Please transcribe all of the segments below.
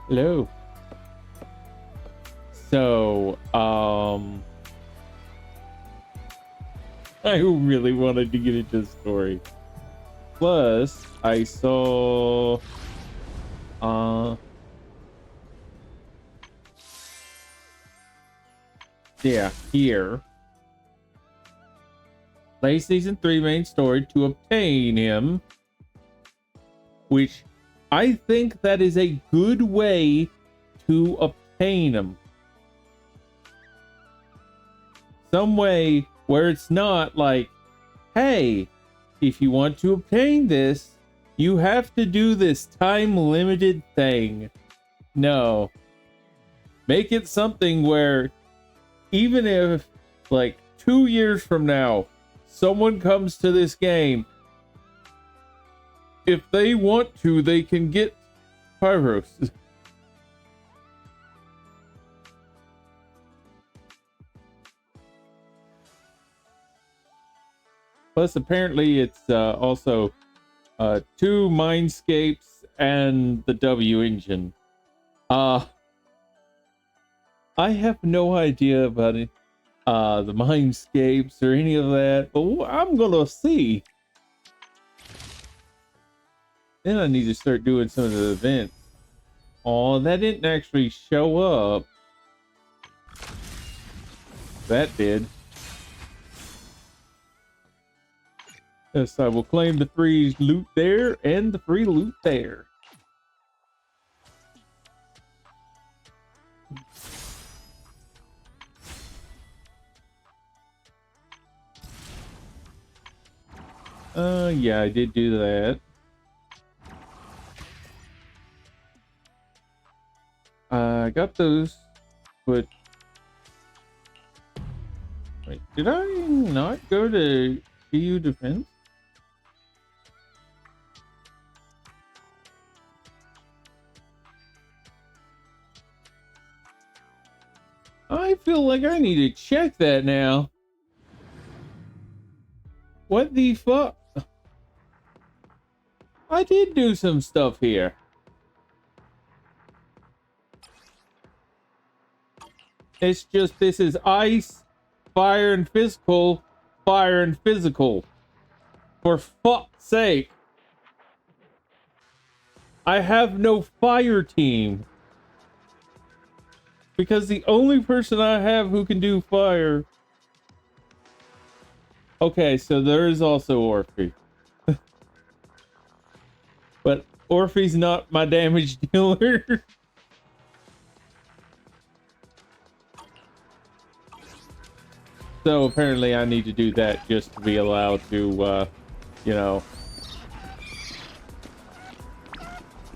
Hello. So, I really wanted to get into the story. Plus, I saw, uh, yeah, here. Play season 3 main story to obtain him, which I think that is a good way to obtain him. Some way where it's not like, hey, if you want to obtain this, you have to do this time limited thing. No. Make it something where even if, like, 2 years from now, someone comes to this game, if they want to, they can get Pyros. Plus, apparently, it's also 2 Mindscapes and the W engine. I have no idea about it, the Mindscapes or any of that, but I'm gonna see. Then I need to start doing some of the events. Oh, that didn't actually show up. That did. Yes, I will claim the free loot there and the free loot there. Yeah, I did do that. I got those, but wait, did I not go to GU Defense? I feel like I need to check that now. What the fuck? I did do some stuff here. It's just this is ice, fire and physical, fire and physical. For fuck's sake. I have no fire team. Because the only person I have who can do fire... Okay, so there is also Orphe. But Orphe's not my damage dealer. So apparently I need to do that just to be allowed to, you know...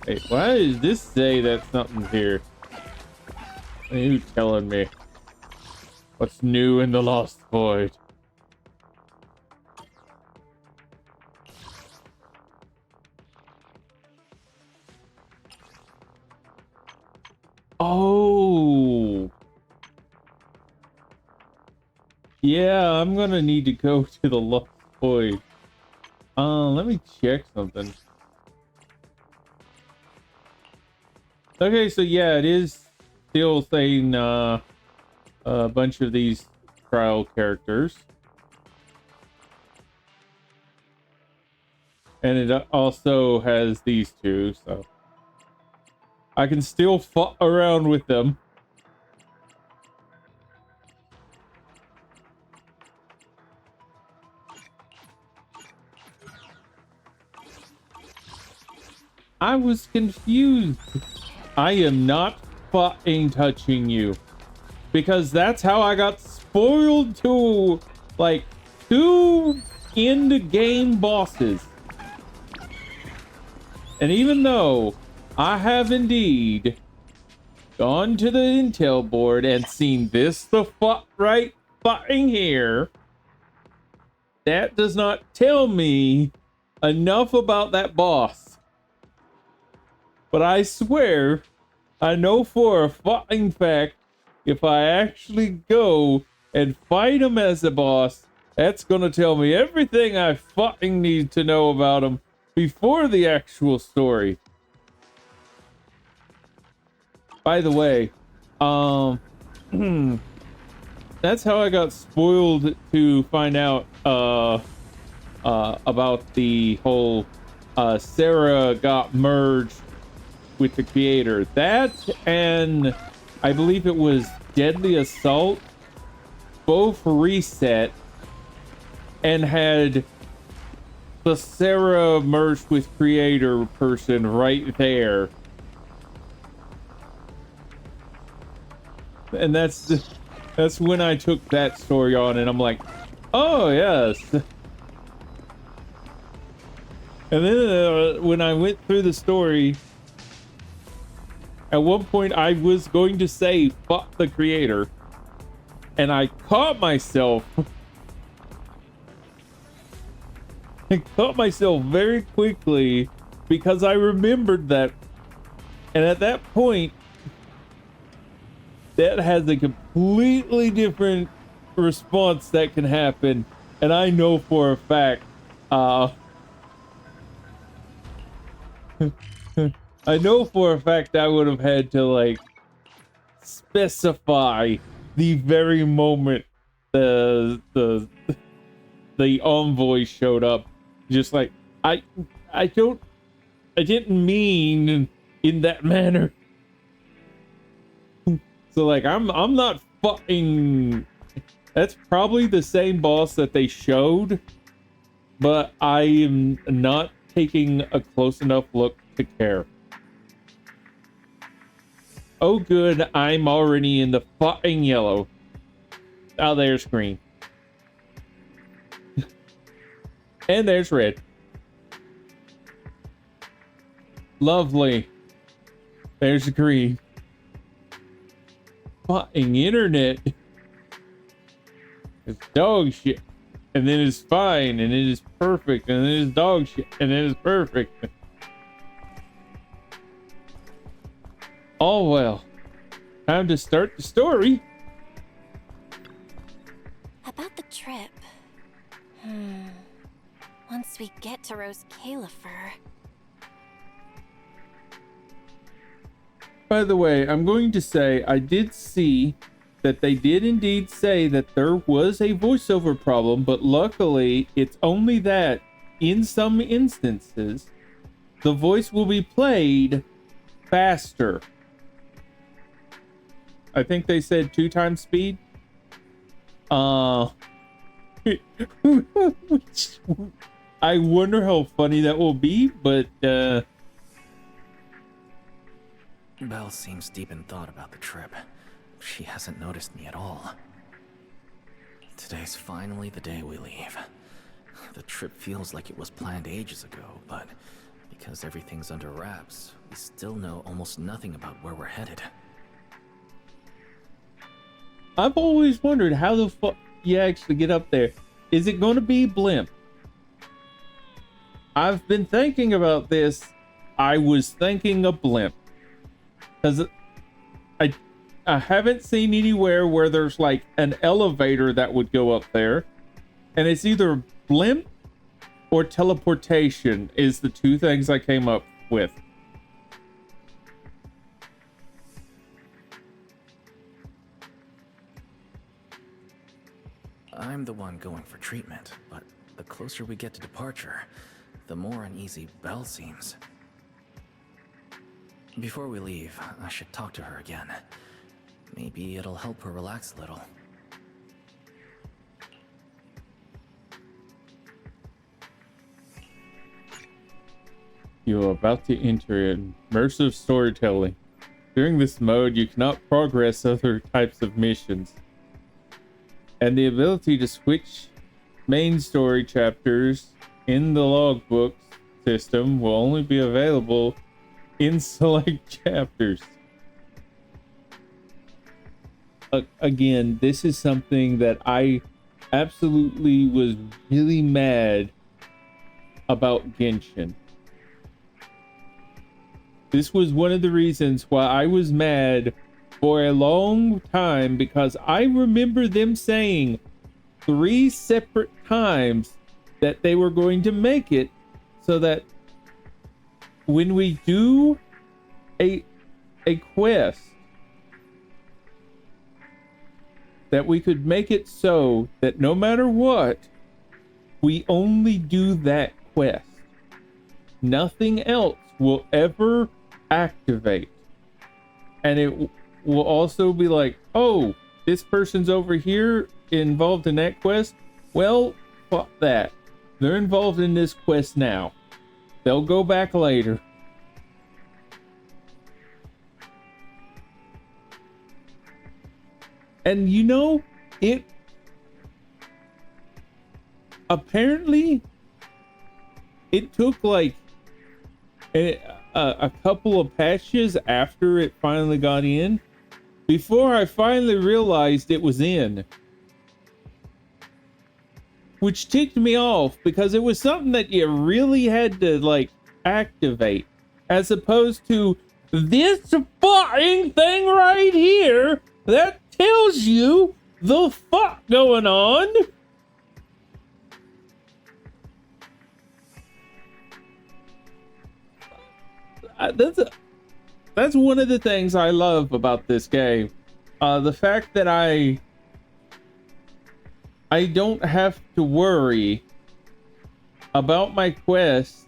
Hey, why does this say that something's here? What are you telling me? What's new in the Lost Void? Oh! Yeah, I'm gonna need to go to the Lost Void. Let me check something. Okay, so yeah, it is still saying a bunch of these trial characters. And it also has these two, so I can still fuck around with them. I was confused. I am not fucking touching you. Because that's how I got spoiled to, like, 2 end-game bosses. And even though I have indeed gone to the intel board and seen this the fuck right fucking here, that does not tell me enough about that boss. But I swear, I know for a fucking fact, if I actually go and fight him as a boss, that's gonna tell me everything I fucking need to know about him before the actual story. By the way, that's how I got spoiled to find out about the whole Sarah got merged with the creator. That, and I believe it was Deadly Assault, both reset and had the Sarah merged with creator person right there. And that's when I took that story on, and I'm like, oh yes. And then when I went through the story, at one point I was going to say fuck the creator, and I caught myself. I caught myself very quickly because I remembered that, and at that point that has a completely different response that can happen, and I know for a fact I know for a fact I would have had to like specify the very moment the envoy showed up, just like I didn't mean in that manner. So like I'm not fucking. That's probably the same boss that they showed, but I am not taking a close enough look to care. Oh good, I'm already in the fucking yellow. Oh, there's green. And there's red. Lovely. There's green. Fucking internet. It's dog shit. And then it's fine. And it is perfect. And then it's dog shit. And then it's perfect. All well. Time to start the story. About the trip. Once we get to Rose Califer. By the way, I'm going to say I did see that they did indeed say that there was a voiceover problem, but luckily it's only that in some instances the voice will be played faster. I think they said 2 times speed. I wonder how funny that will be, but Belle seems deep in thought about the trip. She hasn't noticed me at all. Today's finally the day we leave. The trip feels like it was planned ages ago, but because everything's under wraps, we still know almost nothing about where we're headed. I've always wondered how the fuck you actually get up there. Is it going to be blimp? I've been thinking about this. I was thinking a blimp. Because I haven't seen anywhere where there's like an elevator that would go up there. And it's either blimp or teleportation is the 2 things I came up with. I'm the one going for treatment, but the closer we get to departure, the more uneasy Belle seems. Before we leave, I should talk to her again. Maybe it'll help her relax a little. You are about to enter immersive storytelling. During this mode, you cannot progress other types of missions. And the ability to switch main story chapters in the logbook system will only be available in select chapters. Again, this is something that I absolutely was really mad about Genshin. This was one of the reasons why I was mad for a long time, because I remember them saying 3 separate times that they were going to make it so that when we do a quest that we could make it so that no matter what, we only do that quest. Nothing else will ever activate. And it will also be like, oh, this person's over here involved in that quest. Well, fuck that. They're involved in this quest now. They'll go back later. And you know, it apparently it took like a couple of patches after it finally got in before I finally realized it was in, which ticked me off because it was something that you really had to like activate, as opposed to this fucking thing right here that tells you the fuck going on. That's one of the things I love about this game. The fact that I don't have to worry about my quest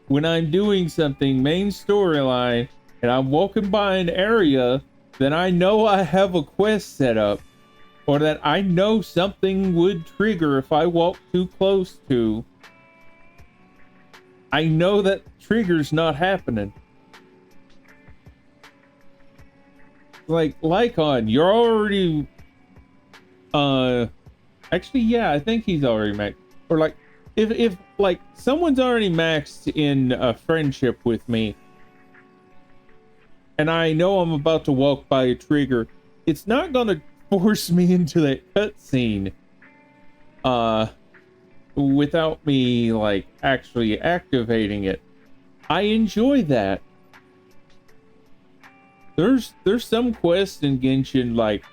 when I'm doing something main storyline and I'm walking by an area that I know I have a quest set up, or that I know something would trigger if I walk too close to. I know that trigger's not happening. Like Lycon, you're already actually, yeah, I think he's already maxed. Or like if like someone's already maxed in a friendship with me and I know I'm about to walk by a trigger, it's not gonna force me into that cutscene without me like actually activating it. I enjoy that. There's some quests in Genshin like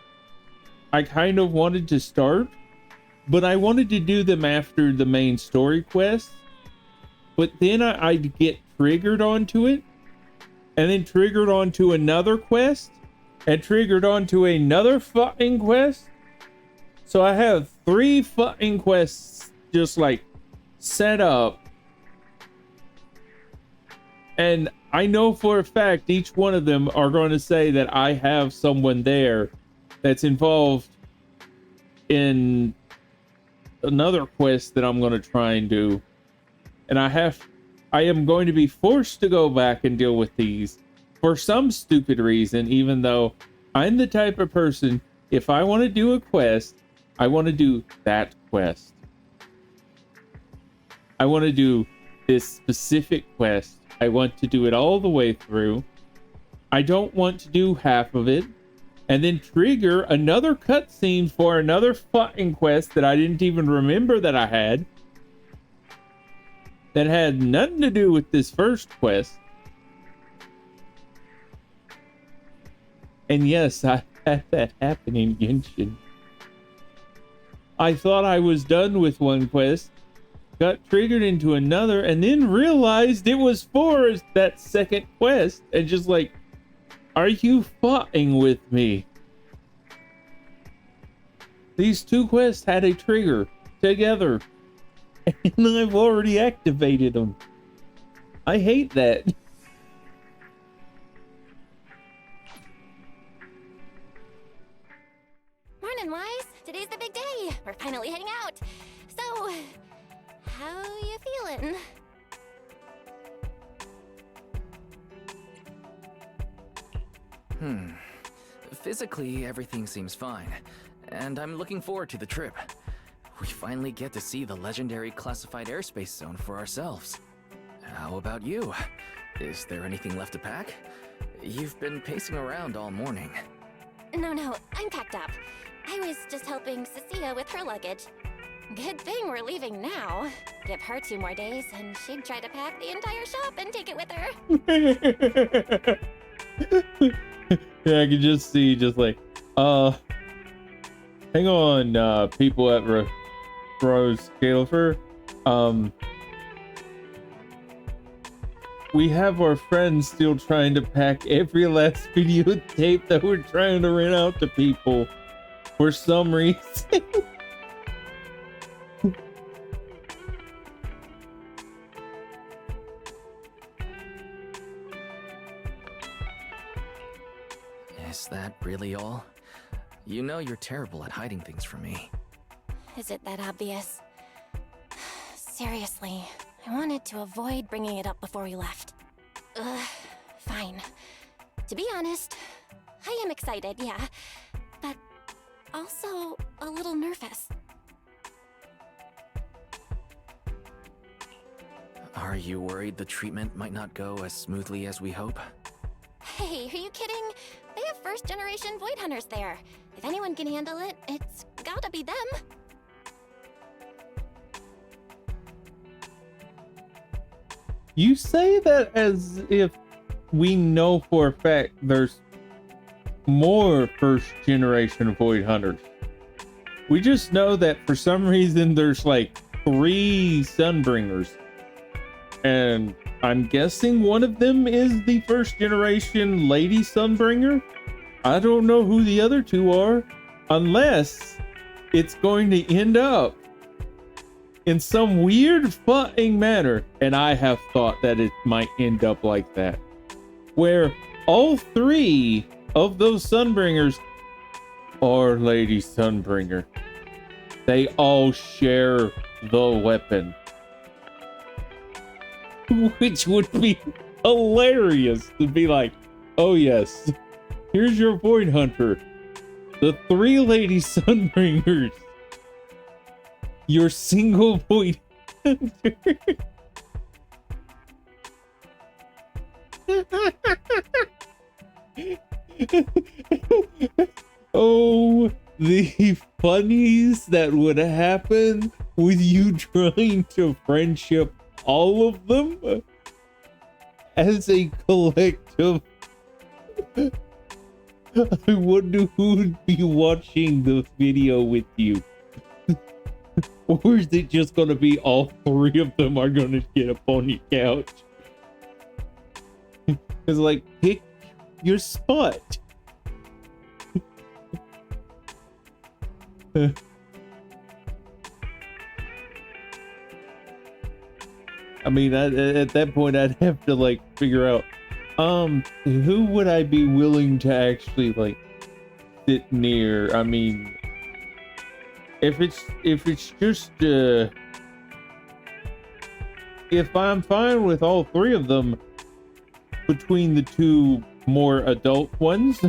I kind of wanted to start, but I wanted to do them after the main story quest. But then I'd get triggered onto it, and then triggered onto another quest, and triggered onto another fucking quest. So I have 3 fucking quests just like set up. And I know for a fact each one of them are going to say that I have someone there that's involved in another quest that I'm going to try and do. And I am going to be forced to go back and deal with these for some stupid reason, even though I'm the type of person, if I want to do a quest, I want to do that quest. I want to do this specific quest. I want to do it all the way through. I don't want to do half of it and then trigger another cutscene for another fucking quest that I didn't even remember that I had, that had nothing to do with this first quest. And yes, I had that happen in Genshin. I thought I was done with one quest, got triggered into another, and then realized it was for that second quest, and just like, are you fucking with me? These 2 quests had a trigger together, and I've already activated them. I hate that. Morning, Wise. Today's the big day. We're finally heading out. So, how you feeling? Physically, everything seems fine, and I'm looking forward to the trip. We finally get to see the legendary classified airspace zone for ourselves. How about you? Is there anything left to pack? You've been pacing around all morning. No, I'm packed up. I was just helping Cecilia with her luggage. Good thing we're leaving now. Give her 2 more days, and she'd try to pack the entire shop and take it with her. Yeah, I can just see, just like, hang on, people at Rose Califer. we have our friends still trying to pack every last videotape that we're trying to rent out to people for some reason. Is that really all? You know you're terrible at hiding things from me. Is it that obvious? Seriously, I wanted to avoid bringing it up before we left. Fine. To be honest, I am excited, yeah, but also a little nervous. Are you worried the treatment might not go as smoothly as we hope? Hey, are you kidding? They have first-generation Void Hunters there. If anyone can handle it, it's gotta be them. You say that as if we know for a fact there's more first-generation Void Hunters. We just know that for some reason there's like 3 Sunbringers. And I'm guessing one of them is the first-generation Lady Sunbringer. I don't know who the other 2 are, unless it's going to end up in some weird fucking manner, and I have thought that it might end up like that, where all 3 of those Sunbringers are Lady Sunbringer. They all share the weapon, which would be hilarious to be like, oh yes, here's your Void Hunter, the 3 Lady Sunbringers, your single Void Hunter. Oh, the funnies that would happen with you trying to friendship all of them as a collective. I wonder who would be watching the video with you. Or is it just gonna be all 3 of them are gonna get up on your couch? It's like, pick your spot. I mean, at that point, I'd have to like figure out, who would I be willing to actually like sit near? I mean, if it's just if I'm fine with all 3 of them between the 2 more adult ones,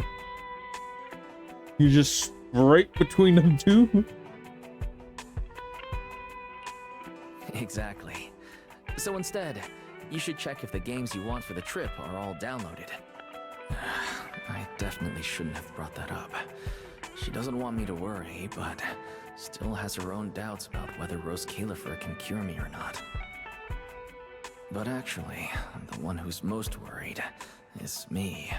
you just right between them 2. Exactly. So instead, you should check if the games you want for the trip are all downloaded. I definitely shouldn't have brought that up. She doesn't want me to worry, but still has her own doubts about whether Rose Califer can cure me or not. But actually, the one who's most worried is me.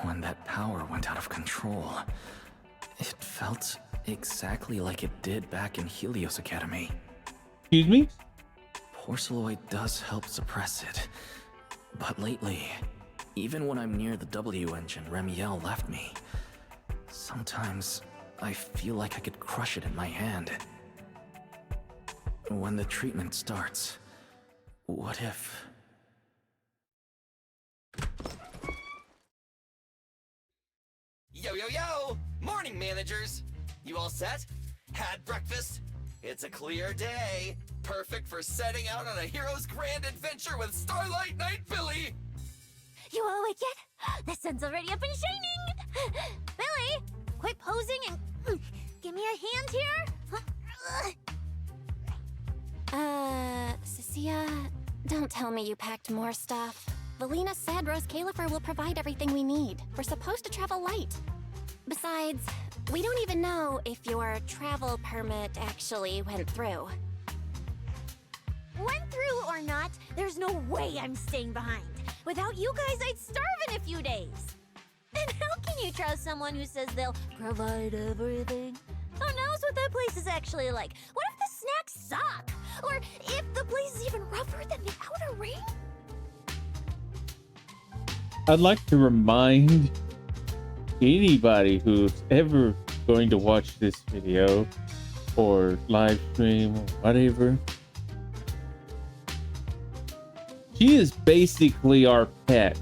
When that power went out of control, it felt exactly like it did back in Helios Academy. Excuse me? Porceloid does help suppress it, but lately, even when I'm near the W engine Remiel left me, sometimes I feel like I could crush it in my hand. When the treatment starts, what if... Yo, yo, yo! Morning, managers! You all set? Had breakfast? It's a clear day. Perfect for setting out on a hero's grand adventure with Starlight Knight Billy! You all awake yet? The sun's already up and shining! Billy, quit posing and give me a hand here! Cecilia, don't tell me you packed more stuff. Valina said Rose Califer will provide everything we need. We're supposed to travel light. Besides, we don't even know if your travel permit actually went through. Went through or not, there's no way I'm staying behind. Without you guys, I'd starve in a few days. And how can you trust someone who says they'll provide everything? Who knows what that place is actually like? What if the snacks suck? Or if the place is even rougher than the Outer Ring? I'd like to remind anybody who's ever going to watch this video or live stream or whatever, she is basically our pet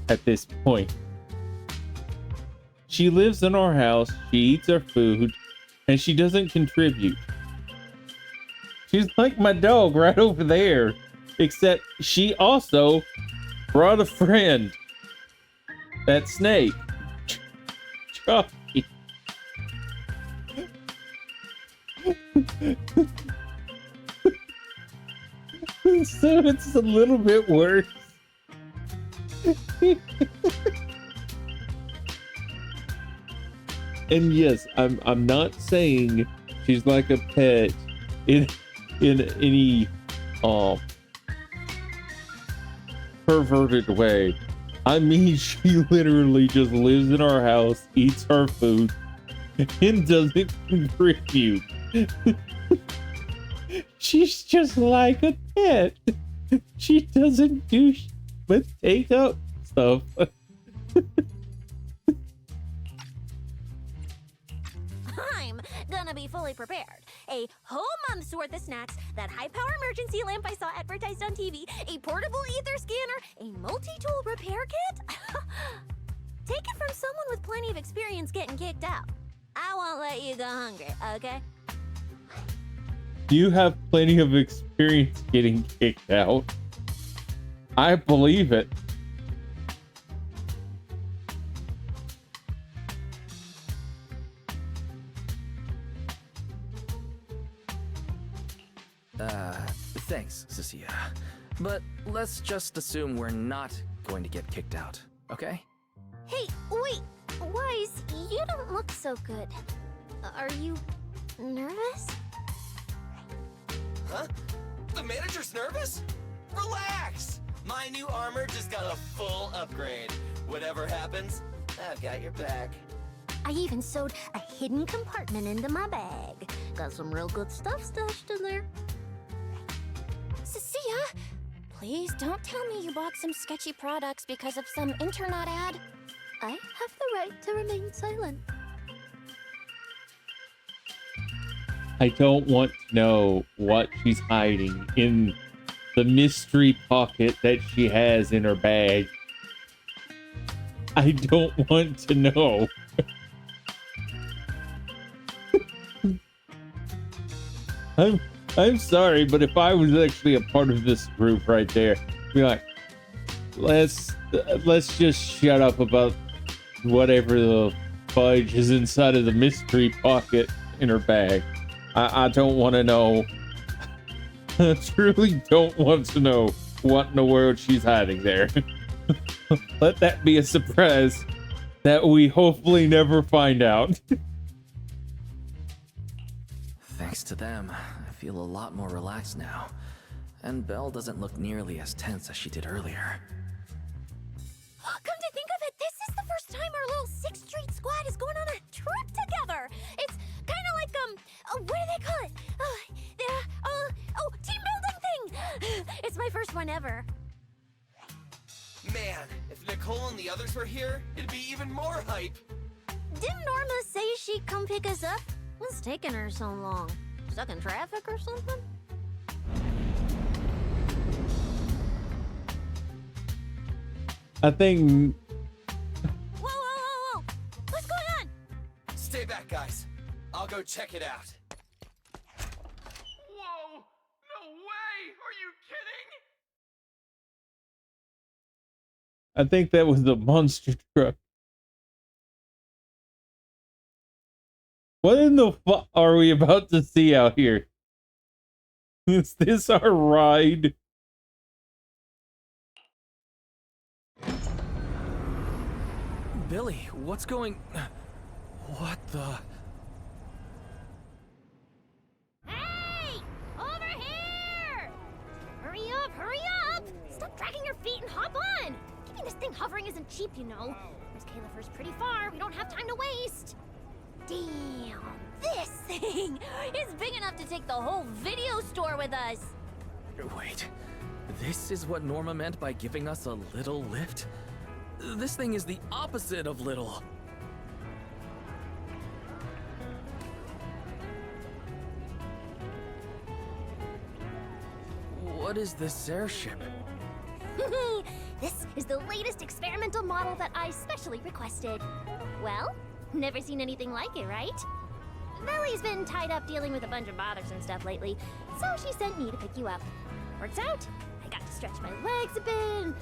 at this point. She lives in our house, she eats our food, and she doesn't contribute. She's like my dog right over there, except she also brought a friend. That snake. Chucky. So it's a little bit worse. And yes, I'm not saying she's like a pet in any perverted way. I mean, she literally just lives in our house, eats our food, and doesn't contribute. She's just like a pet. She doesn't do but take up stuff. I'm gonna be fully prepared. A whole month's worth of snacks, that high-power emergency lamp I saw advertised on TV, a portable ether scanner, a multi-tool repair kit. Take it from someone with plenty of experience getting kicked out. I won't let you go hungry, okay? You have plenty of experience getting kicked out. I believe it. Thanks, Cecilia. But let's just assume we're not going to get kicked out, okay? Hey, wait, Wise, you don't look so good. Are you nervous? Huh? The manager's nervous? Relax! My new armor just got a full upgrade. Whatever happens, I've got your back. I even sewed a hidden compartment into my bag. Got some real good stuff stashed in there. Cecilia, please don't tell me you bought some sketchy products because of some internet ad. I have the right to remain silent. I don't want to know what she's hiding in the mystery pocket that she has in her bag. I don't want to know. I'm sorry, but if I was actually a part of this group right there, I'd be like, let's just shut up about whatever the fudge is inside of the mystery pocket in her bag. I don't want to know. I truly don't want to know what in the world she's hiding there. Let that be a surprise that we hopefully never find out. Thanks to them, I feel a lot more relaxed now. And Belle doesn't look nearly as tense as she did earlier. Come to think of it, this is the first time our little 6th Street squad is going on a trip together. It's kind of like, what do they call it? Team building thing. It's my first one ever. Man, if Nicole and the others were here, it'd be even more hype. Didn't Norma say she'd come pick us up? What's taking her so long? Stuck in traffic or something? I think. Whoa! What's going on? Stay back, guys. I'll go check it out. Whoa! No way! Are you kidding? I think that was the monster truck. What in the fuck are we about to see out here? Is this our ride? Billy, what's going... What the... Hey! Over here! Hurry up! Stop dragging your feet and hop on! Keeping this thing hovering isn't cheap, you know. Whereas Califer's pretty far, we don't have time to waste. Damn, this thing is big enough to take the whole video store with us. Wait, This is what Norma meant by giving us a little lift? This thing is the opposite of little. What is this airship? This is the latest experimental model that I specially requested. Well, never seen anything like it, right? Valley's been tied up dealing with a bunch of bothersome stuff lately, so she sent me to pick you up. Works out. I got to stretch my legs a bit.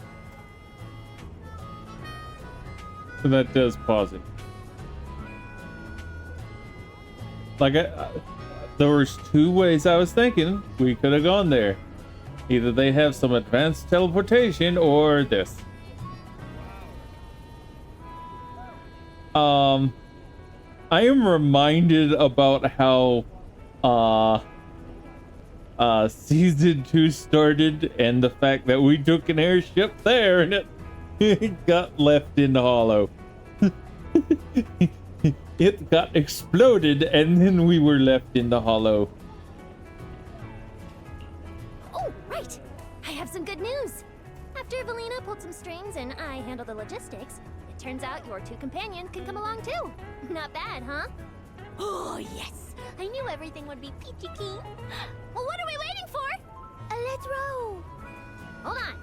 So that does pause it. Like, there was two ways I was thinking we could have gone there. Either they have some advanced teleportation or this. I am reminded about how season 2 started and the fact that we took an airship there and it got left in the hollow. It got exploded and then we were left in the hollow. Oh, right! I have some good news. After Valina pulled some strings and I handled the logistics, it turns out your two companions can come along too. Not bad, huh? Oh, yes! I knew everything would be peachy keen. Well, what are we waiting for? Let's row! Hold on.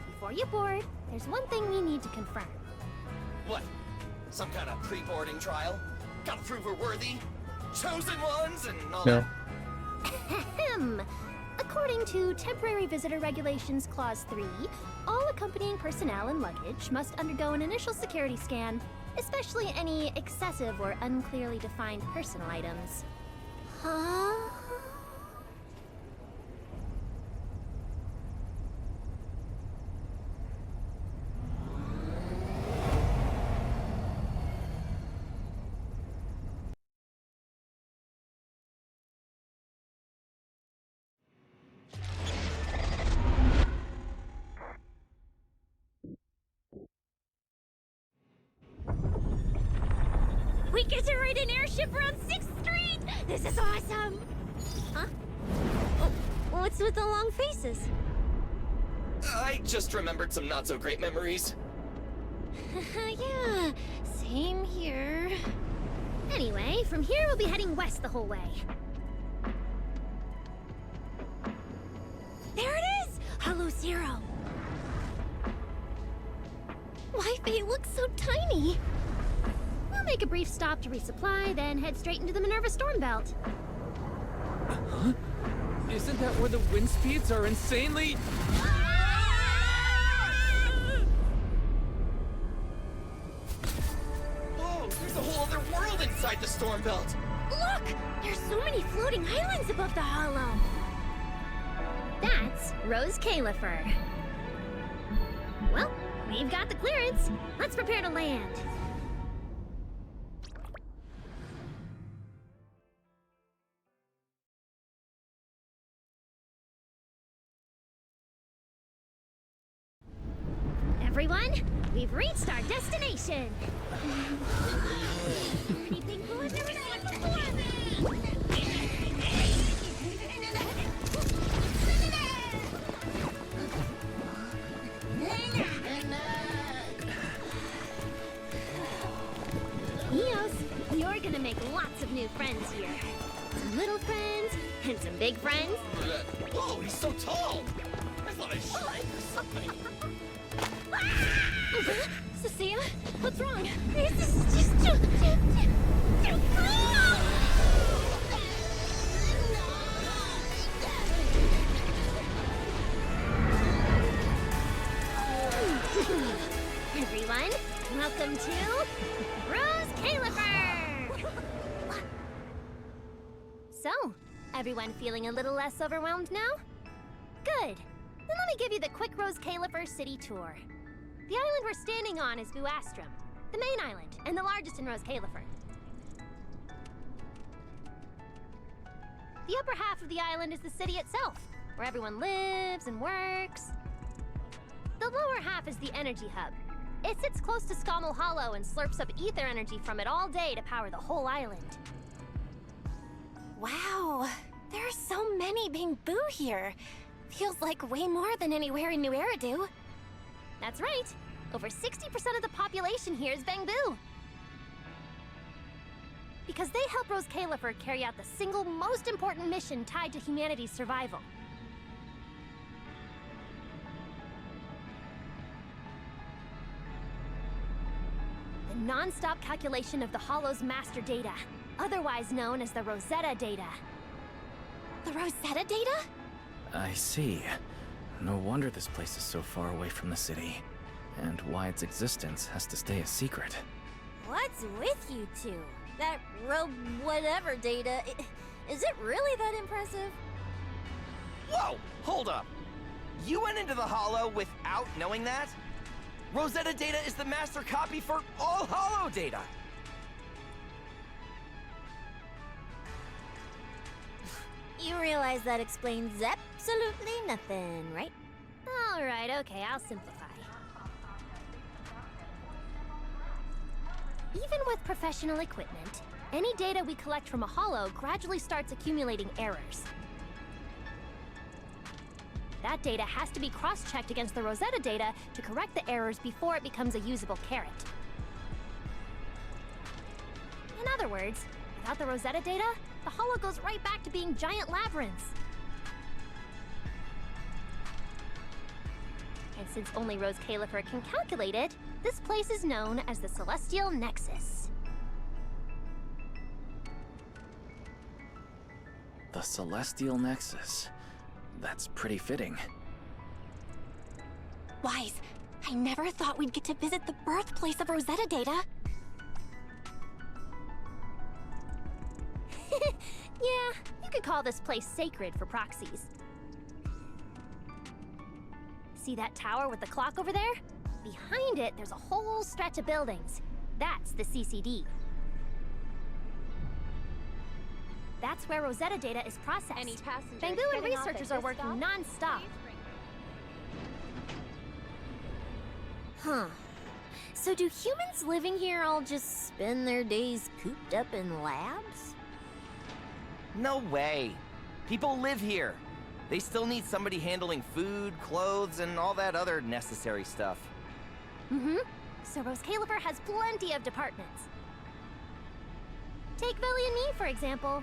Before you board, there's one thing we need to confirm. What? Some kind of pre-boarding trial? Gotta prove we're worthy? Chosen ones and all No. that? Ahem. According to Temporary Visitor Regulations Clause 3, all accompanying personnel and luggage must undergo an initial security scan, especially any excessive or unclearly defined personal items. Huh? We get to ride an airship around 6th Street! This is awesome! Huh? Oh, what's with the long faces? I just remembered some not-so-great memories. Yeah, same here. Anyway, from here we'll be heading west the whole way. There it is! Hollow Zero! Why, Faye looks so tiny! We'll make a brief stop to resupply, then head straight into the Minerva Storm Belt. Huh? Isn't that where the wind speeds are insanely... Whoa, there's a whole other world inside the storm belt. Look! There's so many floating islands above the hollow! That's Rose Califer. Well, we've got the clearance. Let's prepare to land. Everyone, we've reached our destination. Anything cool I've never seen before. Eos, you're gonna make lots of new friends here. Some little friends and some big friends. Whoa, he's so tall! I thought I shrank or something. Cecilia, what's wrong? This is just too cool! Everyone, welcome to Rose Califer! So, everyone feeling a little less overwhelmed now? Good. Then let me give you the quick Rose Califer city tour. The island we're standing on is Buastrum, the main island, and the largest in Rose Califer. The upper half of the island is the city itself, where everyone lives and works. The lower half is the energy hub. It sits close to Scommel Hollow and slurps up ether energy from it all day to power the whole island. Wow, there are so many being boo here. Feels like way more than anywhere in New Eridu. That's right. Over 60% of the population here is Bangboo. Because they help Rose Califer carry out the single most important mission tied to humanity's survival. The non-stop calculation of the Hollow's master data, otherwise known as the Rosetta data. The Rosetta data? I see. No wonder this place is so far away from the city, and why its existence has to stay a secret. What's with you two? That whatever data, is it really that impressive? Whoa! Hold up! You went into the Hollow without knowing that? Rosetta data is the master copy for all Hollow data! You realize that explains absolutely nothing, right? Alright, okay, I'll simplify. Even with professional equipment, any data we collect from a Hollow gradually starts accumulating errors. That data has to be cross-checked against the Rosetta data to correct the errors before it becomes a usable carrot. In other words, without the Rosetta data, the Hollow goes right back to being giant labyrinths. And since only Rose Califer can calculate it, this place is known as the Celestial Nexus. The Celestial Nexus. That's pretty fitting. Wise, I never thought we'd get to visit the birthplace of Rosetta data. Yeah, you could call this place sacred for proxies. See that tower with the clock over there? Behind it, there's a whole stretch of buildings. That's the CCD. That's where Rosetta data is processed. Any passengers Bangboo and getting off at researchers are this working stop? non-stop. Huh. So do humans living here all just spend their days cooped up in labs? No way! People live here! They still need somebody handling food, clothes, and all that other necessary stuff. Mm-hmm. So Rose Califer has plenty of departments. Take Velly and me, for example.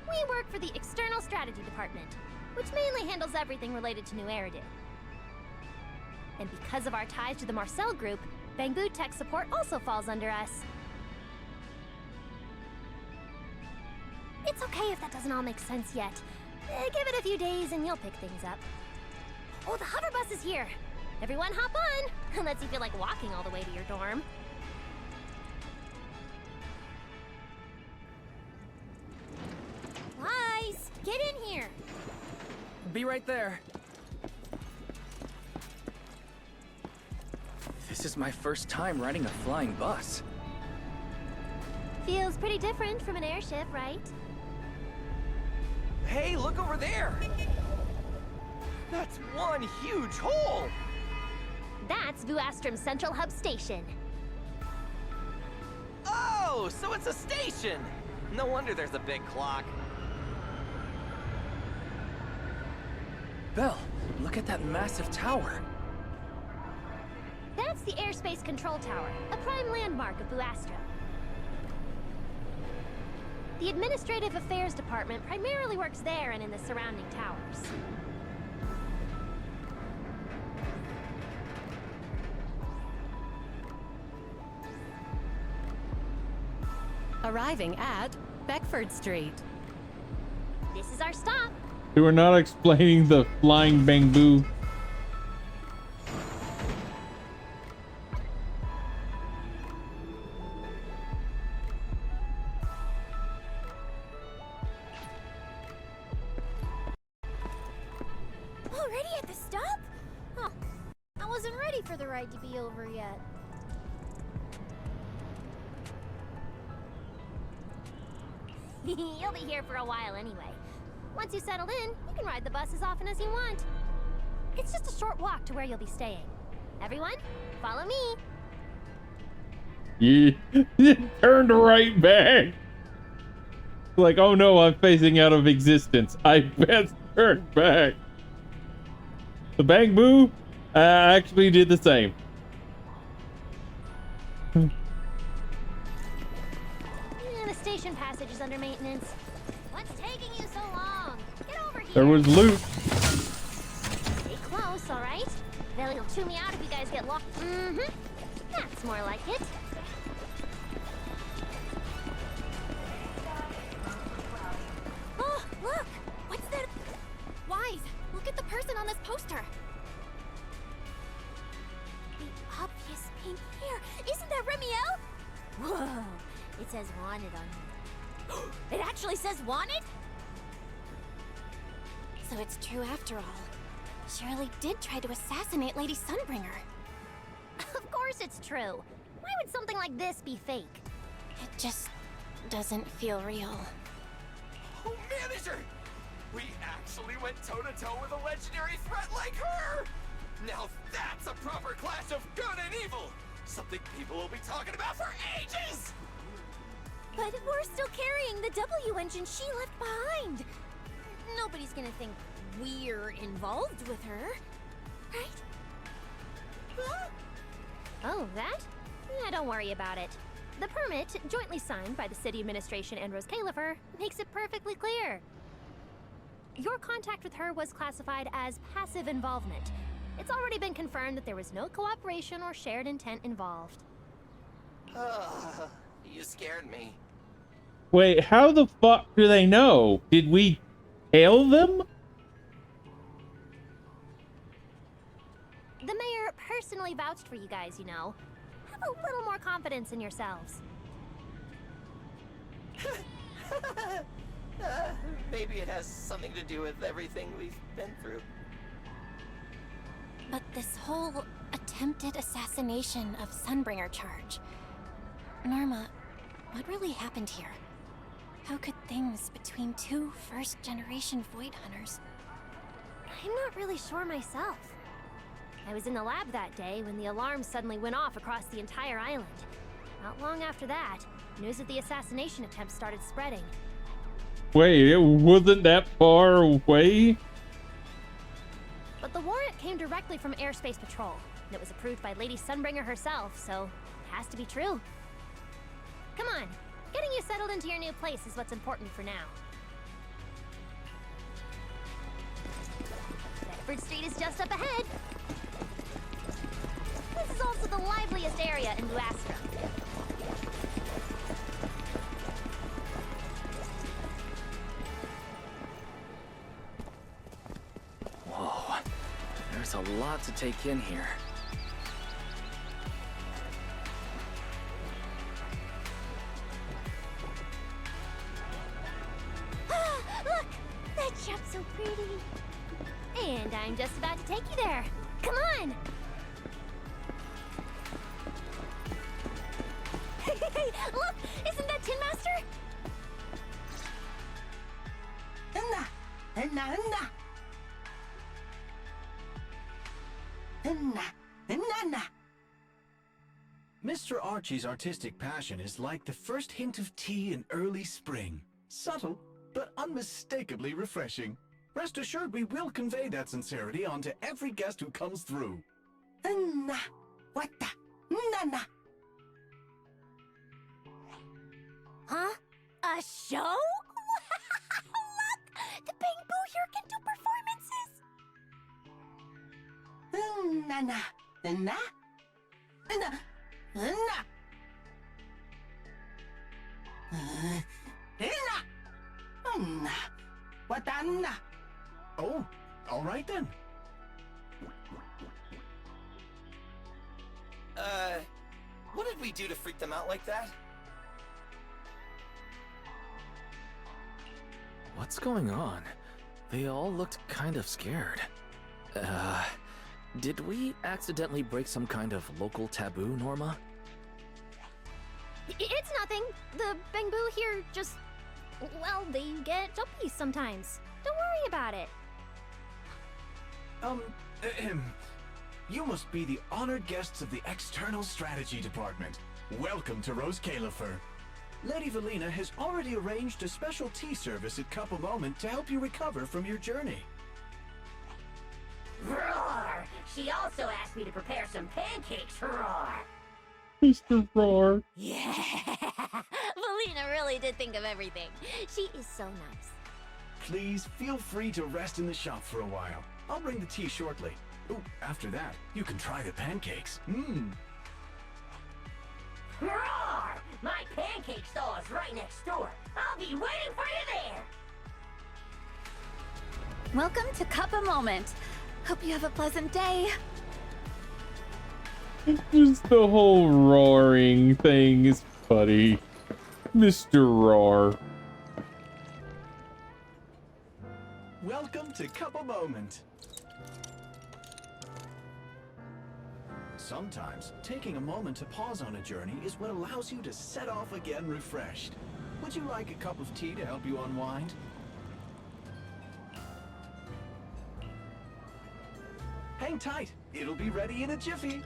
We work for the External Strategy Department, which mainly handles everything related to New Eridu. And because of our ties to the Marcel Group, Bangboo Tech Support also falls under us. It's okay if that doesn't all make sense yet. Give it a few days and you'll pick things up. Oh, the hover bus is here! Everyone hop on! Unless you feel like walking all the way to your dorm. Wise! Get in here! Be right there. This is my first time riding a flying bus. Feels pretty different from an airship, right? Hey, look over there! That's one huge hole! That's Vuastrum Central Hub Station. Oh, so it's a station! No wonder there's a big clock. Belle, look at that massive tower. That's the Airspace Control Tower, a prime landmark of Vuastrum. The Administrative Affairs Department primarily works there and in the surrounding towers. Arriving at Beckford Street. This is our stop. They were not explaining the flying Bangboo. Already at the stop? Huh. I wasn't ready for the ride to be over yet. You'll be here for a while anyway. Once you settled in, you can ride the bus as often as you want. It's just a short walk to where you'll be staying. Everyone, follow me. Yeah, turned right back. Like, oh no, I'm phasing out of existence. I best turn back. The Bang Boo actually did the same. The station passage is under maintenance. What's taking you so long? Get over here. There was loot. Stay close, all right? They'll chew me out if you guys get lost. Mm-hmm. That's more like it. Oh, look! What's that? Wise, look at the person on this poster. The obvious pink hair. Isn't that Remiel? Whoa. It says wanted on him. It actually says wanted? So it's true after all. Shirley did try to assassinate Lady Sunbringer. Of course it's true. Why would something like this be fake? It just doesn't feel real. Oh, manager! We actually went toe-to-toe with a legendary threat like her! Now that's a proper clash of good and evil! Something people will be talking about for ages! But we're still carrying the W engine she left behind. Nobody's gonna think we're involved with her, right? Oh, that? Yeah, don't worry about it. The permit, jointly signed by the city administration and Rose Califer, makes it perfectly clear. Your contact with her was classified as passive involvement. It's already been confirmed that there was no cooperation or shared intent involved. You scared me. Wait, how the fuck do they know? Did we tell them? The mayor personally vouched for you guys, you know. Have a little more confidence in yourselves. Maybe it has something to do with everything we've been through. But this whole attempted assassination of Sunbringer charge. Norma, what really happened here? How could things between two first-generation Void Hunters? I'm not really sure myself. I was in the lab that day when the alarm suddenly went off across the entire island. Not long after that, news of the assassination attempt started spreading. Wait, it wasn't that far away? But the warrant came directly from Airspace Patrol, and it was approved by Lady Sunbringer herself, so it has to be true. Come on, getting you settled into your new place is what's important for now. Bedford Street is just up ahead. This is also the liveliest area in New Astra. Whoa, there's a lot to take in here. Look! That shop's so pretty. And I'm just about to take you there. Come on! Hey, look! Isn't that Tin Master? Mr. Archie's artistic passion is like the first hint of tea in early spring. Subtle, but unmistakably refreshing. Rest assured we will convey that sincerity onto every guest who comes through. Huh? A show? Look! The Bang Boo here can do performances. Oh, all right then. What did we do to freak them out like that? What's going on? They all looked kind of scared. Did we accidentally break some kind of local taboo, Norma? It's nothing. The Bang Boo here just... well, they get jumpy sometimes. Don't worry about it. You must be the honored guests of the External Strategy Department. Welcome to Rose Califer. Lady Valina has already arranged a special tea service at Cup a Moment to help you recover from your journey. She also asked me to prepare some pancakes for Roar. Mr. Roar. Yeah. Valina really did think of everything. She is so nice. Please feel free to rest in the shop for a while. I'll bring the tea shortly. Oh, after that, you can try the pancakes. Roar! My pancake stall is right next door. I'll be waiting for you there. Welcome to Cuppa Moment. Hope you have a pleasant day. Just the whole roaring thing is funny. Mr. Roar. Welcome to Cuppa Moment. Sometimes, taking a moment to pause on a journey is what allows you to set off again refreshed. Would you like a cup of tea to help you unwind? Hang tight, it'll be ready in a jiffy.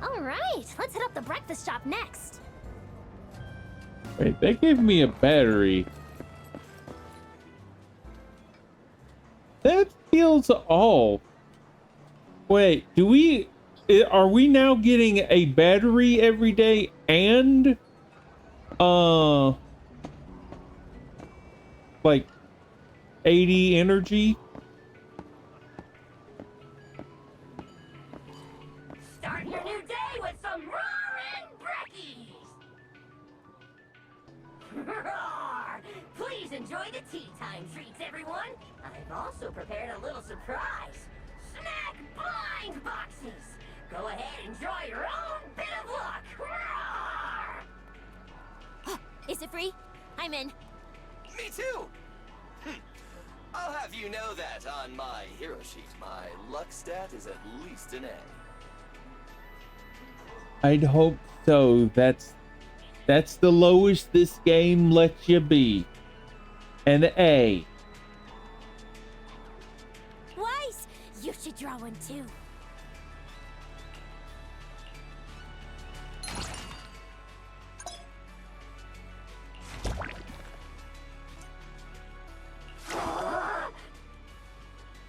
All right, let's hit up the breakfast shop next. Wait, they gave me a battery. That feels off. Wait, are we now getting a battery every day and like 80 energy? Start your new day with some roaring brekkies! Roar! Please enjoy the tea time treats, everyone! I've also prepared a little surprise. Snack blind boxes! Go ahead and draw your own bit of luck! Roar! Is it free? I'm in. Me too! I'll have you know that on my hero sheet, my luck stat is at least an A. I'd hope so. That's the lowest this game lets you be. An A. Weiss, you should draw one too.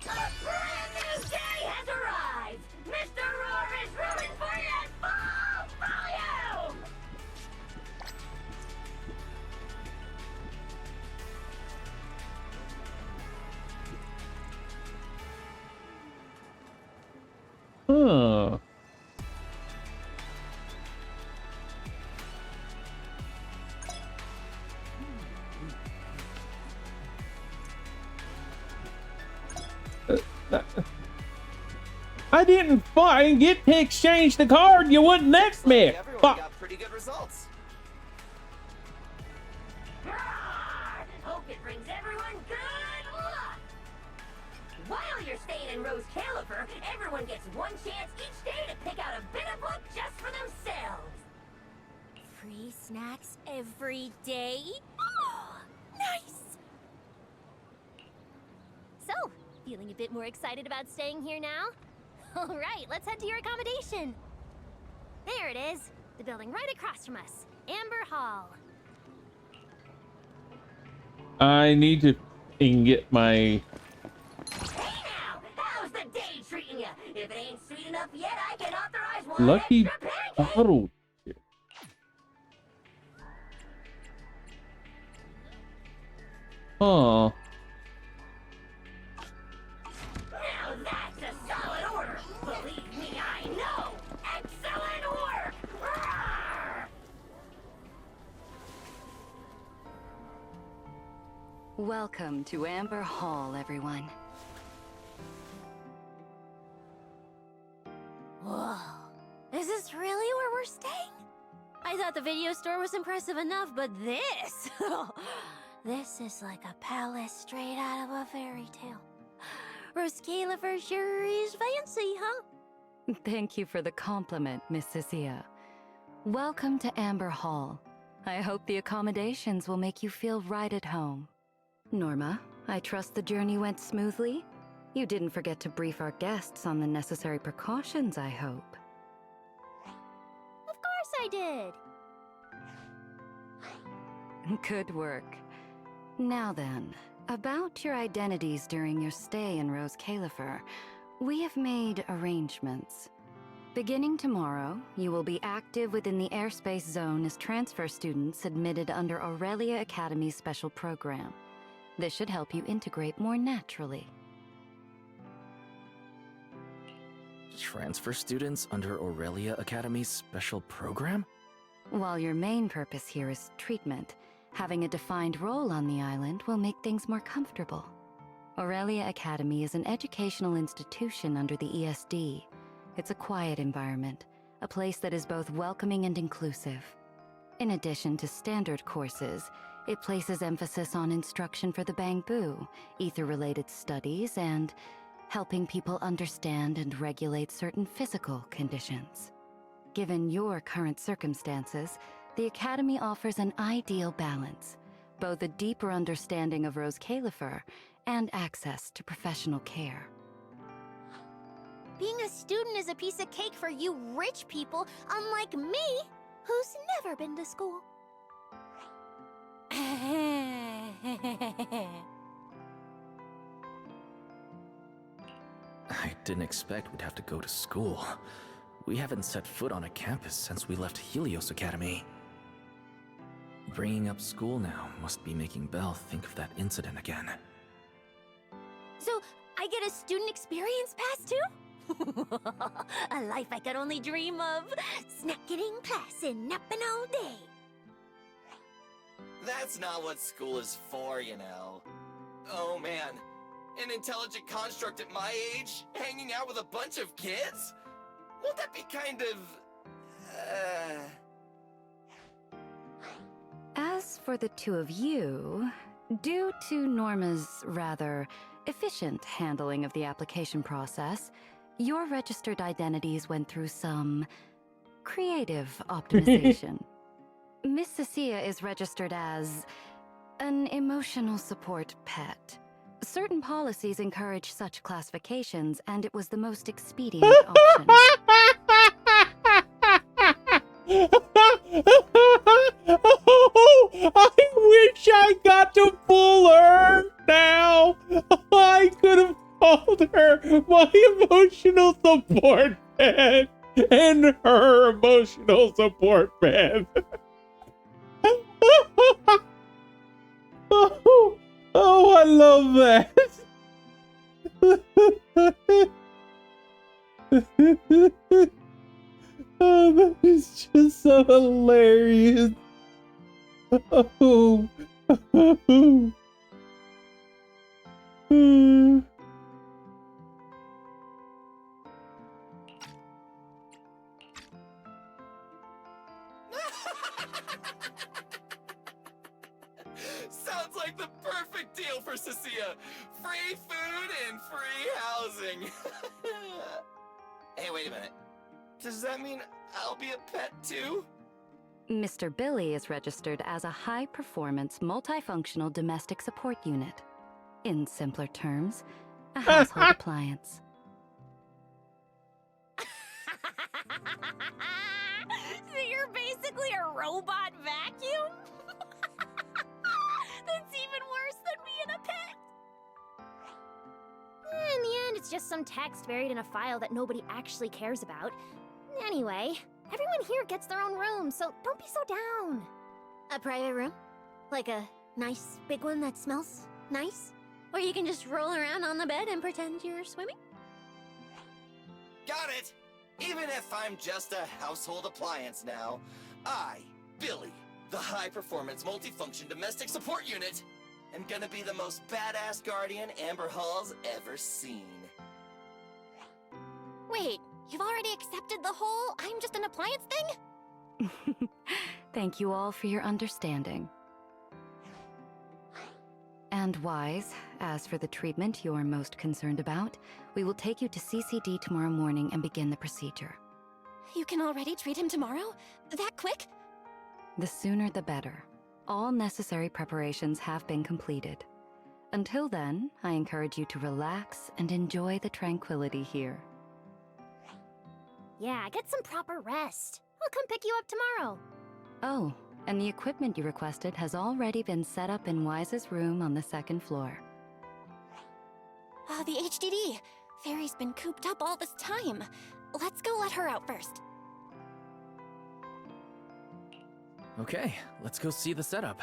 A brand new day has arrived! Mr. Roar is rooting for you at full volume! Huh. I didn't get to exchange the card. You wouldn't let me. Everyone Fuck. got pretty good results. Roar! Hope it brings everyone good luck! While you're staying in Rose Califer, everyone gets one chance each day to pick out a bit of luck just for themselves! Free snacks every day? Oh, nice! So, feeling a bit more excited about staying here now? All right, let's head to your accommodation. There it is, the building right across from us, Amber Hall. I need to get my. Hey now! How's the day treating you? If it ain't sweet enough yet, I can authorize one Lucky extra pancake! bottle. Huh. Now that's a solid order! Believe me, I know! Excellent work! Roar! Welcome to Amber Hall, everyone. Whoa, is this really where we're staying? I thought the video store was impressive enough, but this... this is like a palace straight out of a fairy tale. Roscalifer sure is fancy, huh? Thank you for the compliment, Miss Cecilia. Welcome to Amber Hall. I hope the accommodations will make you feel right at home. Norma, I trust the journey went smoothly? You didn't forget to brief our guests on the necessary precautions, I hope. I did. Good work. Now then, about your identities during your stay in Rose Califer, we have made arrangements. Beginning tomorrow, you will be active within the airspace zone as transfer students admitted under Aurelia Academy's special program. This should help you integrate more naturally. Transfer students under Aurelia Academy's special program? While your main purpose here is treatment, having a defined role on the island will make things more comfortable. Aurelia Academy is an educational institution under the ESD. It's a quiet environment, a place that is both welcoming and inclusive. In addition to standard courses, it places emphasis on instruction for the Bangbu, ether-related studies, and helping people understand and regulate certain physical conditions. Given your current circumstances, the Academy offers an ideal balance, both a deeper understanding of Rose Califer and access to professional care. Being a student is a piece of cake for you rich people, unlike me, who's never been to school. I didn't expect we'd have to go to school. We haven't set foot on a campus since we left Helios Academy. Bringing up school now must be making Belle think of that incident again. So, I get a student experience pass too? A life I could only dream of. Snacking in class and napping all day. That's not what school is for, you know. Oh man, an intelligent construct at my age, hanging out with a bunch of kids? Won't that be kind of... As for the two of you, due to Norma's rather efficient handling of the application process, your registered identities went through some creative optimization. Miss Cecilia is registered as an emotional support pet. Certain policies encourage such classifications, and it was the most expedient option. Oh, I wish I got to pull her now. I could have called her my emotional support man and her emotional support man. Oh, I love that. Oh, that is just so hilarious. Oh. Sounds like the perfect deal for Cecilia. Free food and free housing. Hey, wait a minute. Does that mean I'll be a pet too? Mr. Billy is registered as a high-performance, multifunctional domestic support unit. In simpler terms, a household appliance. So you're basically a robot vacuum? That's even worse than being a pet. In the end, it's just some text buried in a file that nobody actually cares about. Anyway, everyone here gets their own room, so don't be so down. A private room? Like a nice big one that smells nice? Or you can just roll around on the bed and pretend you're swimming? Got it! Even if I'm just a household appliance now, I, Billy, the high-performance multifunction domestic support unit, am gonna be the most badass guardian Amber Hall's ever seen. Wait, you've already accepted the whole I'm just an appliance thing? Thank you all for your understanding. And Wise, as for the treatment you're most concerned about, we will take you to CCD tomorrow morning and begin the procedure. You can already treat him tomorrow? That quick? The sooner the better. All necessary preparations have been completed. Until then, I encourage you to relax and enjoy the tranquility here. Yeah, get some proper rest. We'll come pick you up tomorrow. Oh, and the equipment you requested has already been set up in Wise's room on the second floor. Oh, the HDD. Fairy's been cooped up all this time. Let's go let her out first. Okay, let's go see the setup.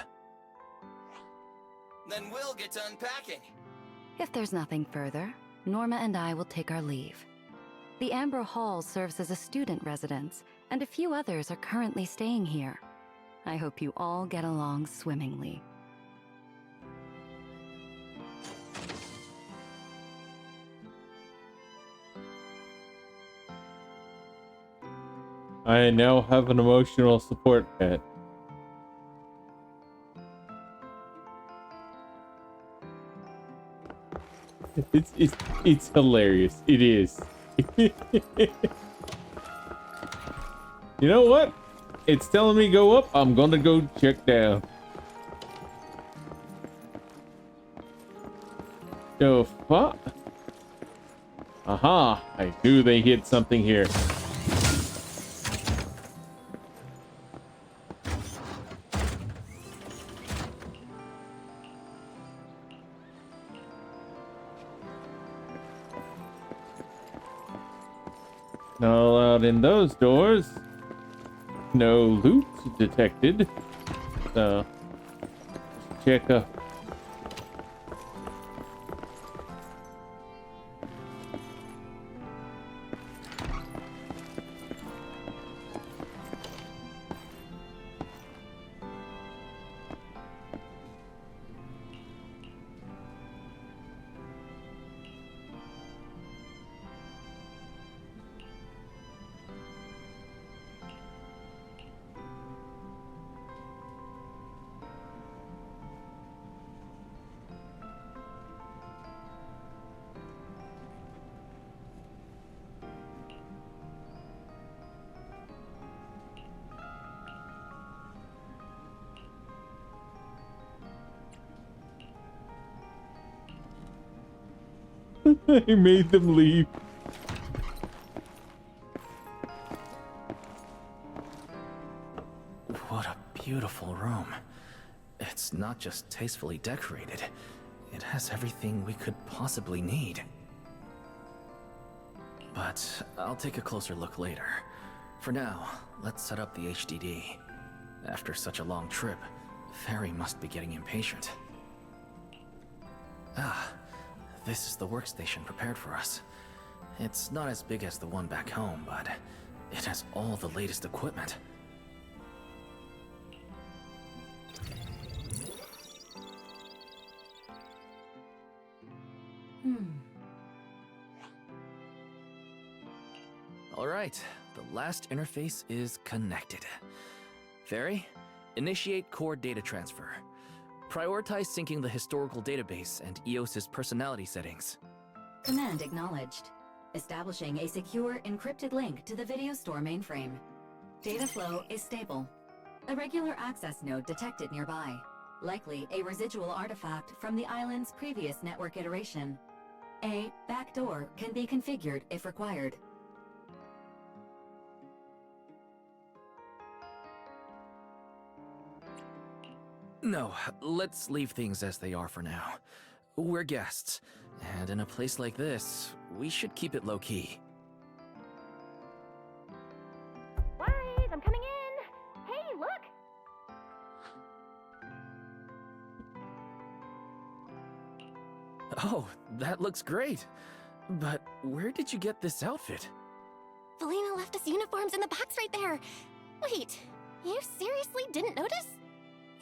Then we'll get to unpacking. If there's nothing further, Norma and I will take our leave. The Amber Hall serves as a student residence, and a few others are currently staying here. I hope you all get along swimmingly. I now have an emotional support pet. It's hilarious. It is. You know what? It's telling me go up. I'm gonna go check down. The fuck? Aha! I knew they hit something here. Not allowed in those doors. No loot detected. So, let's check up. I made them leave. What a beautiful room. It's not just tastefully decorated, it has everything we could possibly need. But I'll take a closer look later. For now, let's set up the HDD. After such a long trip, Fairy must be getting impatient. Ah, this is the workstation prepared for us. It's not as big as the one back home, but it has all the latest equipment. Alright, the last interface is connected. Fairy, initiate core data transfer. Prioritize syncing the historical database and EOS's personality settings. Command acknowledged. Establishing a secure encrypted link to the video store mainframe. Data flow is stable. A regular access node detected nearby. Likely a residual artifact from the island's previous network iteration. A backdoor can be configured if required. No, let's leave things as they are for now. We're guests, and in a place like this, we should keep it low-key. Wise, I'm coming in. Hey, look. Oh, that looks great. But where did you get this outfit? Valina left us uniforms in the box right there. Wait, you seriously didn't notice?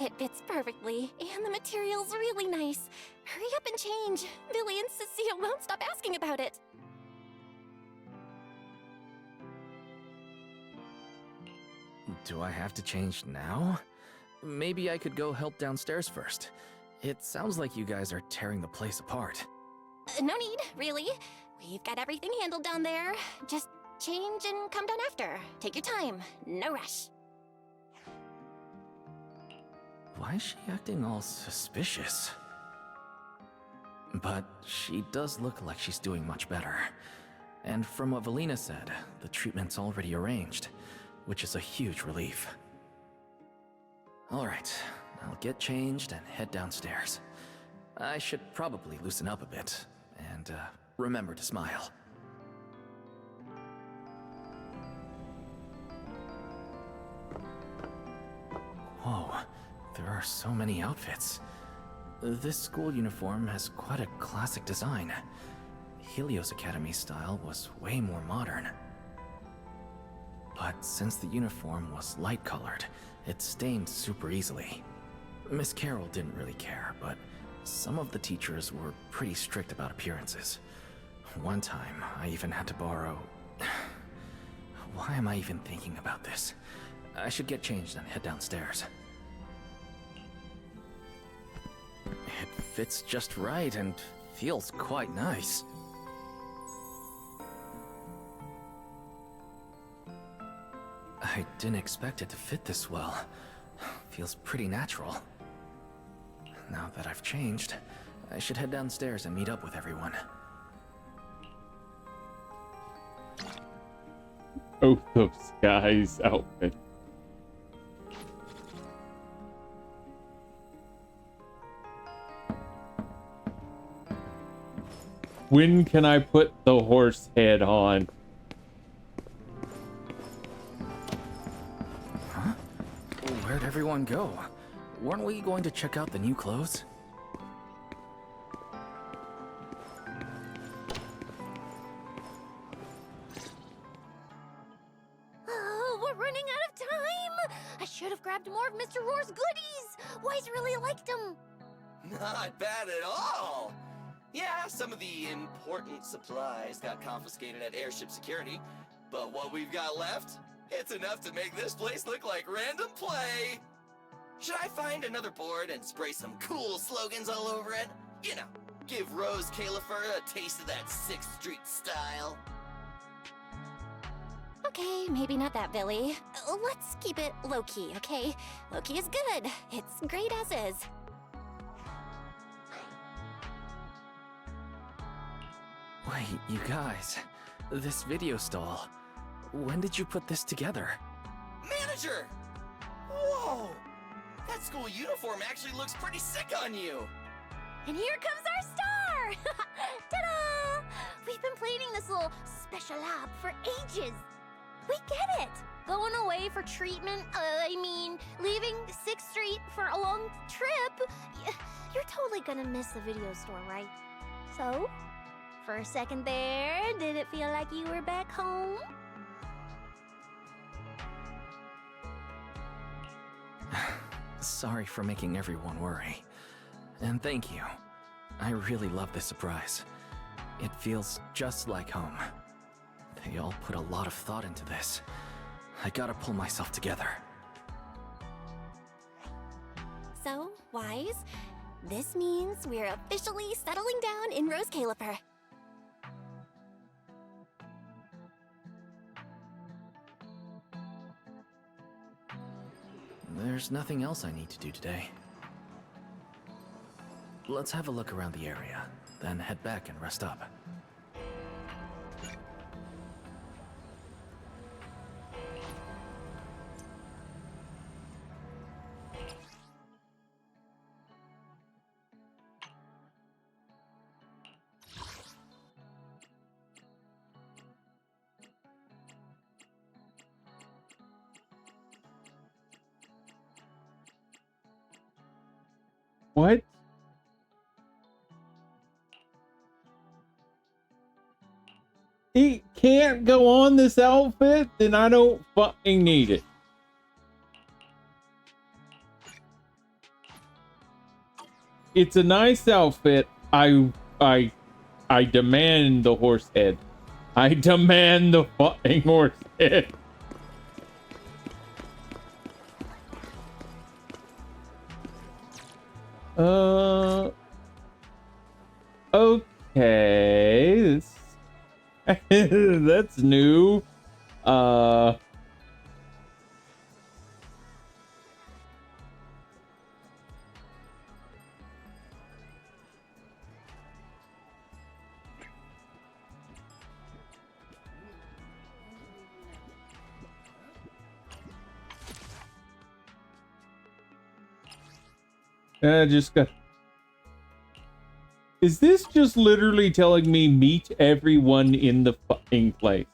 It fits perfectly, and the material's really nice. Hurry up and change. Billy and Cecilia won't stop asking about it. Do I have to change now? Maybe I could go help downstairs first. It sounds like you guys are tearing the place apart. No need, really. We've got everything handled down there. Just change and come down after. Take your time. No rush. Why is she acting all suspicious? But she does look like she's doing much better. And from what Valina said, the treatment's already arranged. which is a huge relief. Alright, I'll get changed and head downstairs. I should probably loosen up a bit, and remember to smile. Whoa, there are so many outfits. This school uniform has quite a classic design. Helios Academy's style was way more modern. But since the uniform was light-colored, it stained super easily. Miss Carroll didn't really care, but some of the teachers were pretty strict about appearances. One time, I even had to borrow... Why am I even thinking about this? I should get changed and head downstairs. It fits just right and feels quite nice. I didn't expect it to fit this well. Feels pretty natural. Now that I've changed, I should head downstairs and meet up with everyone. Both of Sky's outfits. When can I put the horse head on? Huh? Where'd everyone go? Weren't we going to check out the new clothes? Oh, we're running out of time! I should have grabbed more of Mr. Roar's goodies! Wise really liked them! Not bad at all! Yeah, some of the important supplies got confiscated at airship security, but what we've got left, it's enough to make this place look like random play! Should I find another board and spray some cool slogans all over it? You know, give Rose Califer a taste of that 6th Street style. Okay, maybe not that, Billy. Let's keep it low-key, okay? Low-key is good. It's great as is. Wait, you guys. This video stall. When did you put this together? Manager! Whoa! That school uniform actually looks pretty sick on you! And here comes our star! Ta-da! We've been planning this little special lab for ages. We get it! Going away for treatment, leaving 6th Street for a long trip. You're totally gonna miss the video store, right? So, for a second there, did it feel like you were back home? Sorry for making everyone worry. And thank you. I really love this surprise. It feels just like home. They all put a lot of thought into this. I gotta pull myself together. So, Wise, this means we're officially settling down in Rose Califer. There's nothing else I need to do today. Let's have a look around the area, then head back and rest up. What? It can't go on this outfit? Then I don't fucking need it. It's a nice outfit. I demand the horse head. I demand the fucking horse head. Okay. That's new. Just got... Is this just literally telling me meet everyone in the fucking place?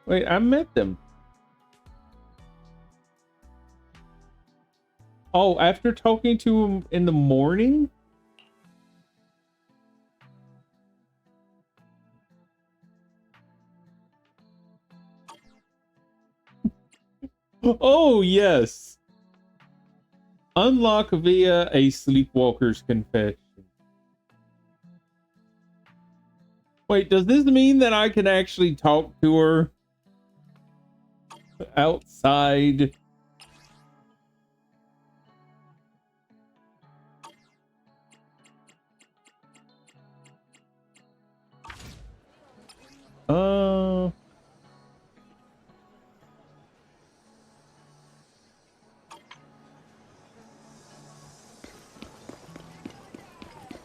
Wait, I met them. Oh, after talking to him in the morning? Oh, yes. Unlock via a sleepwalker's confession. Wait, does this mean that I can actually talk to her outside?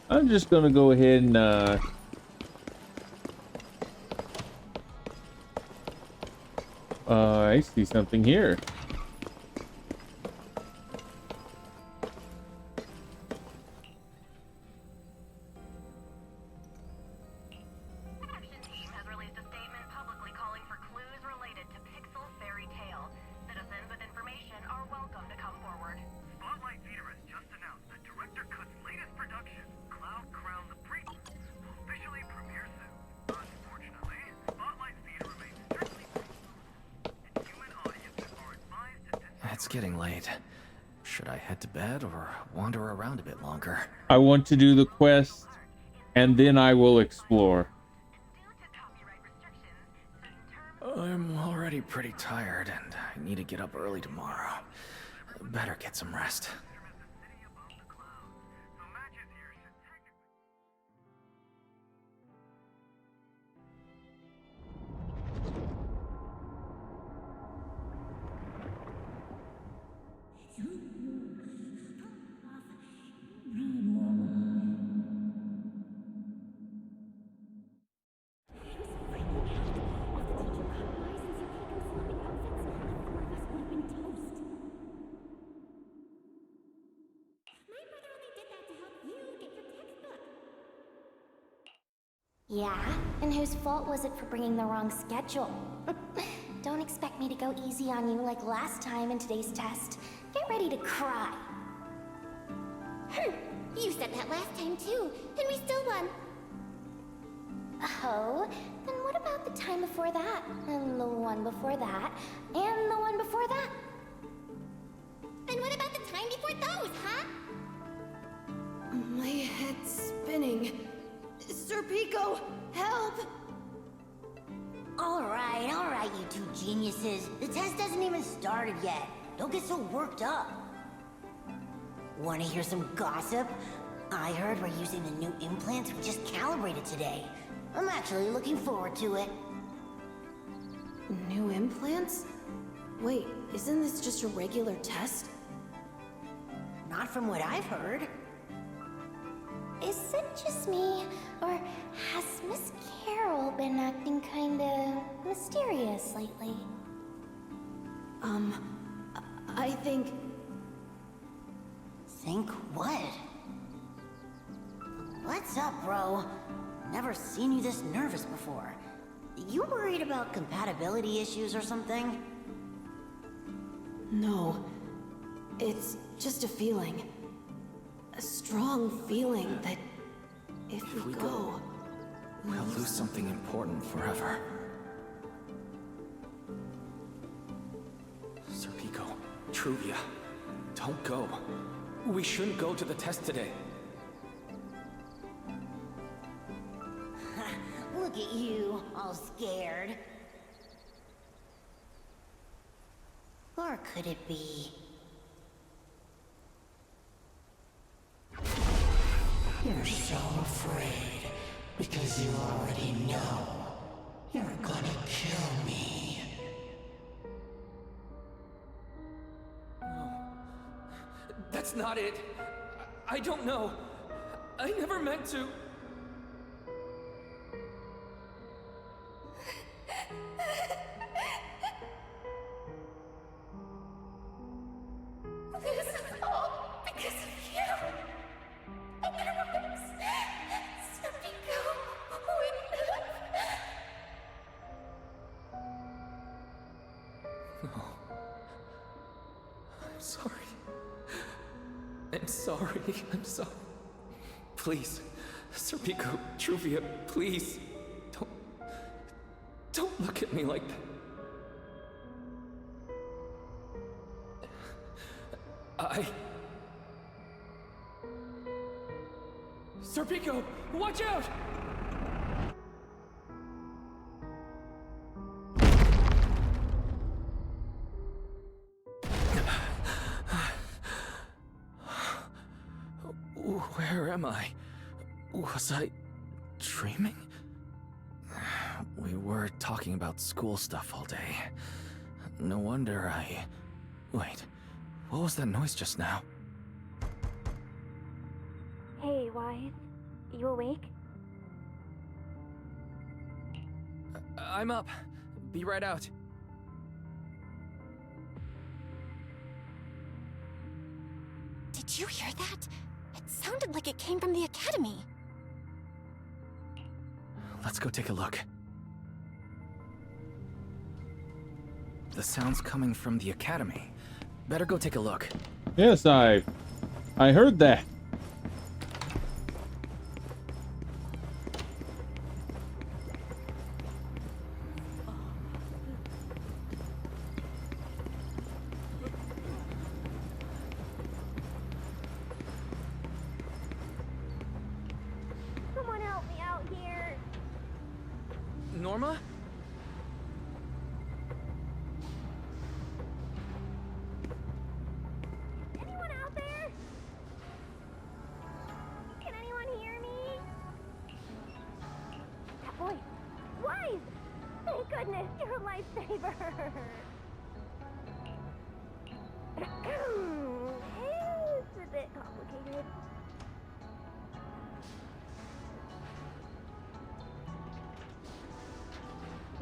I'm just gonna go ahead and I see something here. Action Team has released a statement publicly calling for clues related to Pixel Fairy Tale. Citizens with information are welcome to come forward. Spotlight Theater has just announced that Director Cut's latest production, Cloud Crown the Prequel, will officially premiere soon. Unfortunately, Spotlight Theater remains strictly and human audiences are advised to It's getting late. Should I head to bed or wander around a bit longer? I want to do the quest and then I will explore. I'm already pretty tired and I need to get up early tomorrow. Better get some rest. Yeah? And whose fault was it for bringing the wrong schedule? Don't expect me to go easy on you like last time in today's test. Get ready to cry. You said that last time too, and we still won. Oh, then what about the time before that? And the one before that? And the one before that? Then what about the time before those, huh? My head's spinning. Sir Pico, help! Alright, you two geniuses. The test hasn't even started yet. Don't get so worked up. Wanna hear some gossip? I heard we're using the new implants we just calibrated today. I'm actually looking forward to it. New implants? Wait, isn't this just a regular test? Not from what I've heard. Is it just me, or has Miss Carol been acting kinda mysterious lately? I think... Think what? What's up, bro? Never seen you this nervous before. You worried about compatibility issues or something? No. It's just a feeling. A strong feeling that if we go, we'll lose something important forever. Sir Pico, Truvia, don't go. We shouldn't go to the test today. Look at you, all scared. Or could it be? You're so afraid because you already know you're gonna kill me. No, that's not it. I don't know. I never meant to. sorry. I'm sorry. Please, Serpico, Truvia, please. Don't look at me like that. Serpico, watch out! Where am I? Was I dreaming? We were talking about school stuff all day. No wonder Wait, what was that noise just now? Hey, Wise. You awake? I'm up. Be right out. Did you hear that? It sounded like it came from the academy. Let's go take a look. The sound's coming from the academy. Better go take a look. Yes, I heard that. Someone help me out here. Norma? Anyone out there? Can anyone hear me? That voice. Wise! Thank goodness, you're a lifesaver. It's a bit complicated.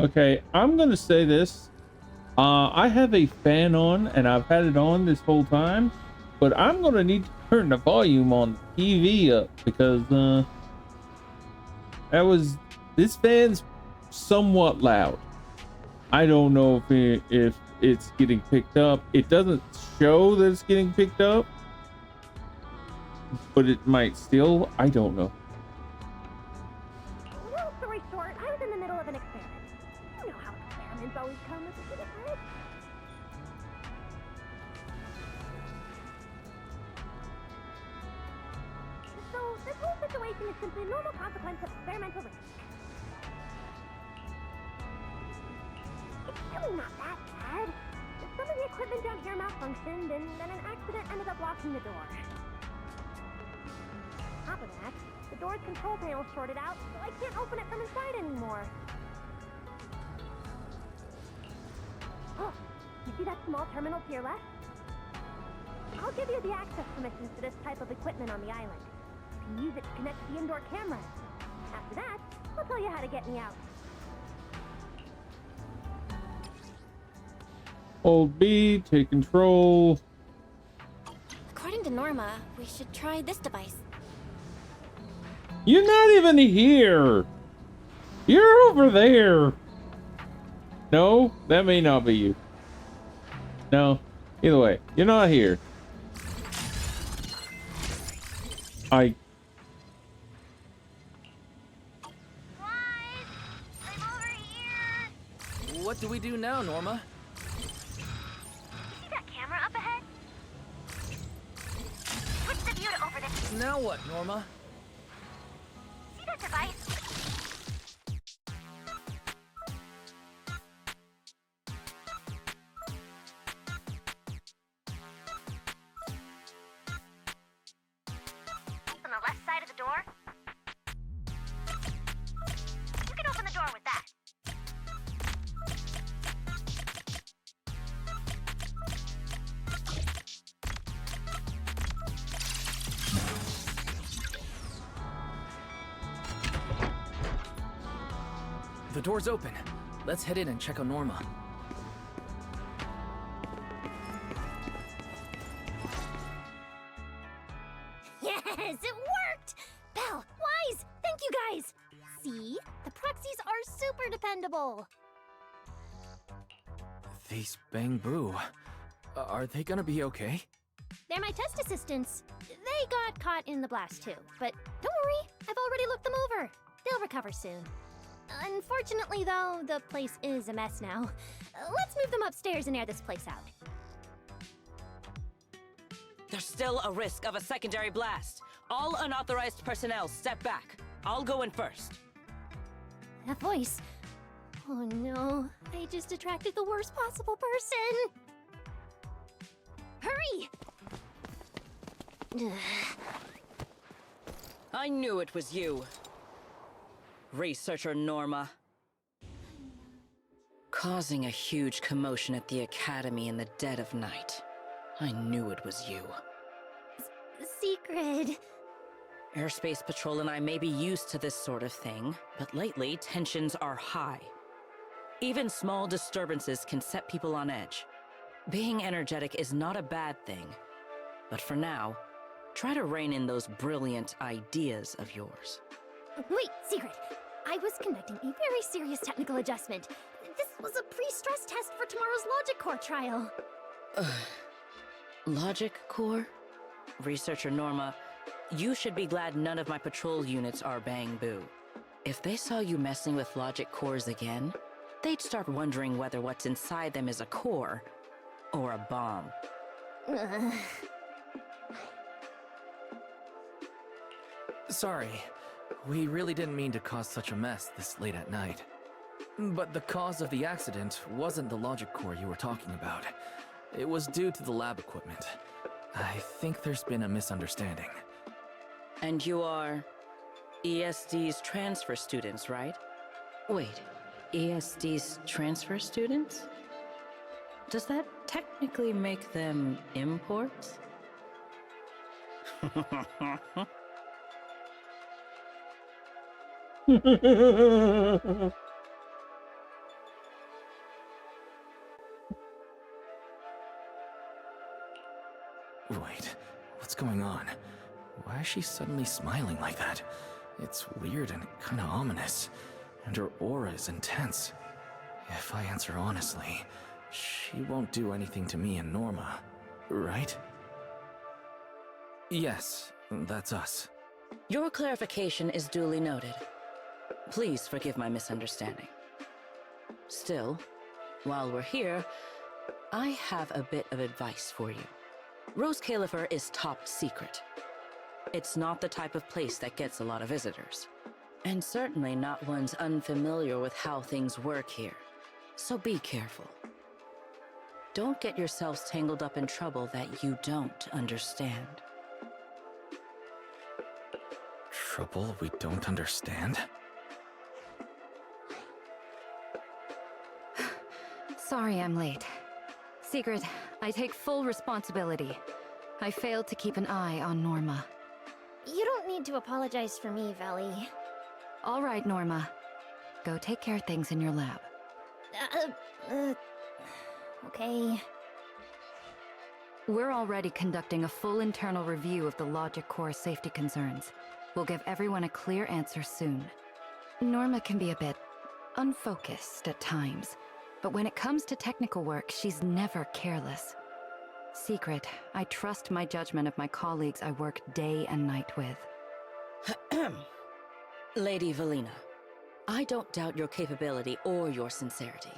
Okay, I'm gonna say this. I have a fan on, and I've had it on this whole time, but I'm gonna need to turn the volume on the TV up because this fan's somewhat loud. I don't know if it's getting picked up. It doesn't show that it's getting picked up, but it might still. I don't know. Long story short, I was in the middle of an experiment. You know how experiments always come with a bit of risk. So, this whole situation is simply a normal consequence of experimental risk. It's really not that bad. Some of the equipment down here malfunctioned, and then an accident ended up locking the door. On top of that, the door's control panel shorted out, so I can't open it from inside anymore. Oh, you see that small terminal to your left? I'll give you the access permissions to this type of equipment on the island. You can use it to connect to the indoor cameras. After that, I'll tell you how to get me out. Hold B, take control. According to Norma, we should try this device. You're not even here. You're over there. No, that may not be you. No, either way, you're not here. What do we do now, Norma? See that camera up ahead? Switch the view to over there. Now what, Norma? See that device? On the left side of the door? You can open the door with that. The door's open. Let's head in and check on Norma. Yes, it worked! Belle, Wise, thank you guys! See? The proxies are super dependable! These Bang Boo. Are they gonna be okay? They're my test assistants. They They got caught in the blast too, but don't worry, I've already looked them over. They'll recover soon. Unfortunately, though, the place is a mess now. Let's move them upstairs and air this place out. There's still a risk of a secondary blast. All unauthorized personnel step back. I'll go in first. That voice. Oh no, I just attracted the worst possible person. Hurry! I knew it was you. Researcher Norma. Causing a huge commotion at the Academy in the dead of night. I knew it was you. Secret. Airspace Patrol and I may be used to this sort of thing, but lately tensions are high. Even small disturbances can set people on edge. Being energetic is not a bad thing, but for now, try to rein in those brilliant ideas of yours. Wait, Secret. I was conducting a very serious technical adjustment. This was a pre-stress test for tomorrow's Logic Core trial. Logic Core? Researcher Norma, you should be glad none of my patrol units are Bang Boo. If they saw you messing with Logic Cores again, they'd start wondering whether what's inside them is a core or a bomb. Sorry. We really didn't mean to cause such a mess this late at night. But the cause of the accident wasn't the logic core you were talking about. It was due to the lab equipment. I think there's been a misunderstanding. And you are ESD's transfer students, right? Wait, ESD's transfer students? Does that technically make them imports? Wait, what's going on? Why is she suddenly smiling like that? It's weird and kinda ominous, and her aura is intense. If I answer honestly, she won't do anything to me and Norma, right? Yes, that's us. Your clarification is duly noted. Please forgive my misunderstanding. Still, while we're here, I have a bit of advice for you. Rose Califer is top secret. It's not the type of place that gets a lot of visitors. And certainly not ones unfamiliar with how things work here. So be careful. Don't get yourselves tangled up in trouble that you don't understand. Trouble we don't understand? Sorry I'm late. Secret, I take full responsibility. I failed to keep an eye on Norma. You don't need to apologize for me, Valley. All right, Norma. Go take care of things in your lab. Okay. We're already conducting a full internal review of the Logic Core safety concerns. We'll give everyone a clear answer soon. Norma can be a bit unfocused at times, but when it comes to technical work, she's never careless. Secret, I trust my judgment of my colleagues I work day and night with. Lady Valina, I don't doubt your capability or your sincerity.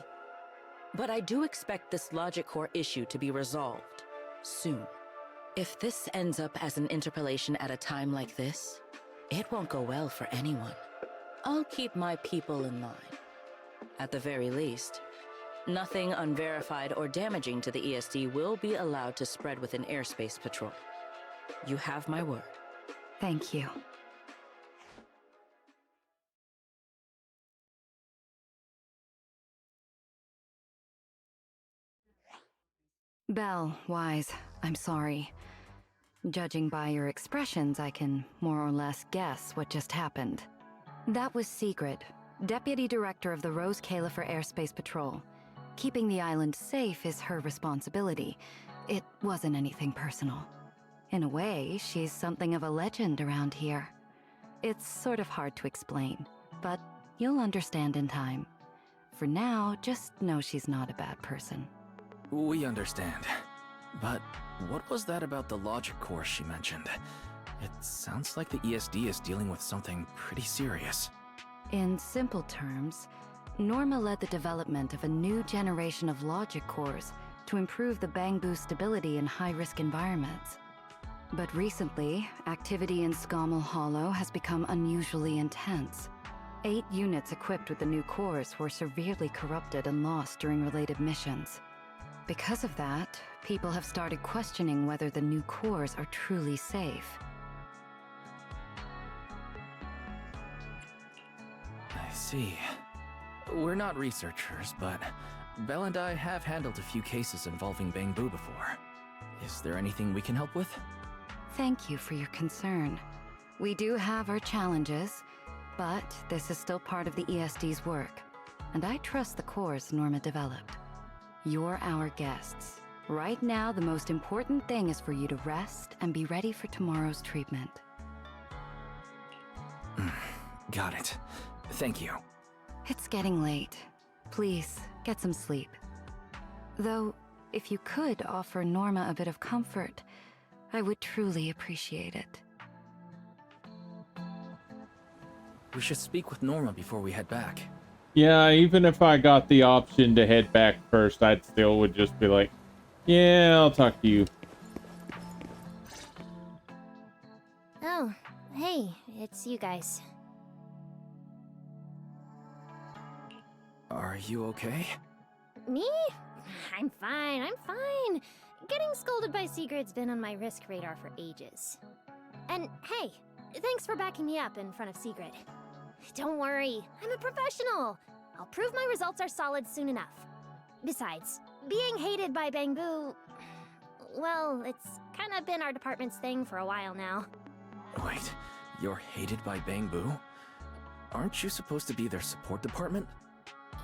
But I do expect this Logic Core issue to be resolved soon. If this ends up as an interpolation at a time like this, it won't go well for anyone. I'll keep my people in line. At the very least, nothing unverified or damaging to the ESD will be allowed to spread within Airspace Patrol. You have my word. Thank you. Belle, Wise, I'm sorry. Judging by your expressions, I can more or less guess what just happened. That was Secret, Deputy Director of the Rose Califer Airspace Patrol. Keeping the island safe is her responsibility. It wasn't anything personal. In a way, she's something of a legend around here. It's sort of hard to explain, but you'll understand in time. For now, just know she's not a bad person. We understand. But what was that about the logic course she mentioned? It sounds like the ESD is dealing with something pretty serious. In simple terms, Norma led the development of a new generation of logic cores to improve the Bangbu stability in high-risk environments. But recently, activity in Scommel Hollow has become unusually intense. 8 units equipped with the new cores were severely corrupted and lost during related missions. Because of that, people have started questioning whether the new cores are truly safe. I see. We're not researchers, but Belle and I have handled a few cases involving Bangbu before. Is there anything we can help with? Thank you for your concern. We do have our challenges, but this is still part of the ESD's work, and I trust the cores Norma developed. You're our guests. Right now, the most important thing is for you to rest and be ready for tomorrow's treatment. Got it. Thank you. It's getting late. Please, get some sleep. Though, if you could offer Norma a bit of comfort, I would truly appreciate it. We should speak with Norma before we head back. Yeah, even if I got the option to head back first, I'd still would just be like, yeah, I'll talk to you. Oh, hey, it's you guys. Are you okay? Me? I'm fine, I'm fine. Getting scolded by Sigurd's been on my risk radar for ages. And hey, thanks for backing me up in front of Sigrid. Don't worry, I'm a professional. I'll prove my results are solid soon enough. Besides, being hated by Bangbu, well, it's kind of been our department's thing for a while now. Wait, you're hated by Bangbu? Aren't you supposed to be their support department?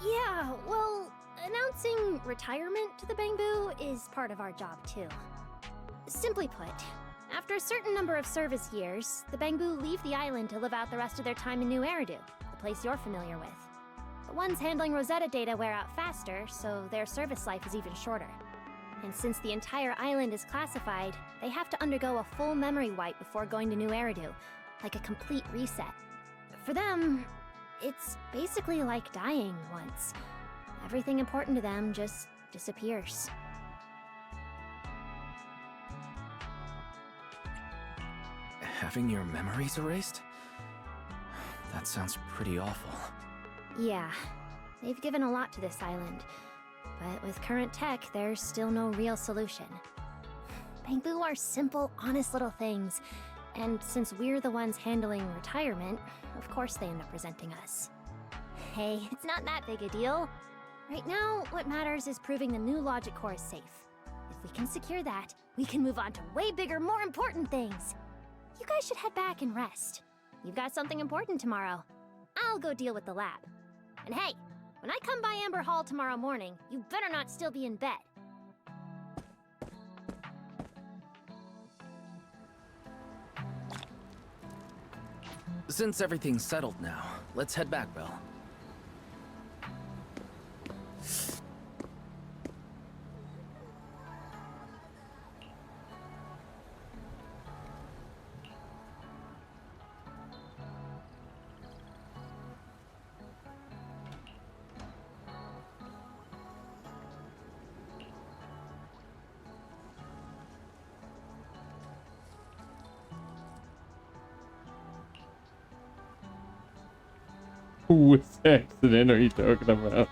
Yeah, well, announcing retirement to the Bangbu is part of our job too. Simply put, after a certain number of service years, the Bangbu leave the island to live out the rest of their time in New Eridu, the place you're familiar with. The ones handling Rosetta data wear out faster, so their service life is even shorter. And since the entire island is classified, they have to undergo a full memory wipe before going to New Eridu, like a complete reset. For them, it's basically like dying once. Everything important to them just disappears. Having your memories erased? That sounds pretty awful. Yeah, they've given a lot to this island. But with current tech, there's still no real solution. Bangbu are simple, honest little things. And since we're the ones handling retirement, of course they end up resenting us. Hey, it's not that big a deal. Right now, what matters is proving the new logic core is safe. If we can secure that, we can move on to way bigger, more important things. You guys should head back and rest. You've got something important tomorrow. I'll go deal with the lab. And hey, when I come by Amber Hall tomorrow morning, you better not still be in bed. Since everything's settled now, let's head back, Belle. Which accident are you talking about?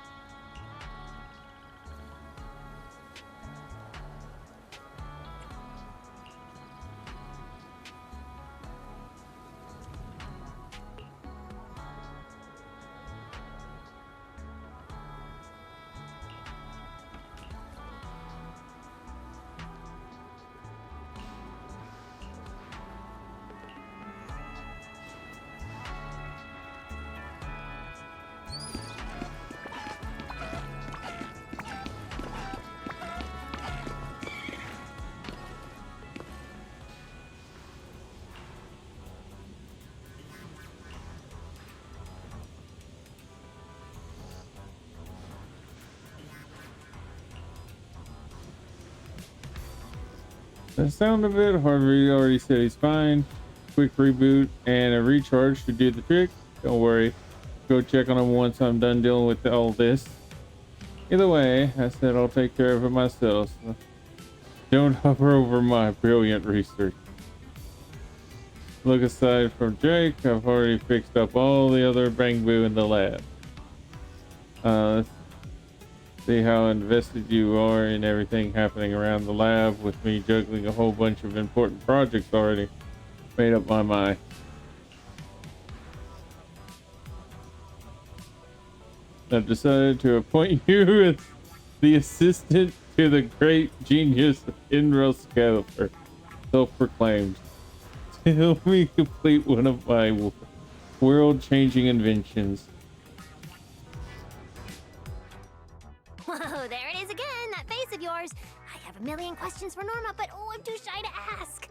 The sound of it, however, he already said he's fine. Quick reboot and a recharge should do the trick. Don't worry. Go check on him once I'm done dealing with all this. Either way, I said I'll take care of it myself. So don't hover over my brilliant research. Look, aside from Jake, I've already fixed up all the other Bangbu in the lab. Let's see how invested you are in everything happening around the lab with me juggling a whole bunch of important projects already. Made up my mind. I've decided to appoint you as the assistant to the great genius Inros Califer, self-proclaimed. To help me complete one of my world-changing inventions. Whoa, there it is again, that face of yours. I have a million questions for Norma, but I'm too shy to ask.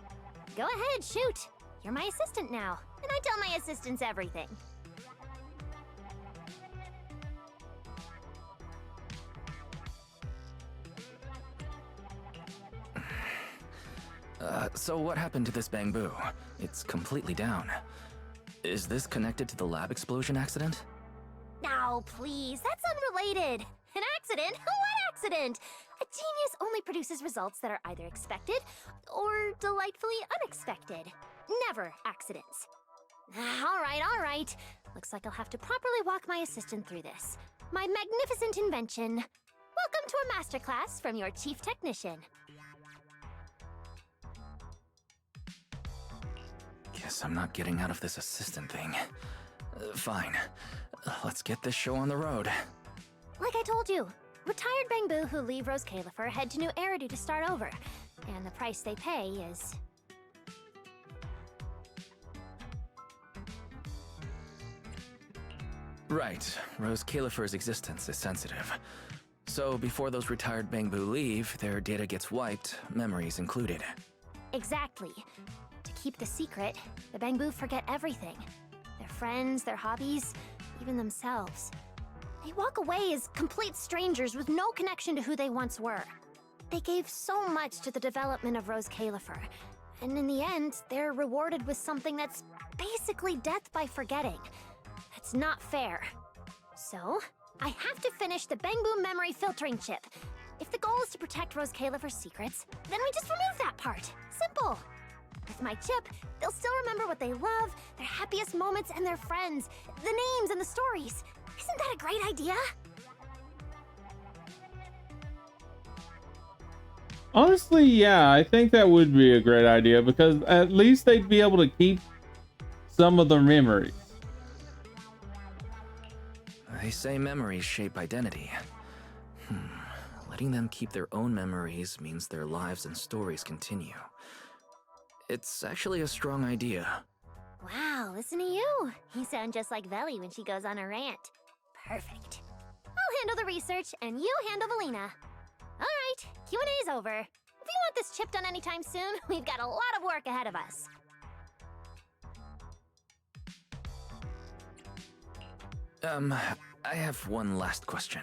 Go ahead, shoot. You're my assistant now, and I tell my assistants everything. So what happened to this Bangbu? It's completely down. Is this connected to the lab explosion accident? No, please, that's unrelated. An accident? What accident? A genius only produces results that are either expected or delightfully unexpected. Never accidents. All right. Looks like I'll have to properly walk my assistant through this. My magnificent invention. Welcome to a masterclass from your chief technician. Guess I'm not getting out of this assistant thing. Fine. Let's get this show on the road. Like I told you, retired Bangbu who leave Rose Califer head to New Eridu to start over. And the price they pay is... Right. Rose Califer's existence is sensitive. So before those retired Bangbu leave, their data gets wiped, memories included. Exactly. To keep the secret, the Bangbu forget everything. Their friends, their hobbies, even themselves. They walk away as complete strangers with no connection to who they once were. They gave so much to the development of Rose Califer, and in the end, they're rewarded with something that's basically death by forgetting. That's not fair. So, I have to finish the Bangbu memory filtering chip. If the goal is to protect Rose Califer's secrets, then we just remove that part. Simple. With my chip, they'll still remember what they love, their happiest moments, and their friends, the names and the stories. Isn't that a great idea? Honestly, yeah, I think that would be a great idea because at least they'd be able to keep some of their memories. They say memories shape identity. Letting them keep their own memories means their lives and stories continue. It's actually a strong idea. Wow, listen to you. You sound just like Veli when she goes on a rant. Perfect. I'll handle the research, and you handle Valina. All right, Q&A's over. If you want this chip done anytime soon, we've got a lot of work ahead of us. I have one last question.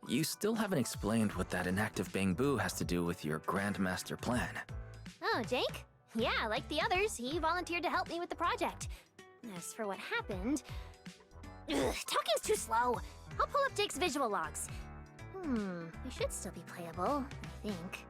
You still haven't explained what that inactive Bangbu has to do with your Grandmaster plan. Oh, Jake? Yeah, like the others, he volunteered to help me with the project. As for what happened... talking's too slow. I'll pull up Jake's visual logs. It should still be playable, I think.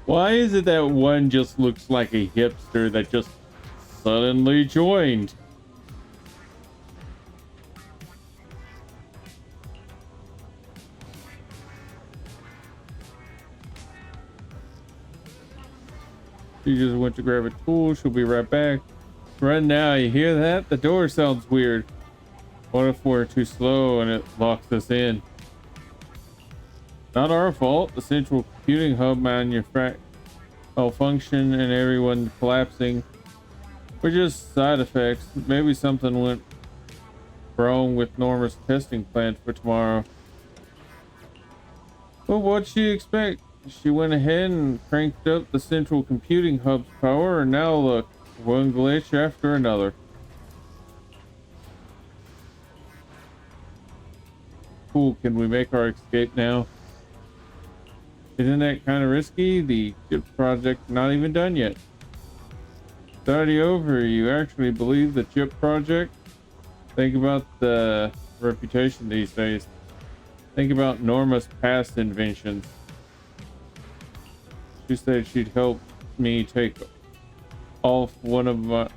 Why is it that one just looks like a hipster that just suddenly joined? She just went to grab a tool. She'll be right back. Right now, you hear that? The door sounds weird. What if we're too slow and it locks us in? Not our fault. The central computing hub malfunction and everyone collapsing. We're just side effects. Maybe something went wrong with Norma's testing plan for tomorrow. Well, what'd she expect? She went ahead and cranked up the central computing hub's power, and now look, one glitch after another. Cool, can we make our escape now? Isn't that kind of risky? The chip project not even done yet. It's already over. You actually believe the chip project? Think about the reputation these days. Think about Norma's past inventions. She said she'd help me take off on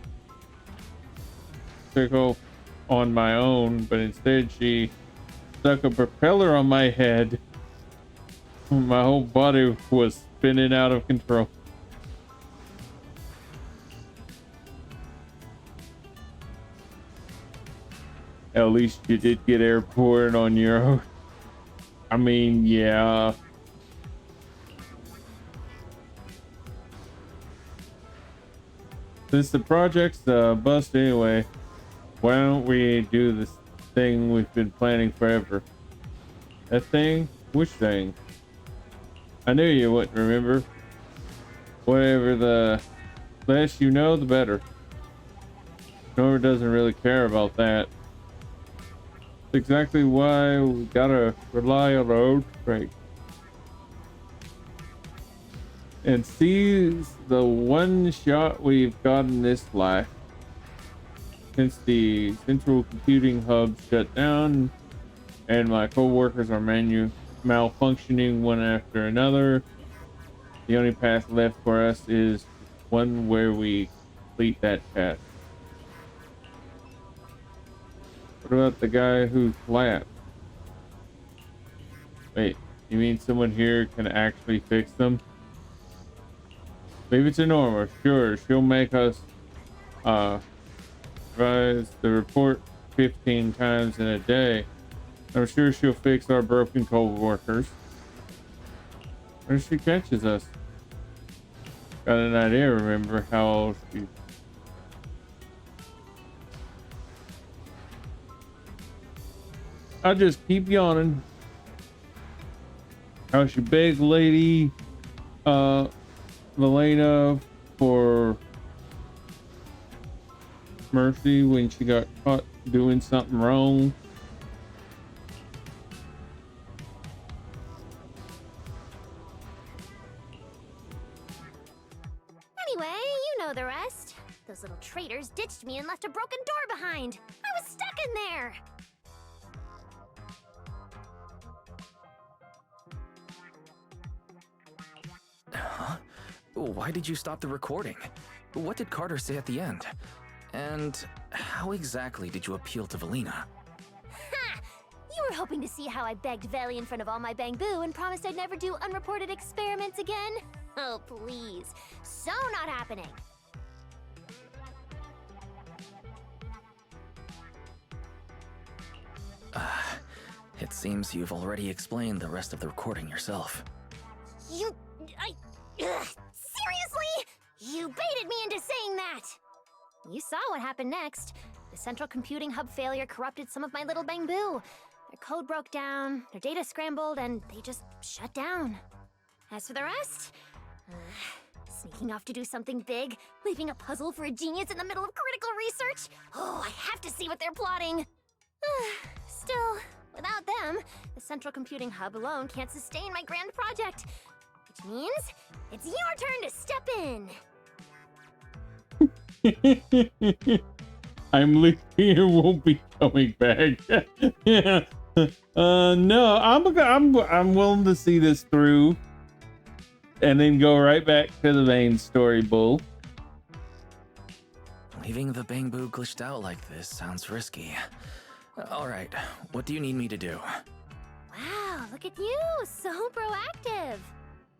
my own, but instead she stuck a propeller on my head. My whole body was spinning out of control. At least you did get airport on your own. I mean, yeah. Since the project's a bust anyway, why don't we do this thing we've been planning forever? That thing? Which thing? I knew you wouldn't remember. Whatever, the less you know, the better. Norma doesn't really care about that. That's exactly why we gotta rely on our own strength. And seize the one shot we've got in this life. Since the central computing hub shut down and my co-workers are malfunctioning one after another, the only path left for us is one where we complete that task. What about the guy who collapsed? Wait, you mean someone here can actually fix them? Maybe it's a Norma. Sure, she'll make us revise the report 15 times in a day. I'm sure she'll fix our broken co-workers. Or she catches us. Got an idea, remember how she... I just keep yawning. How she begged Lady Valena for mercy when she got caught doing something wrong. Anyway, you know the rest. Those little traitors ditched me and left a broken door behind. I was stuck in there. Huh? Why did you stop the recording? What did Carter say at the end? And how exactly did you appeal to Valena? Ha! You were hoping to see how I begged Veli in front of all my Bangbu and promised I'd never do unreported experiments again? Oh, please. So not happening. It seems you've already explained the rest of the recording yourself. Seriously? You baited me into saying that! You saw what happened next. The central computing hub failure corrupted some of my little Bangbu. Their code broke down, their data scrambled, and they just shut down. As for the rest, sneaking off to do something big, leaving a puzzle for a genius in the middle of critical research. Oh, I have to see what they're plotting. Still, without them, the central computing hub alone can't sustain my grand project. Which means it's your turn to step in. I'm leaving here, won't be coming back. Yeah. No, I'm willing to see this through and then go right back to the main story, Bull. Leaving the Bangbu glitched out like this sounds risky. Alright, what do you need me to do? Wow, look at you, so proactive.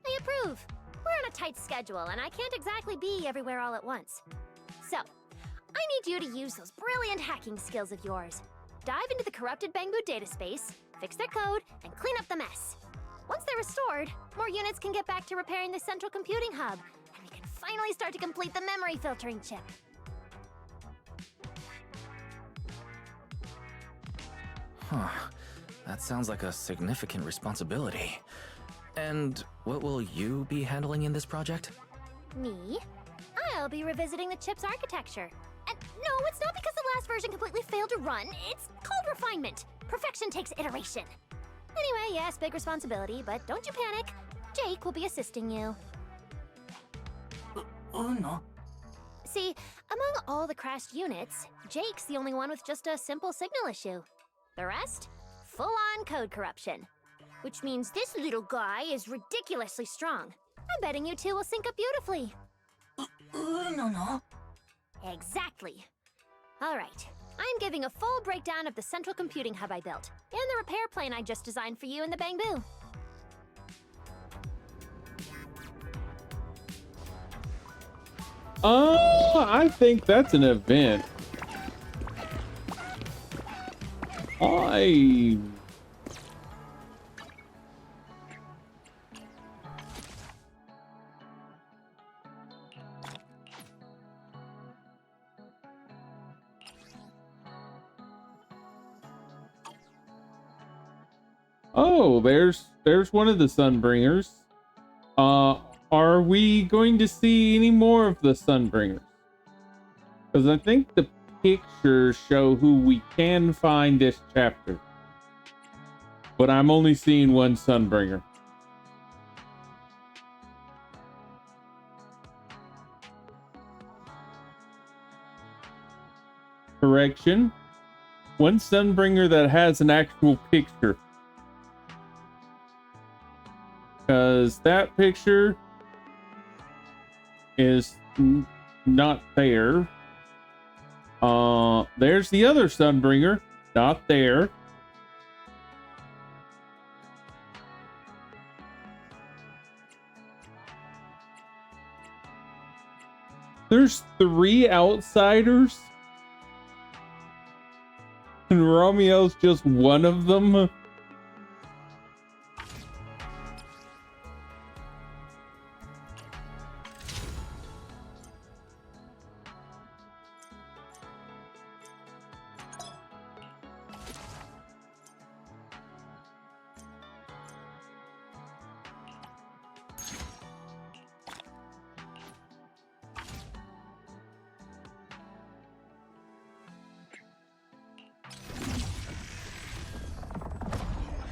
I approve. We're on a tight schedule, and I can't exactly be everywhere all at once. So, I need you to use those brilliant hacking skills of yours. Dive into the corrupted Bangbu data space, fix their code, and clean up the mess. Once they're restored, more units can get back to repairing the central computing hub, and we can finally start to complete the memory filtering chip. Huh. That sounds like a significant responsibility. And what will you be handling in this project? Me? I'll be revisiting the chip's architecture. And no, it's not because the last version completely failed to run. It's called refinement. Perfection takes iteration. Anyway, yes, big responsibility, but don't you panic. Jake will be assisting you. No. See, among all the crashed units, Jake's the only one with just a simple signal issue. The rest? Full-on code corruption. Which means this little guy is ridiculously strong. I'm betting you two will sync up beautifully. No. Exactly. All right. I'm giving a full breakdown of the central computing hub I built, and the repair plane I just designed for you in the Bangbu. I think that's an event. Oh, there's one of the Sunbringers. Are we going to see any more of the Sunbringers? Because I think the pictures show who we can find this chapter. But I'm only seeing one Sunbringer. Correction. One Sunbringer that has an actual picture. Because that picture is not there. There's the other Sunbringer, not there. There's 3 outsiders, and Romeo's just one of them.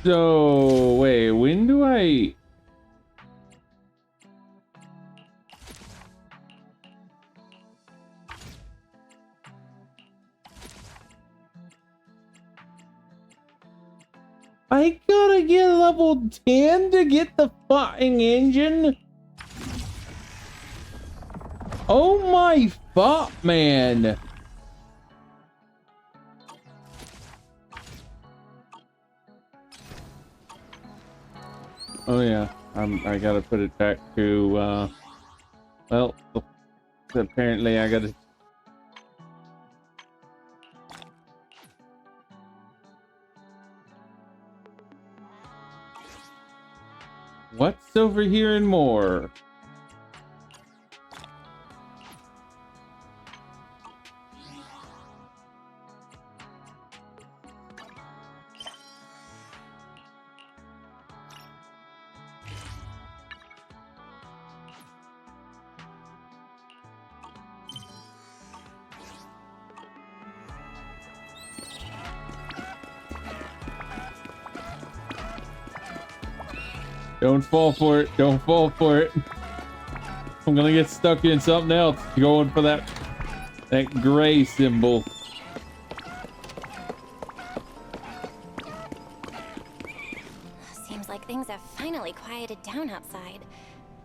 So, wait, when do I... I gotta get level 10 to get the fucking engine? Oh my fuck, man. Oh yeah, I gotta put it back to, well, apparently I gotta... What's over here and more? Don't fall for it. Don't fall for it. I'm gonna get stuck in something else. Going for that gray symbol. Seems like things have finally quieted down outside.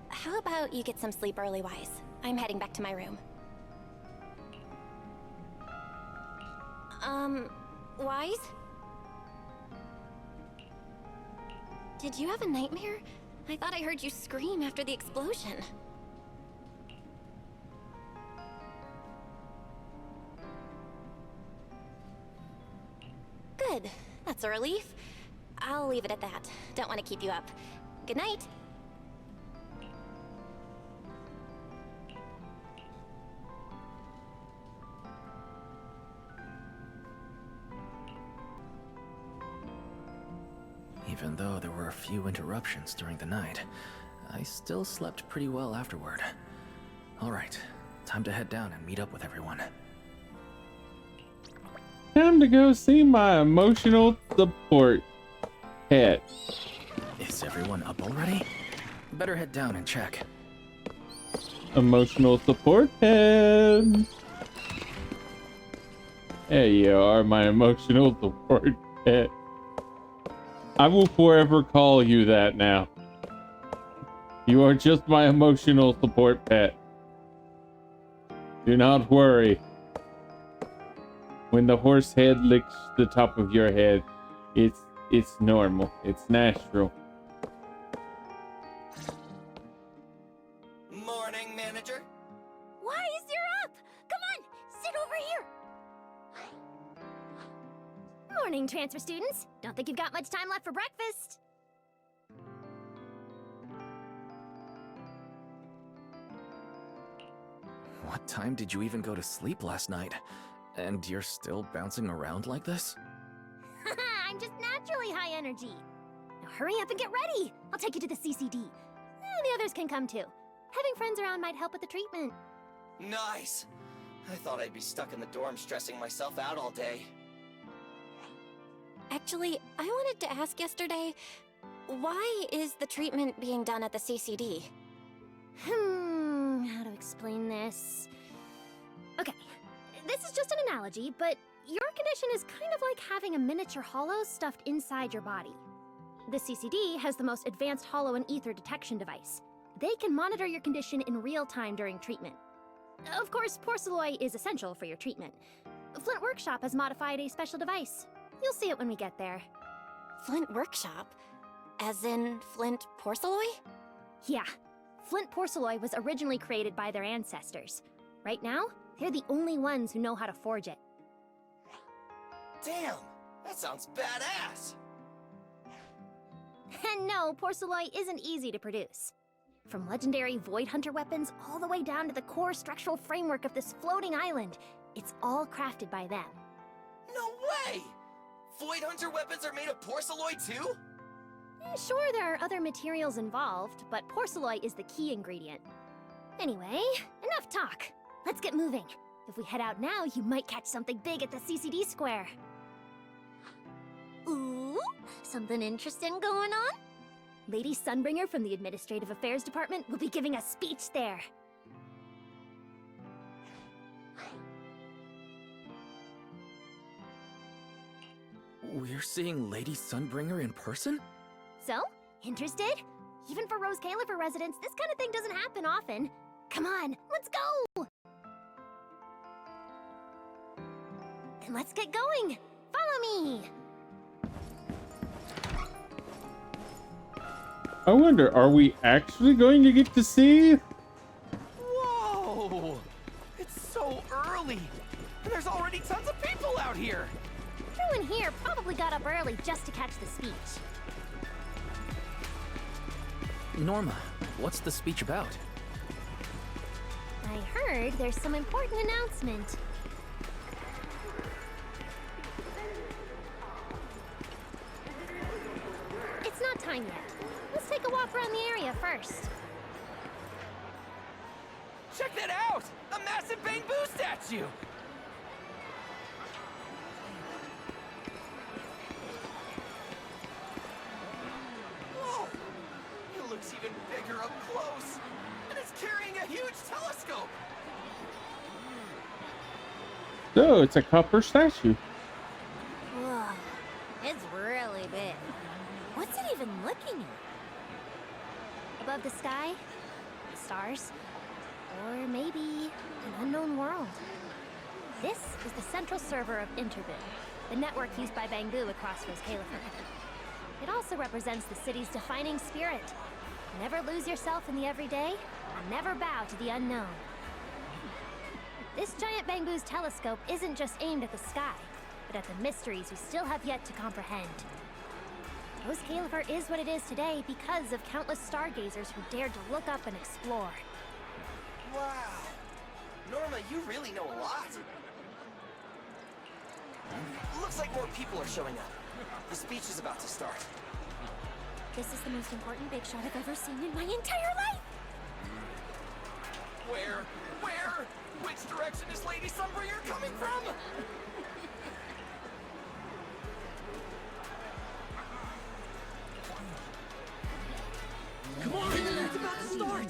How about you get some sleep early, Wise? I'm heading back to my room. Wise? Did you have a nightmare? I thought I heard you scream after the explosion. Good. That's a relief. I'll leave it at that. Don't want to keep you up. Good night. Even though there were a few interruptions during the night, I still slept pretty well afterward. Alright, time to head down and meet up with everyone. Time to go see my emotional support pet. Is everyone up already? Better head down and check. Emotional support pet. There you are, my emotional support pet. I will forever call you that now. You are just my emotional support pet. Do not worry. When the horse head licks the top of your head, it's normal. It's natural. Morning, manager. Wise, you're up! Come on, sit over here! Morning, transfer students. Don't think you've got much time left for breakfast. What time did you even go to sleep last night? And you're still bouncing around like this? I'm just naturally high energy. Now hurry up and get ready. I'll take you to the CCD. The others can come too. Having friends around might help with the treatment. Nice. I thought I'd be stuck in the dorm stressing myself out all day. Actually, I wanted to ask yesterday, why is the treatment being done at the CCD? How to explain this? Okay, this is just an analogy, but your condition is kind of like having a miniature hollow stuffed inside your body. The CCD has the most advanced hollow and ether detection device. They can monitor your condition in real time during treatment. Of course, Porceloy is essential for your treatment. Flint Workshop has modified a special device. You'll see it when we get there. Flint Workshop? As in Flint Porceloy? Yeah. Flint Porceloy was originally created by their ancestors. Right now, they're the only ones who know how to forge it. Damn, that sounds badass. And no, Porceloy isn't easy to produce. From legendary Void Hunter weapons all the way down to the core structural framework of this floating island, it's all crafted by them. No way! Void Hunter weapons are made of Porceloy too? Sure, there are other materials involved, but Porceloy is the key ingredient. Anyway, enough talk. Let's get moving. If we head out now, you might catch something big at the CCD square. Ooh, something interesting going on? Lady Sunbringer from the Administrative Affairs Department will be giving a speech there. We're seeing Lady Sunbringer in person? So, interested? Even for Rose Califer residents, this kind of thing doesn't happen often. Come on, let's go! And let's get going! Follow me! I wonder, are we actually going to get to see? Whoa! It's so early! And there's already tons of people out here! Everyone here probably got up early just to catch the speech. Norma, what's the speech about? I heard there's some important announcement. It's not time yet. Let's take a walk around the area first. Check that out! A massive Bangbu statue! Whoa! It looks even bigger up close! And it's carrying a huge telescope! So, it's a copper statue. Whoa, it's really big. What's it even looking at? Above the sky? The stars? Or maybe an unknown world? This is the central server of Interbit, the network used by Bangbu across Rose Califer. It also represents the city's defining spirit. Never lose yourself in the everyday, and never bow to the unknown. This giant Bangbu's telescope isn't just aimed at the sky, but at the mysteries we still have yet to comprehend. Rose Califer is what it is today because of countless stargazers who dared to look up and explore. Wow! Norma, you really know a lot! Looks like more people are showing up. The speech is about to start. This is the most important big shot I've ever seen in my entire life! Where? Which direction is Lady Sunbringer coming from? Come on, it's about to start!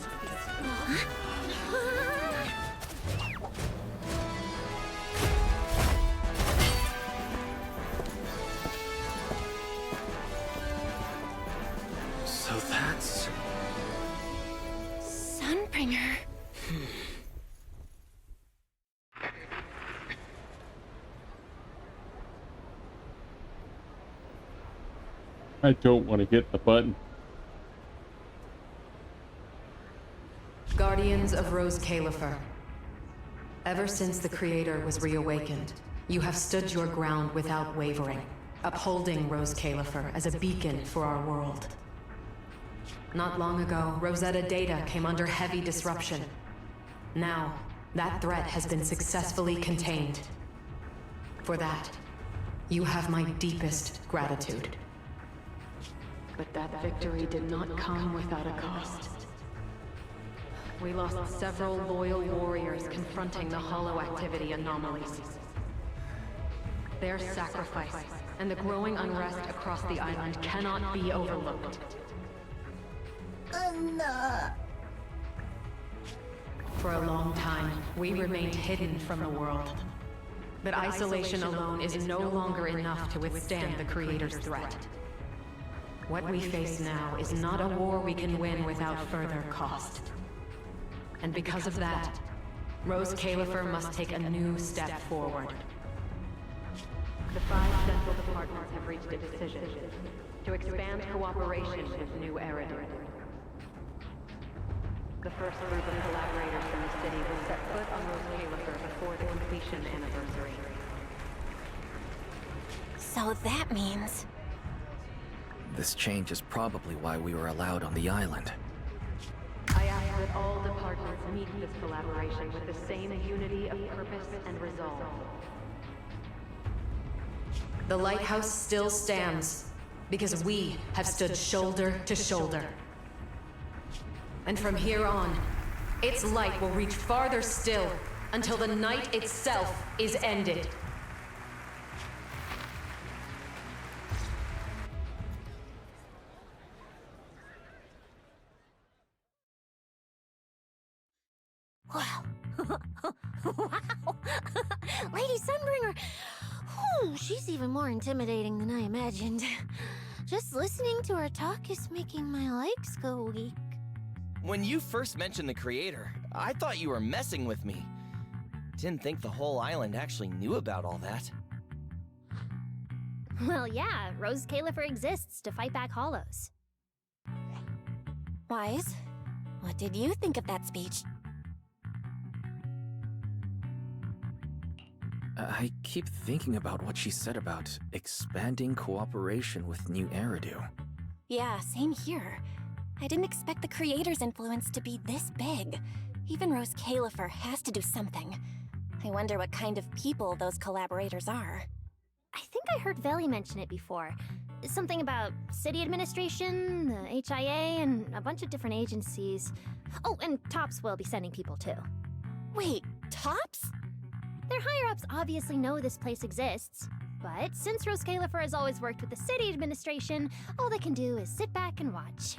So that's... Sunbringer. I don't want to hit the button. Guardians of Rose Califer. Ever since the Creator was reawakened, you have stood your ground without wavering, upholding Rose Califer as a beacon for our world. Not long ago, Rosetta Data came under heavy disruption. Now, that threat has been successfully contained. For that, you have my deepest gratitude. But that victory did not come without a cost. We lost several loyal warriors confronting the Hollow Activity anomalies. Their sacrifice and the growing unrest across the island cannot be overlooked. For a long time, we remained hidden from the world. But isolation alone is no longer enough to withstand the Creator's threat. What we face now is not a war we can win without further cost. And because of that, Rose Califer must take a new step forward. The 5 central departments have reached a decision to expand cooperation with New Eridu. The first group of collaborators from the city will set foot on Rose Califer before the completion anniversary. So that means... This change is probably why we were allowed on the island. I ask that all departments meet this collaboration with the same unity of purpose and resolve. The lighthouse still stands because we have stood shoulder to shoulder. And from here on, its light will reach farther still until the night itself is ended. Wow. Wow. Lady Sunbringer. Whew, she's even more intimidating than I imagined. Just listening to her talk is making my legs go weak. When you first mentioned the Creator, I thought you were messing with me. Didn't think the whole island actually knew about all that. Well, yeah, Rose Califer exists to fight back Hollows. Wise, what did you think of that speech? I keep thinking about what she said about expanding cooperation with New Eridu. Yeah, same here. I didn't expect the Creator's influence to be this big. Even Rose Califer has to do something. I wonder what kind of people those collaborators are. I think I heard Veli mention it before. Something about city administration, the HIA, and a bunch of different agencies. Oh, and TOPS will be sending people too. Wait, TOPS? Their higher-ups obviously know this place exists, but since Rose Califer has always worked with the city administration, all they can do is sit back and watch.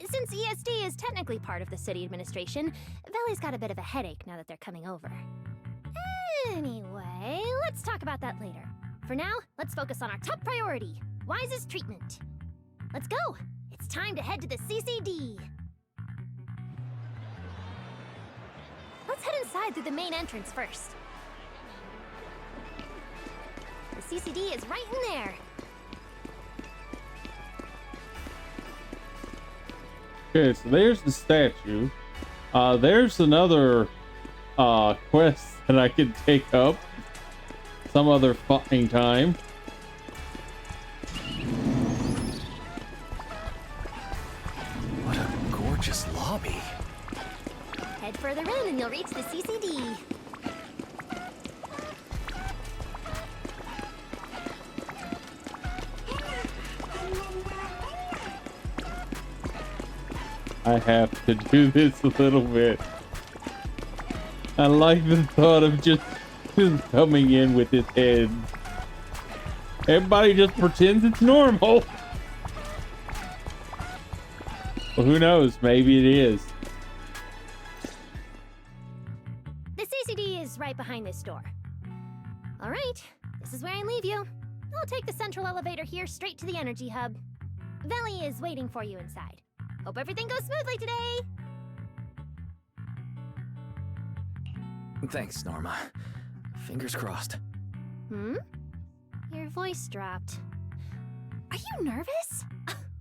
Since ESD is technically part of the city administration, Veli's got a bit of a headache now that they're coming over. Anyway, let's talk about that later. For now, let's focus on our top priority, Wise's treatment. Let's go! It's time to head to the CCD! Let's head inside through the main entrance first. The CCD is right in there. Okay, so there's the statue. There's another quest that I could take up some other fucking time. What a gorgeous lobby. Head further in and you'll reach the CCD. I have to do this a little bit. I like the thought of just coming in with his head. Everybody just pretends it's normal. Well, who knows? Maybe it is. The CCD is right behind this door. All right, this is where I leave you. I'll take the central elevator here straight to the energy hub. Veli is waiting for you inside. Hope everything goes smoothly today. Thanks, Norma. Fingers crossed. Your voice dropped. Are you nervous?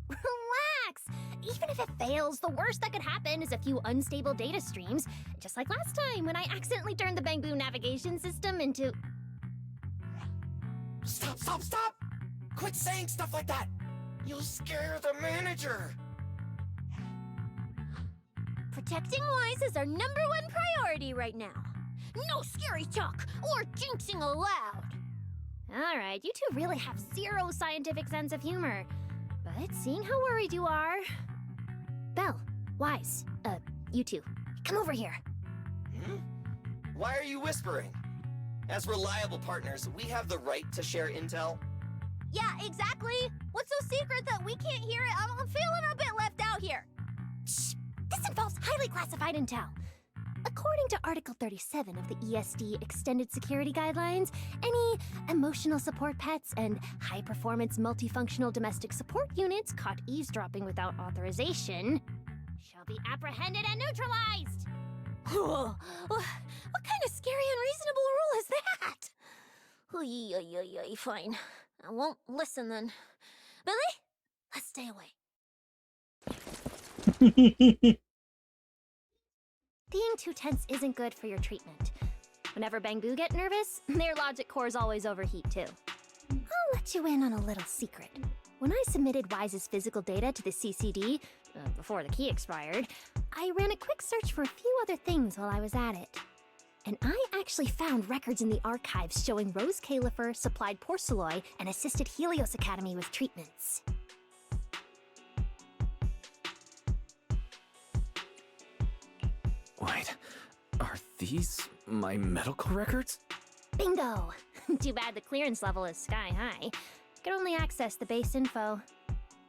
Relax! Even if it fails, the worst that could happen is a few unstable data streams, just like last time when I accidentally turned the Bangbu navigation system into... Stop, stop, stop! Quit saying stuff like that! You'll scare the manager! Protecting Wise is our #1 priority right now. No scary talk or jinxing allowed. All right, you two really have zero scientific sense of humor. But seeing how worried you are... Belle, Wise, you two, come over here. Why are you whispering? As reliable partners, we have the right to share intel. Yeah, exactly. What's so secret that we can't hear it? I'm feeling a bit left out here. Shh! This involves highly classified intel. According to Article 37 of the ESD Extended Security Guidelines, any emotional support pets and high-performance multifunctional domestic support units caught eavesdropping without authorization shall be apprehended and neutralized. What kind of scary, unreasonable rule is that? Fine. I won't listen then. Billy, let's stay away. Being too tense isn't good for your treatment. Whenever Bangbu get nervous, their logic cores always overheat too. I'll let you in on a little secret. When I submitted Wise's physical data to the CCD, before the key expired, I ran a quick search for a few other things while I was at it. And I actually found records in the archives showing Rose Califer supplied Porceloy and assisted Helios Academy with treatments. Wait, are these my medical records? Bingo! Too bad the clearance level is sky high. Could only access the base info.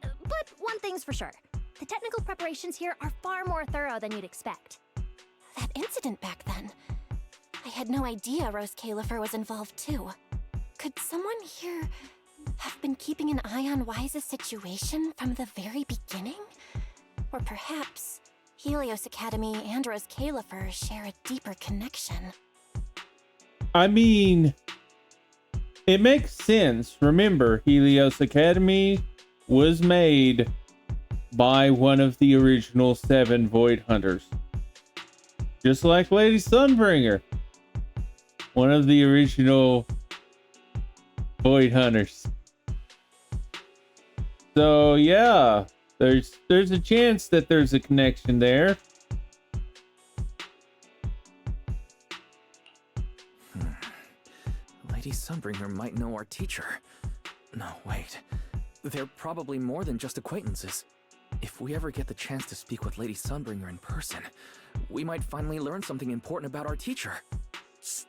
But one thing's for sure. The technical preparations here are far more thorough than you'd expect. That incident back then. I had no idea Rose Califer was involved too. Could someone here have been keeping an eye on Wise's situation from the very beginning? Or perhaps Helios Academy and Rose Califer share a deeper connection. I mean, it makes sense. Remember, Helios Academy was made by one of the original 7 Void Hunters. Just like Lady Sunbringer. One of the original Void Hunters. So yeah, there's a chance that there's a connection there. Lady Sunbringer might know our teacher. No, wait. They're probably more than just acquaintances. If we ever get the chance to speak with Lady Sunbringer in person, we might finally learn something important about our teacher. Shh,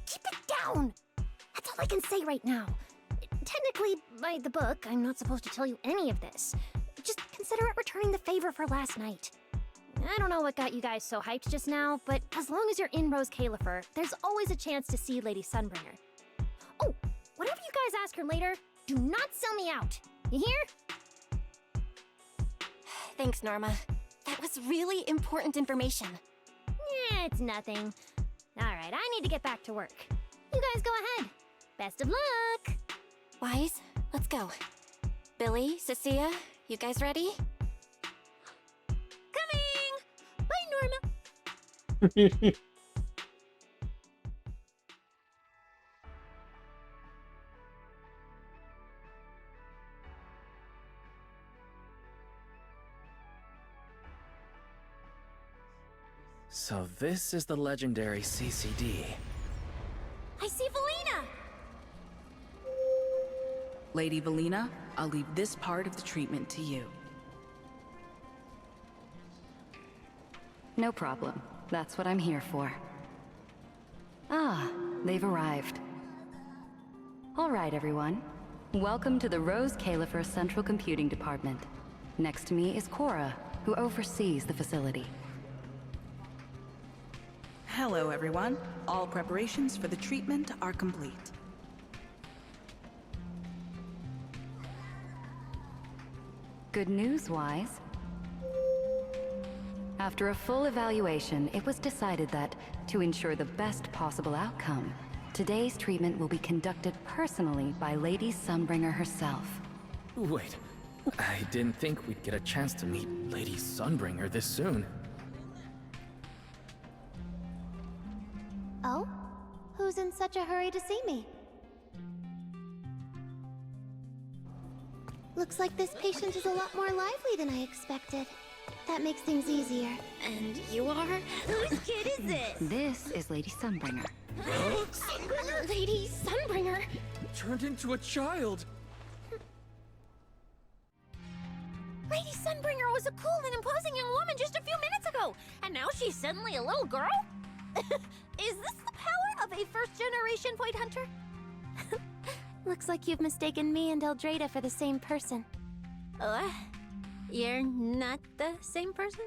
keep it down! That's all I can say right now. Technically, by the book, I'm not supposed to tell you any of this. Just consider it returning the favor for last night. I don't know what got you guys so hyped just now, but as long as you're in Rose Califer, there's always a chance to see Lady Sunbringer. Oh, whatever you guys ask her later, do not sell me out. You hear? Thanks, Norma. That was really important information. Yeah, it's nothing. Alright, I need to get back to work. You guys go ahead. Best of luck! Wise, let's go. Billy, Cecilia, you guys ready? Coming! Bye, Norma! So this is the legendary CCD. I see Valina! Lady Valina, I'll leave this part of the treatment to you. No problem. That's what I'm here for. Ah, they've arrived. All right, everyone. Welcome to the Rose Califer Central Computing Department. Next to me is Cora, who oversees the facility. Hello, everyone. All preparations for the treatment are complete. Good news-wise, after a full evaluation, it was decided that, to ensure the best possible outcome, today's treatment will be conducted personally by Lady Sunbringer herself. Wait, I didn't think we'd get a chance to meet Lady Sunbringer this soon. Oh? Who's in such a hurry to see me? Looks like this patient is a lot more lively than I expected. That makes things easier. And you are? Whose kid is this? This is Lady Sunbringer. Sunbringer? Lady Sunbringer? Turned into a child! Lady Sunbringer was a cool and imposing young woman just a few minutes ago, and now she's suddenly a little girl? Is this the power of a first-generation point hunter? Looks like you've mistaken me and Eldrada for the same person. You're not the same person?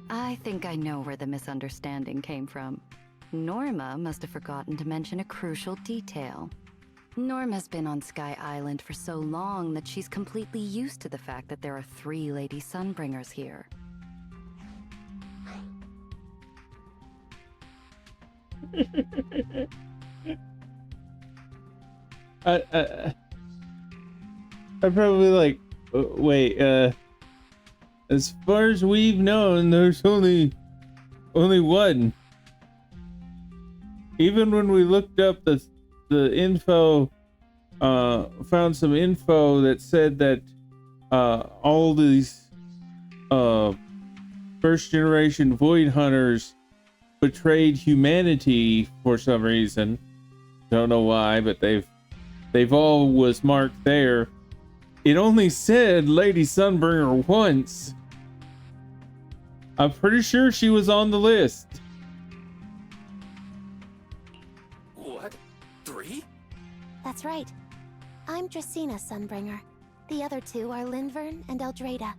I think I know where the misunderstanding came from. Norma must have forgotten to mention a crucial detail. Norma's been on Sky Island for so long that she's completely used to the fact that there are 3 Lady Sunbringers here. I probably like, wait, as far as we've known, there's only one. Even when we looked up the info, found some info that said that all these first generation Void Hunters betrayed humanity for some reason. Don't know why, but they've all was marked there. It only said Lady Sunbringer once. I'm pretty sure she was on the list. What? 3? That's right. I'm Dracena Sunbringer. The other 2 are Lindvern and Eldrada.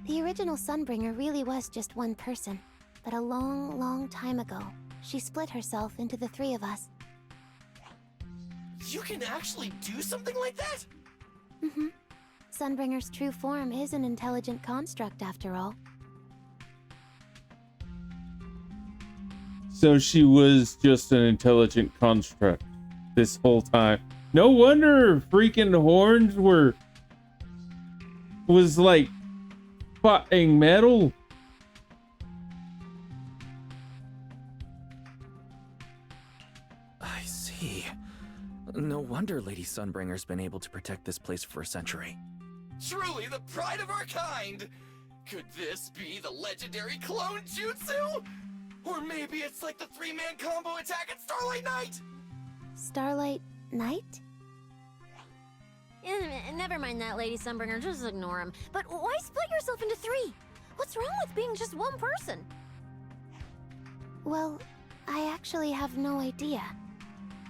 The original Sunbringer really was just one person, but a long, long time ago, she split herself into the 3 of us. You can actually do something like that? Mm-hmm. Sunbringer's true form is an intelligent construct, after all. So she was just an intelligent construct this whole time. No wonder freaking horns was like fighting metal. I see. No wonder Lady Sunbringer's been able to protect this place for a century. Truly the pride of our kind! Could this be the legendary clone jutsu? Or maybe it's like the 3-man combo attack at Starlight Knight? Starlight Knight? Never mind that, Lady Sunbringer. Just ignore him. But why split yourself into 3? What's wrong with being just one person? Well, I actually have no idea.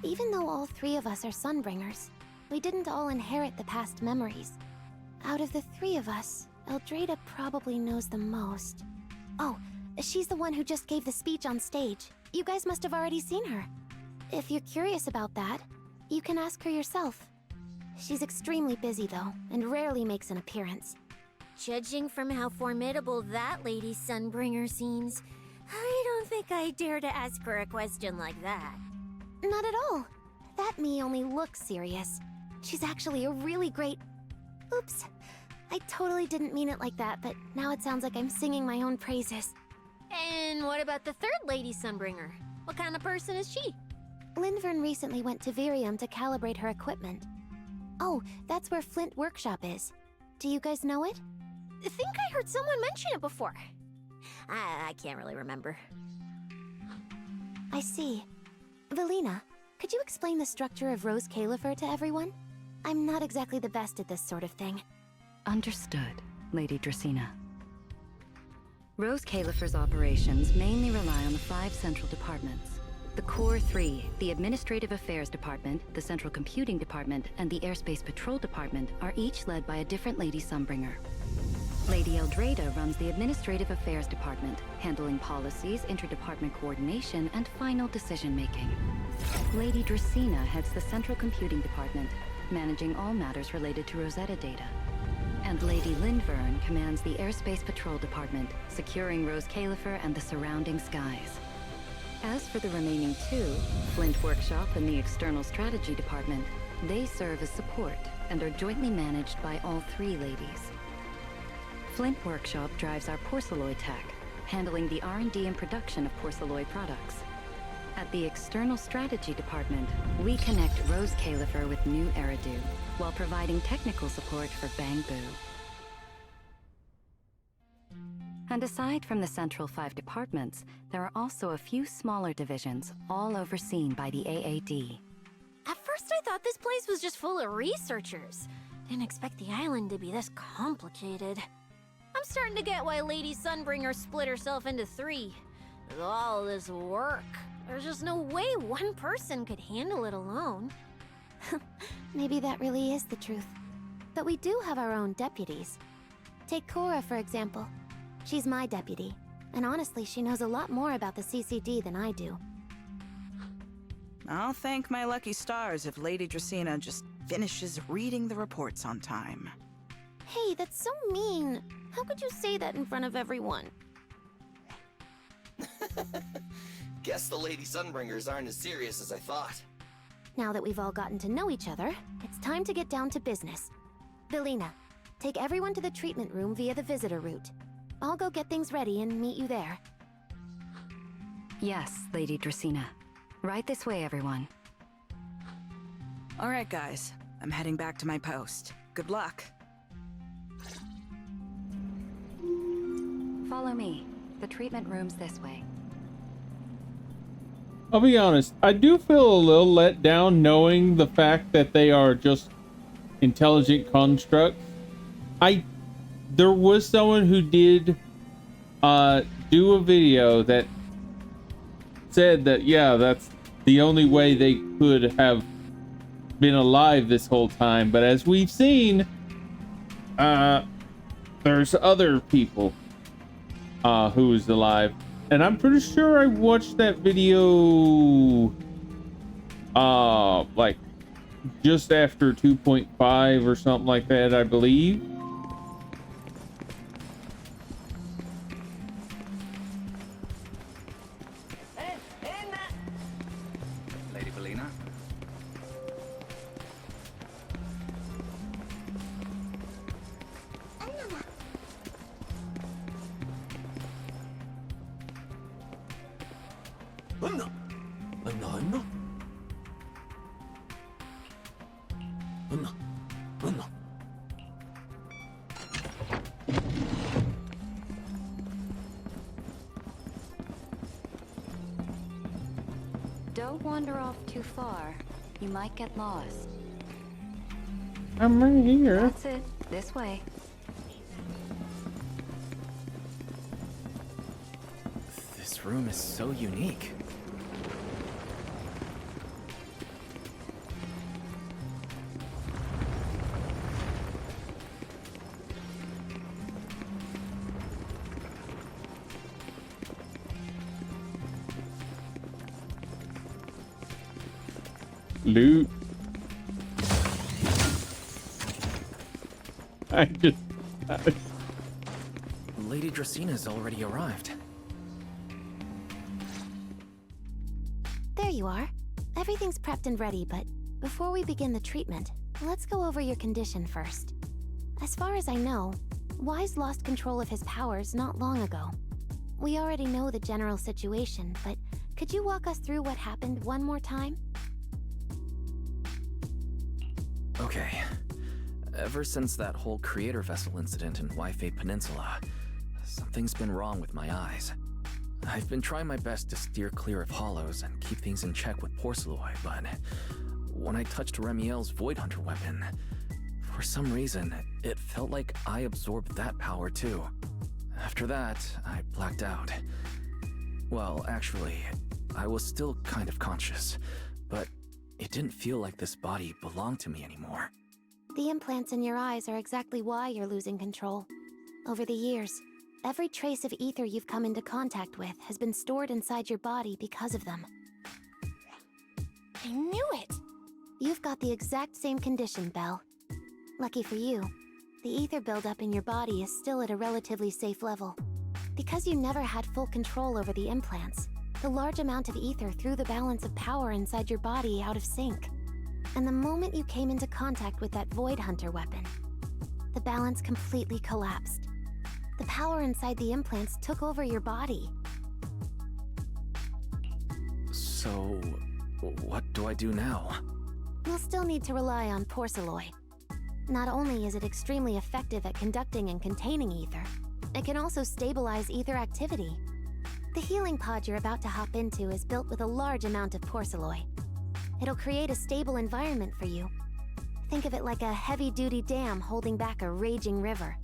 Even though all 3 of us are Sunbringers, we didn't all inherit the past memories. Out of the 3 of us, Eldrada probably knows the most. Oh, she's the one who just gave the speech on stage. You guys must have already seen her. If you're curious about that, you can ask her yourself. She's extremely busy though, and rarely makes an appearance. Judging from how formidable that Lady Sunbringer seems, I don't think I dare to ask her a question like that. Not at all. That me only looks serious. She's actually a really great... Oops. I totally didn't mean it like that, but now it sounds like I'm singing my own praises. And what about the 3rd Lady Sunbringer? What kind of person is she? Lindvern recently went to Virium to calibrate her equipment. Oh, that's where Flint Workshop is. Do you guys know it? I think I heard someone mention it before. I can't really remember. I see. Velina, could you explain the structure of Rose Califer to everyone? I'm not exactly the best at this sort of thing. Understood, Lady Dracena. Rose Califer's operations mainly rely on the 5 central departments. The Core 3, the Administrative Affairs Department, the Central Computing Department, and the Airspace Patrol Department are each led by a different Lady Sunbringer. Lady Eldrada runs the Administrative Affairs Department, handling policies, interdepartment coordination, and final decision-making. Lady Dracena heads the Central Computing Department, managing all matters related to Rosetta data. And Lady Lindvern commands the Airspace Patrol Department, securing Rose Califer and the surrounding skies. As for the remaining 2, Flint Workshop and the External Strategy Department, they serve as support and are jointly managed by all 3 ladies. Flint Workshop drives our Porceloid tech, handling the R&D and production of Porceloid products. At the External Strategy Department, we connect Rose Califer with New Eridu, while providing technical support for Bangbu. And aside from the central 5 departments, there are also a few smaller divisions, all overseen by the AAD. At first I thought this place was just full of researchers. Didn't expect the island to be this complicated. I'm starting to get why Lady Sunbringer split herself into 3. With all this work, there's just no way one person could handle it alone. Maybe that really is the truth. But we do have our own deputies. Take Cora, for example. She's my deputy, and honestly, she knows a lot more about the CCD than I do. I'll thank my lucky stars if Lady Dracena just finishes reading the reports on time. Hey, that's so mean. How could you say that in front of everyone? Guess the Lady Sunbringers aren't as serious as I thought. Now that we've all gotten to know each other, it's time to get down to business. Belina, take everyone to the treatment room via the visitor route. I'll go get things ready and meet you there. Yes, Lady Dracena. Right this way, everyone. All right, guys. I'm heading back to my post. Good luck. Follow me. The treatment room's this way. I'll be honest, I do feel a little let down knowing the fact that they are just intelligent constructs. There was someone who did do a video that said that, yeah, that's the only way they could have been alive this whole time. But as we've seen, there's other people who's alive. And I'm pretty sure I watched that video like just after 2.5 or something like that, I believe. Lady Belina? Don't wander off too far. You might get lost. I'm right here. That's it. This way. This room is so unique. Loot. Lady Dracena's already arrived. There you are. Everything's prepped and ready, but before we begin the treatment, let's go over your condition first. As far as I know, Wise lost control of his powers not long ago. We already know the general situation, but could you walk us through what happened one more time? Okay. Ever since that whole creator vessel incident in Waifei Peninsula, something's been wrong with my eyes. I've been trying my best to steer clear of hollows and keep things in check with Porceloid, but when I touched Remiel's Void Hunter weapon, for some reason, it felt like I absorbed that power too. After that, I blacked out. Well, actually, I was still kind of conscious, but it didn't feel like this body belonged to me anymore. The implants in your eyes are exactly why you're losing control. Over the years, every trace of ether you've come into contact with has been stored inside your body because of them. I knew it! You've got the exact same condition, Belle. Lucky for you, the ether buildup in your body is still at a relatively safe level. Because you never had full control over the implants, the large amount of ether threw the balance of power inside your body out of sync. And the moment you came into contact with that Void Hunter weapon, the balance completely collapsed. The power inside the implants took over your body. So, what do I do now? You'll still need to rely on Porceloy. Not only is it extremely effective at conducting and containing ether, it can also stabilize ether activity. The healing pod you're about to hop into is built with a large amount of Porceloy. It'll create a stable environment for you. Think of it like a heavy-duty dam holding back a raging river.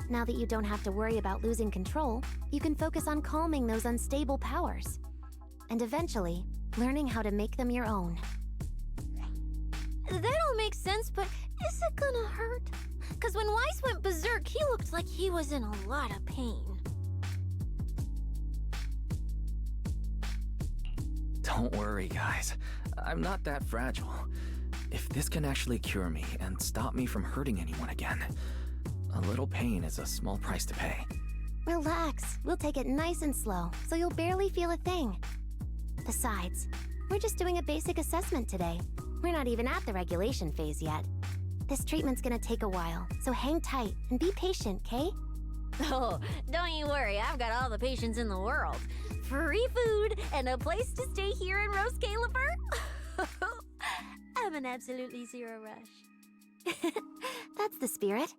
Now that you don't have to worry about losing control, you can focus on calming those unstable powers. And eventually, learning how to make them your own. That all makes sense, but is it gonna hurt? Cause when Weiss went berserk, he looked like he was in a lot of pain. Don't worry, guys. I'm not that fragile. If this can actually cure me and stop me from hurting anyone again, a little pain is a small price to pay. Relax, we'll take it nice and slow, so you'll barely feel a thing. Besides, we're just doing a basic assessment today. We're not even at the regulation phase yet. This treatment's gonna take a while, so hang tight and be patient, Kay? Oh, don't you worry, I've got all the patience in the world. Free food and a place to stay here in Rose Califer. I'm in absolutely zero rush. That's the spirit.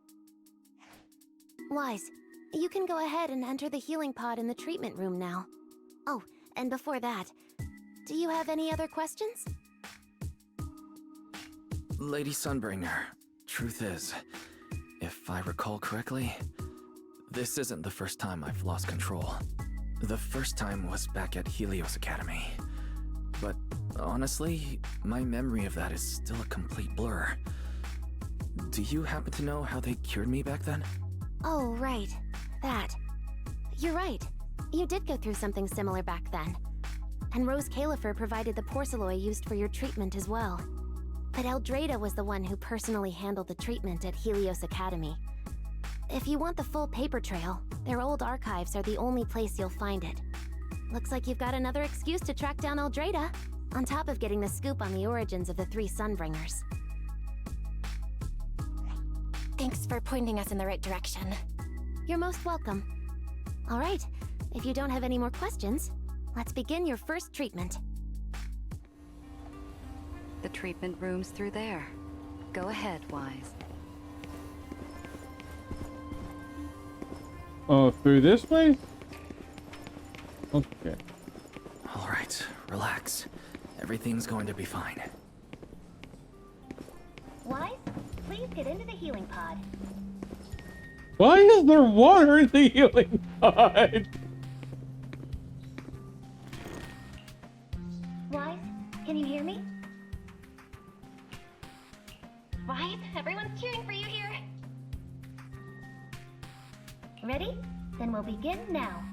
Wise, you can go ahead and enter the healing pod in the treatment room now. Oh, and before that, do you have any other questions? Lady Sunbringer, truth is, if I recall correctly, this isn't the first time I've lost control. The first time was back at Helios Academy. But honestly, my memory of that is still a complete blur. Do you happen to know how they cured me back then? Oh, right. That. You're right. You did go through something similar back then. And Rose Califer provided the Porceloy used for your treatment as well. But Eldrada was the one who personally handled the treatment at Helios Academy. If you want the full paper trail, their old archives are the only place you'll find it. Looks like you've got another excuse to track down Eldrada, on top of getting the scoop on the origins of the 3 Sunbringers. Thanks for pointing us in the right direction. You're most welcome. All right, if you don't have any more questions, let's begin your first treatment. The treatment room's through there. Go ahead, Wise. Oh, through this way? Okay. All right, relax. Everything's going to be fine. Wise, please get into the healing pod. Why is there water in the healing pod? Wise, can you hear me? Wise, everyone's cheering for you here. Ready? Then we'll begin now.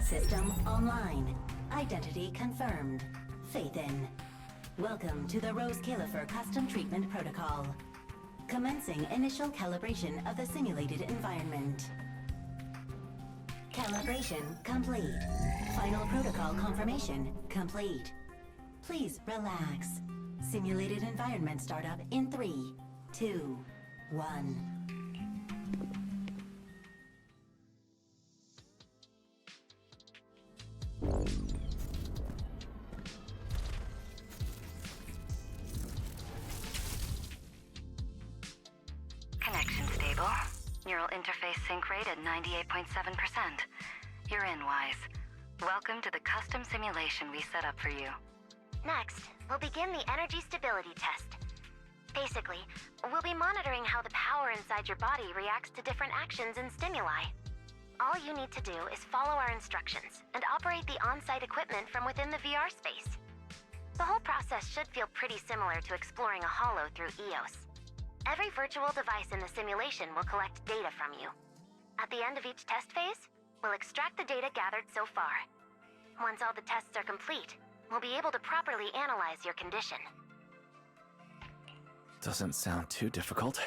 System online. Identity confirmed. Faith in. Welcome to the Rose Califer Custom Treatment Protocol. Commencing initial calibration of the simulated environment. Calibration complete. Final protocol confirmation complete. Please relax. Simulated environment startup in 3, 2, 1. Connection stable. Neural interface sync rate at 98.7%. You're in, Wise. Welcome to the custom simulation we set up for you. Next, we'll begin the energy stability test. Basically, we'll be monitoring how the power inside your body reacts to different actions and stimuli. All you need to do is follow our instructions and operate the on-site equipment from within the VR space. The whole process should feel pretty similar to exploring a holo through EOS. Every virtual device in the simulation will collect data from you. At the end of each test phase, we'll extract the data gathered so far. Once all the tests are complete, we'll be able to properly analyze your condition. Doesn't sound too difficult.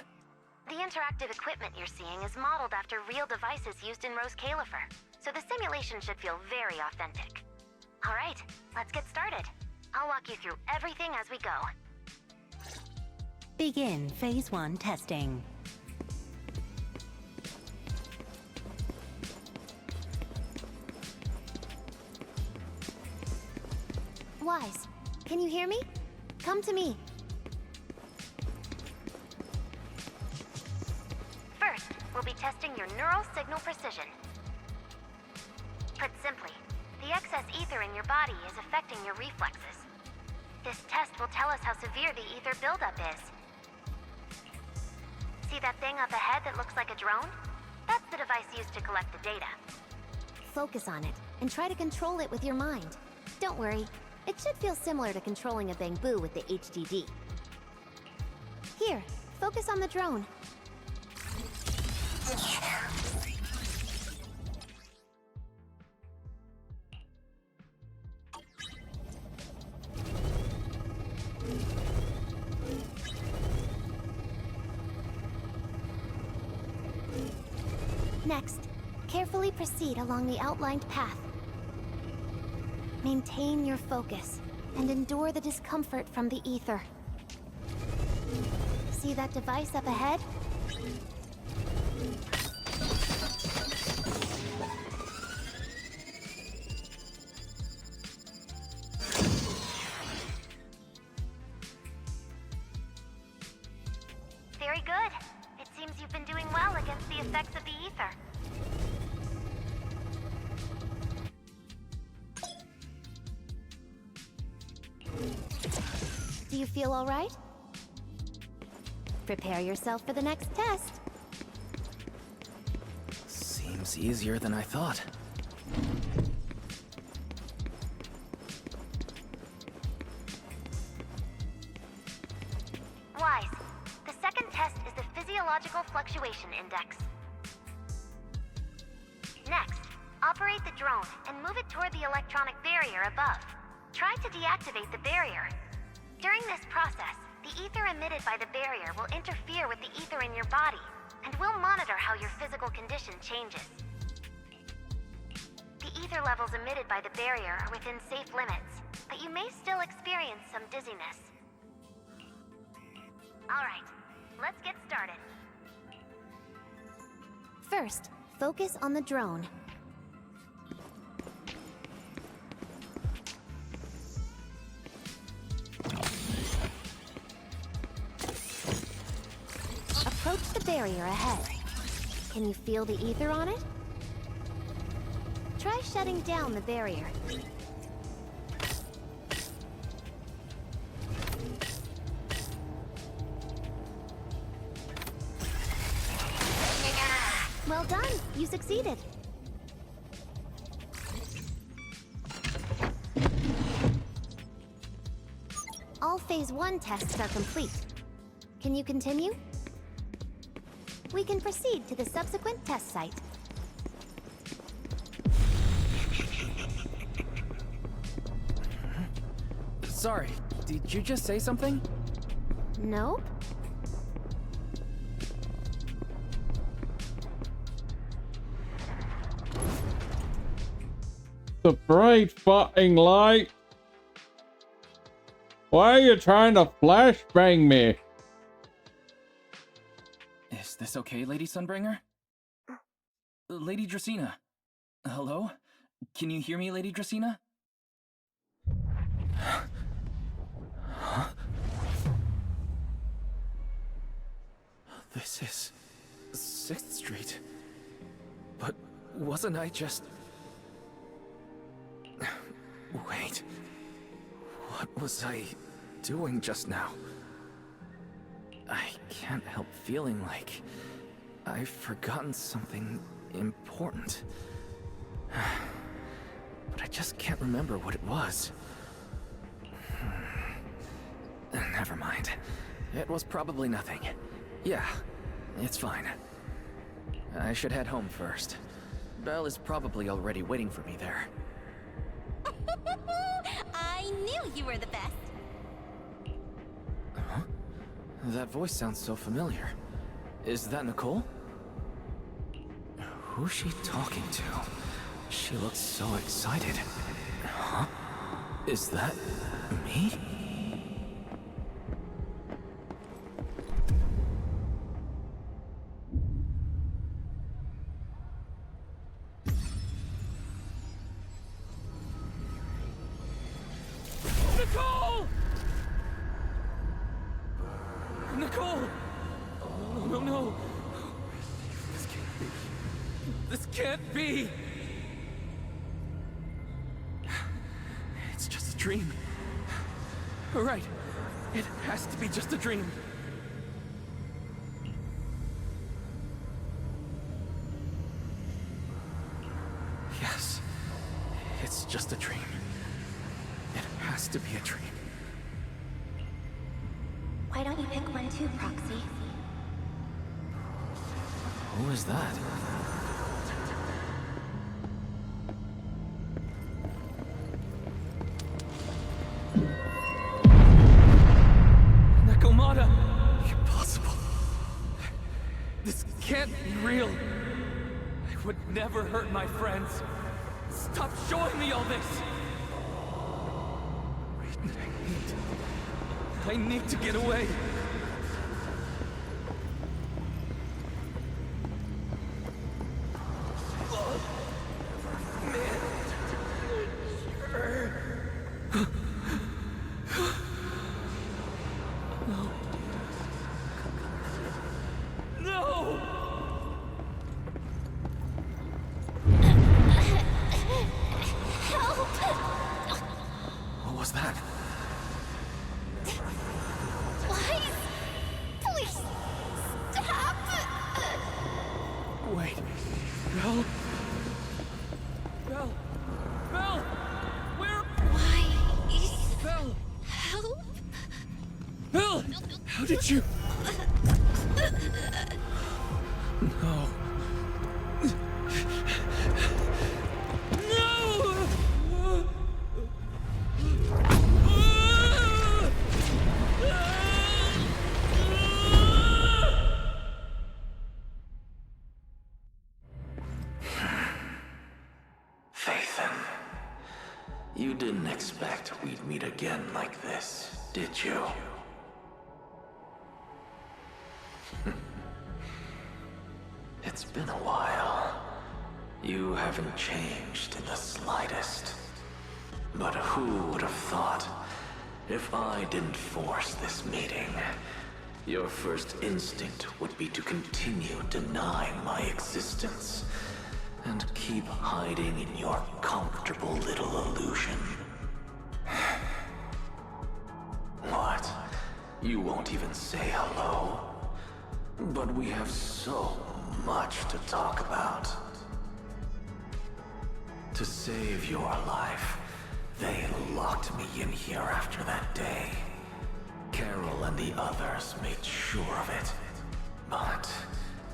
The interactive equipment you're seeing is modeled after real devices used in Rose Califer, so the simulation should feel very authentic. All right, let's get started. I'll walk you through everything as we go. Begin Phase 1 testing. Wise, can you hear me? Come to me. First, we'll be testing your neural signal precision. Put simply, the excess ether in your body is affecting your reflexes. This test will tell us how severe the ether buildup is. See that thing up ahead that looks like a drone? That's the device used to collect the data. Focus on it, and try to control it with your mind. Don't worry, it should feel similar to controlling a Bangbu with the HDD. Here, focus on the drone. Next, carefully proceed along the outlined path. Maintain your focus and endure the discomfort from the ether. See that device up ahead? Very good. It seems you've been doing well against the effects of the ether. Do you feel all right? Prepare yourself for the next test. Seems easier than I thought. Wise, the second test is the Physiological Fluctuation Index. Next, operate the drone and move it toward the electronic barrier above. Try to deactivate the barrier. During this process, the ether emitted by the barrier will interfere with the ether in your body, and we'll monitor how your physical condition changes. The ether levels emitted by the barrier are within safe limits, but you may still experience some dizziness. All right, let's get started. First, focus on the drone. Approach the barrier ahead. Can you feel the ether on it? Try shutting down the barrier. Well done, you succeeded. All Phase 1 tests are complete. Can you continue? We can proceed to the subsequent test site. Sorry, did you just say something? Nope. The bright fucking light. Why are you trying to flashbang me? Is this okay, Lady Sunbringer? Lady Dracaena? Hello? Can you hear me, Lady Dracaena? Huh? This is 6th Street. But wasn't I just... Wait. What was I doing just now? I can't help feeling like I've forgotten something important. But I just can't remember what it was. Never mind. It was probably nothing. Yeah, it's fine. I should head home first. Belle is probably already waiting for me there. I knew you were the best. Huh? That voice sounds so familiar. Is that Nicole? Who's she talking to? She looks so excited. Huh? Is that me? Nicole! Nicole! No, no, no. This can't be. It's just a dream. All right. It has to be just a dream. Yes. It's just a dream. It has to be a dream. Why don't you pick one too, Proxy? Who is that? Nakomata! Impossible. This can't be real. I would never hurt my friends. Stop showing me all this! I need to get away. What was that? Please, stop! Wait. Belle? Belle? Belle! Where? Why? Belle! Help? Belle! How did you? No. Phaethon, you didn't expect we'd meet again like this, did you? It's been a while. You haven't changed in the slightest. But who would have thought, if I didn't force this meeting, your first instinct would be to continue denying my existence and keep hiding in your comfortable little illusion. What? You won't even say hello? But we have so much to talk about. To save your life, they locked me in here after that day. Carol and the others made sure of it. But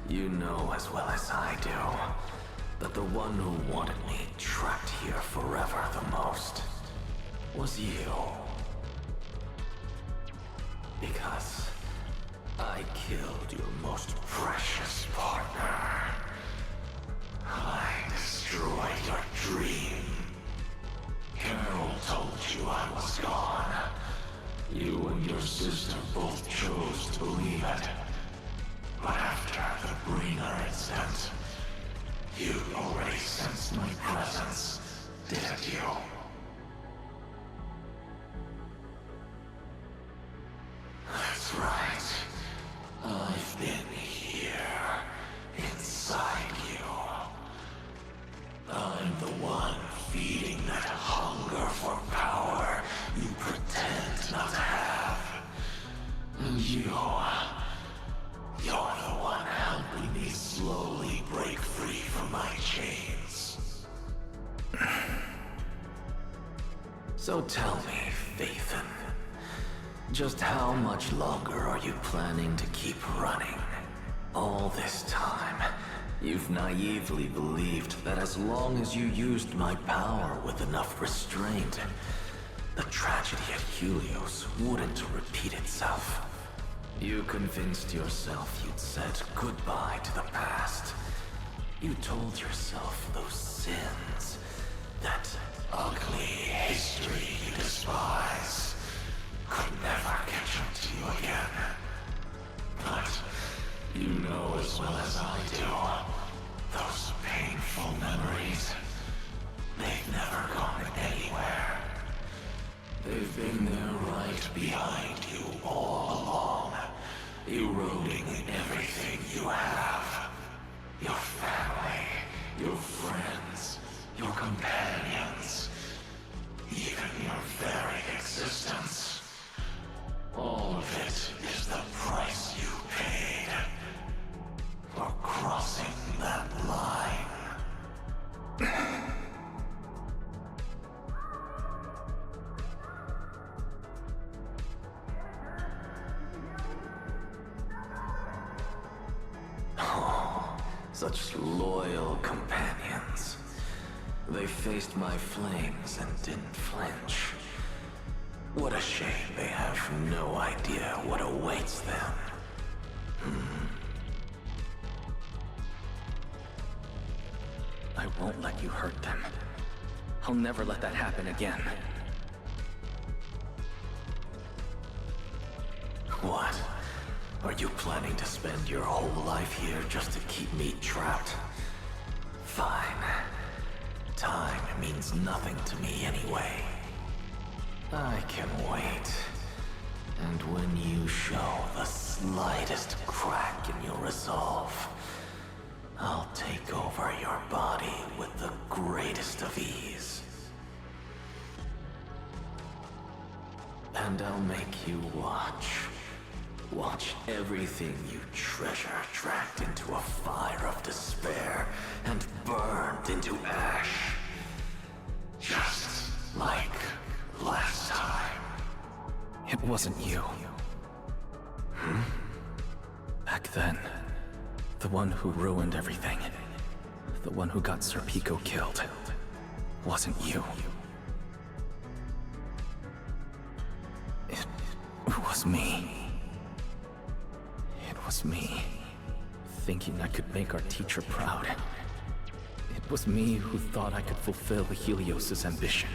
you know as well as I do that the one who wanted me trapped here forever the most was you. Because I killed your most precious partner. I destroyed your dream. Carol told you I was gone. You and your sister both chose to believe it. But after the Bringer incident, you already sensed my presence, didn't you? That's right. I've been here, inside you. I'm the one feeding that hunger for power you pretend not to have. And you So tell me, Phaethon, just how much longer are you planning to keep running? All this time, you've naively believed that as long as you used my power with enough restraint, the tragedy at Helios wouldn't repeat itself. You convinced yourself you'd said goodbye to the past. You told yourself those sins, that ugly history you despise, could never catch up to you again. But you know as well as I do, those painful memories, they've never gone anywhere. They've been there right behind you all along, eroding everything you have. Your family, your friends, your companions, even your very existence. All of it is the price you paid for crossing that line. Oh, such loyal companions. They faced my flames and didn't flinch. What a shame they have no idea what awaits them. I won't let you hurt them. I'll never let that happen again. What? Are you planning to spend your whole life here just to keep me trapped? Fine. Time means nothing to me anyway. I can wait. And when you show the slightest crack in your resolve, I'll take over your body with the greatest of ease. And I'll make you watch. Watch everything you treasure dragged into a fire of despair and burned into ash. Just like last time. It wasn't you. Back then, the one who ruined everything, the one who got Sir Pico killed, wasn't you. It was me. It was me, thinking I could make our teacher proud. It was me who thought I could fulfill Helios' ambition.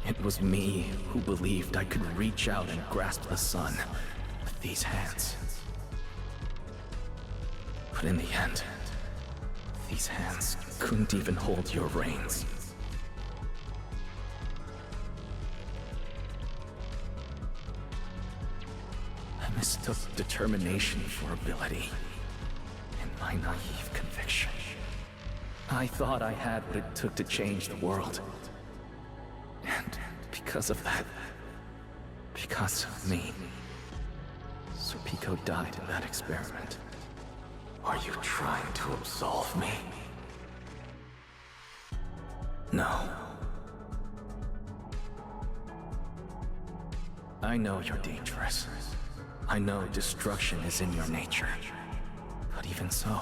It was me who believed I could reach out and grasp the sun with these hands. But in the end, these hands couldn't even hold your reins. I mistook determination for ability, in my naive conviction. I thought I had what it took to change the world. And because of that, because of me, Sir Pico died in that experiment. Are you trying to absolve me? No. I know you're dangerous. I know destruction is in your nature. But even so,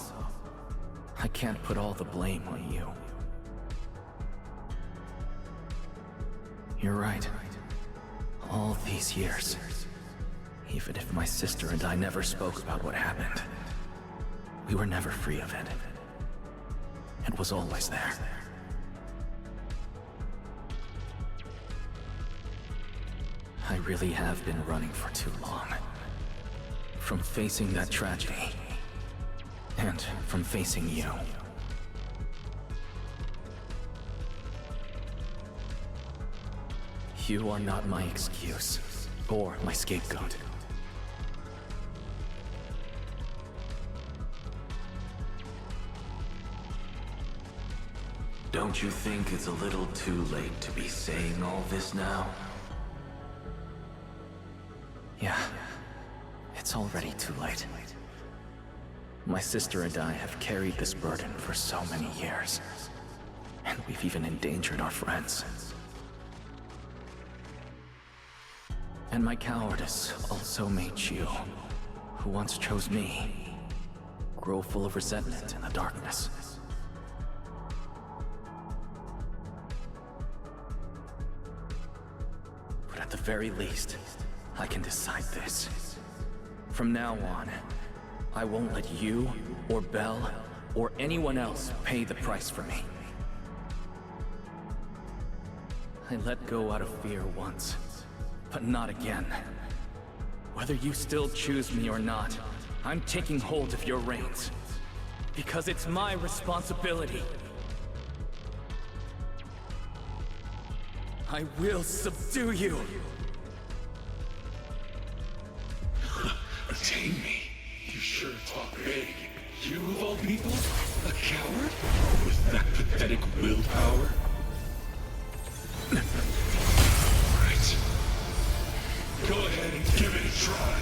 I can't put all the blame on you. You're right. All these years, even if my sister and I never spoke about what happened, we were never free of it. It was always there. I really have been running for too long. From facing that tragedy, and from facing you. You are not my excuse, or my scapegoat. Don't you think it's a little too late to be saying all this now? Yeah, it's already too late. My sister and I have carried this burden for so many years, and we've even endangered our friends. And my cowardice also made you, who once chose me, grow full of resentment in the darkness. But at the very least, I can decide this. From now on, I won't let you, or Belle, or anyone else pay the price for me. I let go out of fear once, but not again. Whether you still choose me or not, I'm taking hold of your reins. Because it's my responsibility. I will subdue you! Retain me? You sure talk big. You of all people? A coward? With that pathetic willpower? Right. Go ahead and give it a try.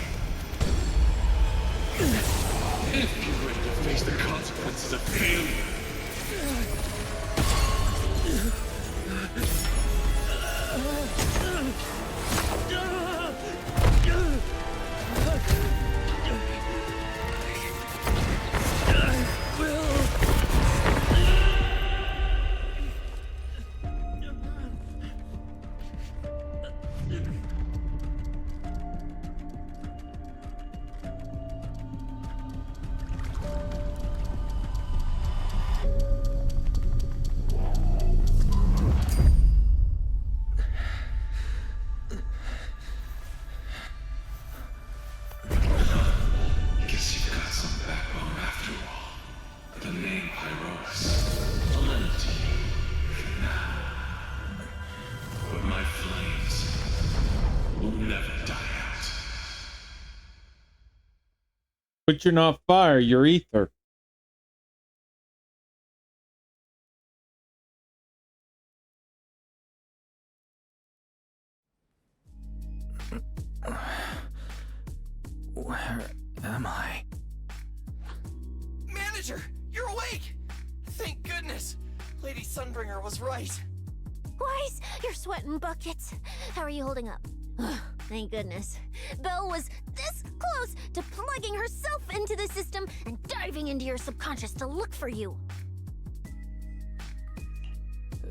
If you're ready to face the consequences of failure. But you're not fire, you're ether. Where am I? Manager, you're awake! Thank goodness! Lady Sunbringer was right. Wise, you're sweating buckets. How are you holding up? Thank goodness. Belle was this close to plugging herself into the system and diving into your subconscious to look for you.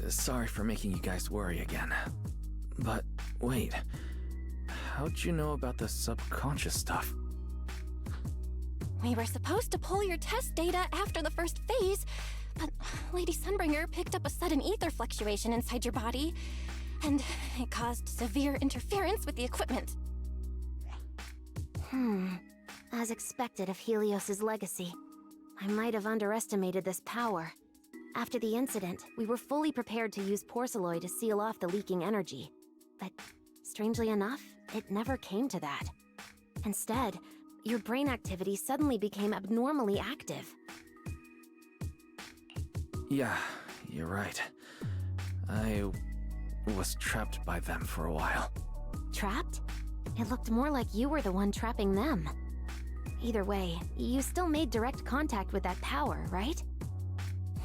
Sorry for making you guys worry again. But wait, how'd you know about the subconscious stuff? We were supposed to pull your test data after the first phase, but Lady Sunbringer picked up a sudden ether fluctuation inside your body, and it caused severe interference with the equipment. As expected of Helios's legacy, I might have underestimated this power. After the incident, we were fully prepared to use Porceloy to seal off the leaking energy. But strangely enough, it never came to that. Instead, your brain activity suddenly became abnormally active. Yeah, you're right. I was trapped by them for a while. Trapped? It looked more like you were the one trapping them. Either way, you still made direct contact with that power, right?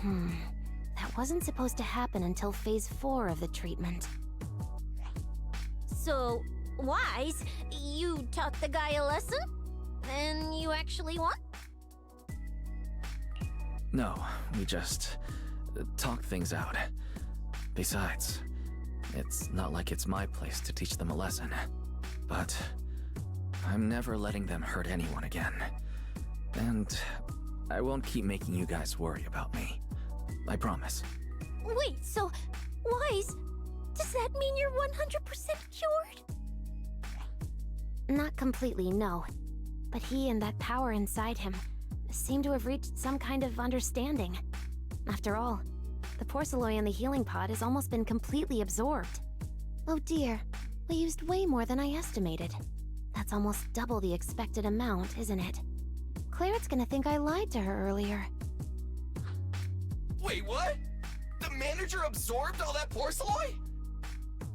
That wasn't supposed to happen until Phase 4 of the treatment. So, Wise, you taught the guy a lesson? And you actually won? No, we just talked things out. Besides, it's not like it's my place to teach them a lesson. But I'm never letting them hurt anyone again. And I won't keep making you guys worry about me. I promise. Wait, so, Wise, does that mean you're 100% cured? Not completely, no. But he and that power inside him seem to have reached some kind of understanding. After all, the Porceloy in the healing pod has almost been completely absorbed. Oh dear, we used way more than I estimated. That's almost double the expected amount, isn't it? Clairette's gonna think I lied to her earlier. Wait, what? The manager absorbed all that Porceloy?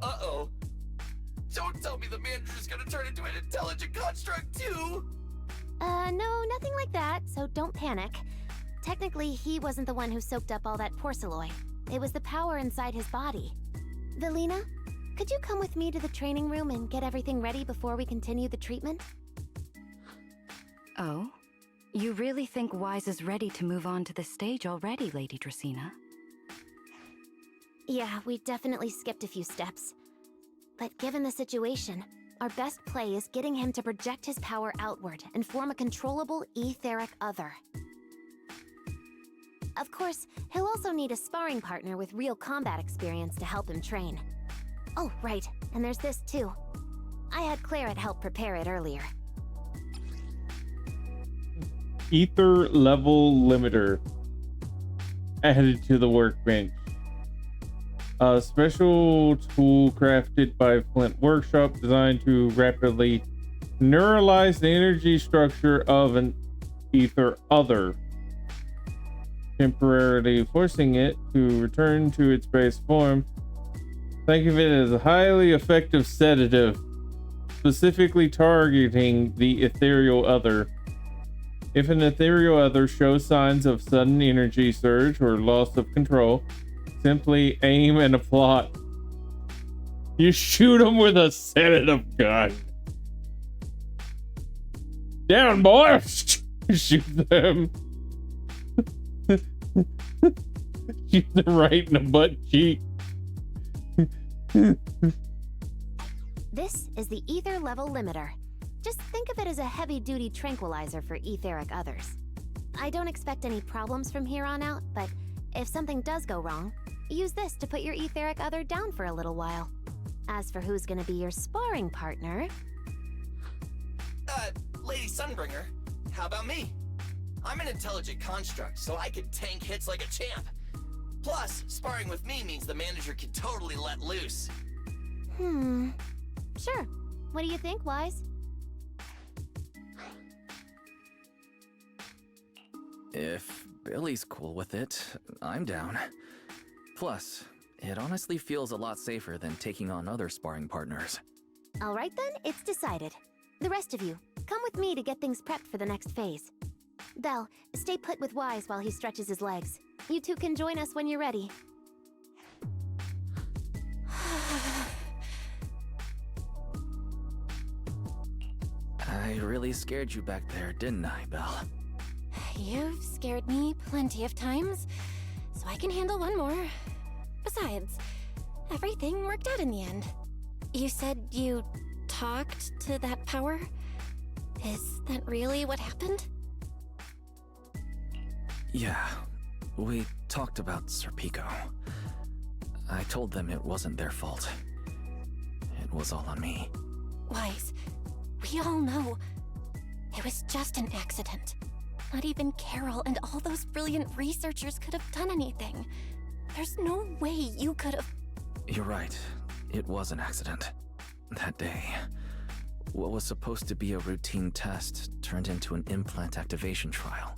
Uh-oh. Don't tell me the manager's gonna turn into an intelligent construct too! No, nothing like that, so don't panic. Technically, he wasn't the one who soaked up all that Porceloy. It was the power inside his body. Velina, could you come with me to the training room and get everything ready before we continue the treatment? Oh? You really think Wise is ready to move on to the stage already, Lady Dracaena? Yeah, we definitely skipped a few steps. But given the situation, our best play is getting him to project his power outward and form a controllable etheric other. Of course, he'll also need a sparring partner with real combat experience to help him train. Oh, right, and there's this too. I had Claret help prepare it earlier. Ether level limiter added to the workbench. A special tool crafted by Flint Workshop designed to rapidly neuralize the energy structure of an ether other, temporarily forcing it to return to its base form. Think of it as a highly effective sedative, specifically targeting the ethereal other. If an ethereal other shows signs of sudden energy surge or loss of control, simply aim and apply. You shoot them with a sedative gun. Down, boy! Shoot them. Shoot them right in the butt cheek. This is the ether level limiter. Just think of it as a heavy-duty tranquilizer for etheric others. I don't expect any problems from here on out, but if something does go wrong, use this to put your etheric other down for a little while. As for who's gonna be your sparring partner... Lady Sunbringer, how about me? I'm an intelligent construct, so I can tank hits like a champ. Plus, sparring with me means the manager can totally let loose. Sure. What do you think, Wise? If Billy's cool with it, I'm down. Plus, it honestly feels a lot safer than taking on other sparring partners. Alright then, it's decided. The rest of you, come with me to get things prepped for the next phase. Belle, stay put with Wise while he stretches his legs. You two can join us when you're ready. I really scared you back there, didn't I, Belle? You've scared me plenty of times, so I can handle one more. Besides, everything worked out in the end. You said you talked to that power? Is that really what happened? Yeah, we talked about Serpico. I told them it wasn't their fault. It was all on me. Wise, we all know it was just an accident. Not even Carol and all those brilliant researchers could have done anything. There's no way you could have... You're right. It was an accident. That day, what was supposed to be a routine test turned into an implant activation trial.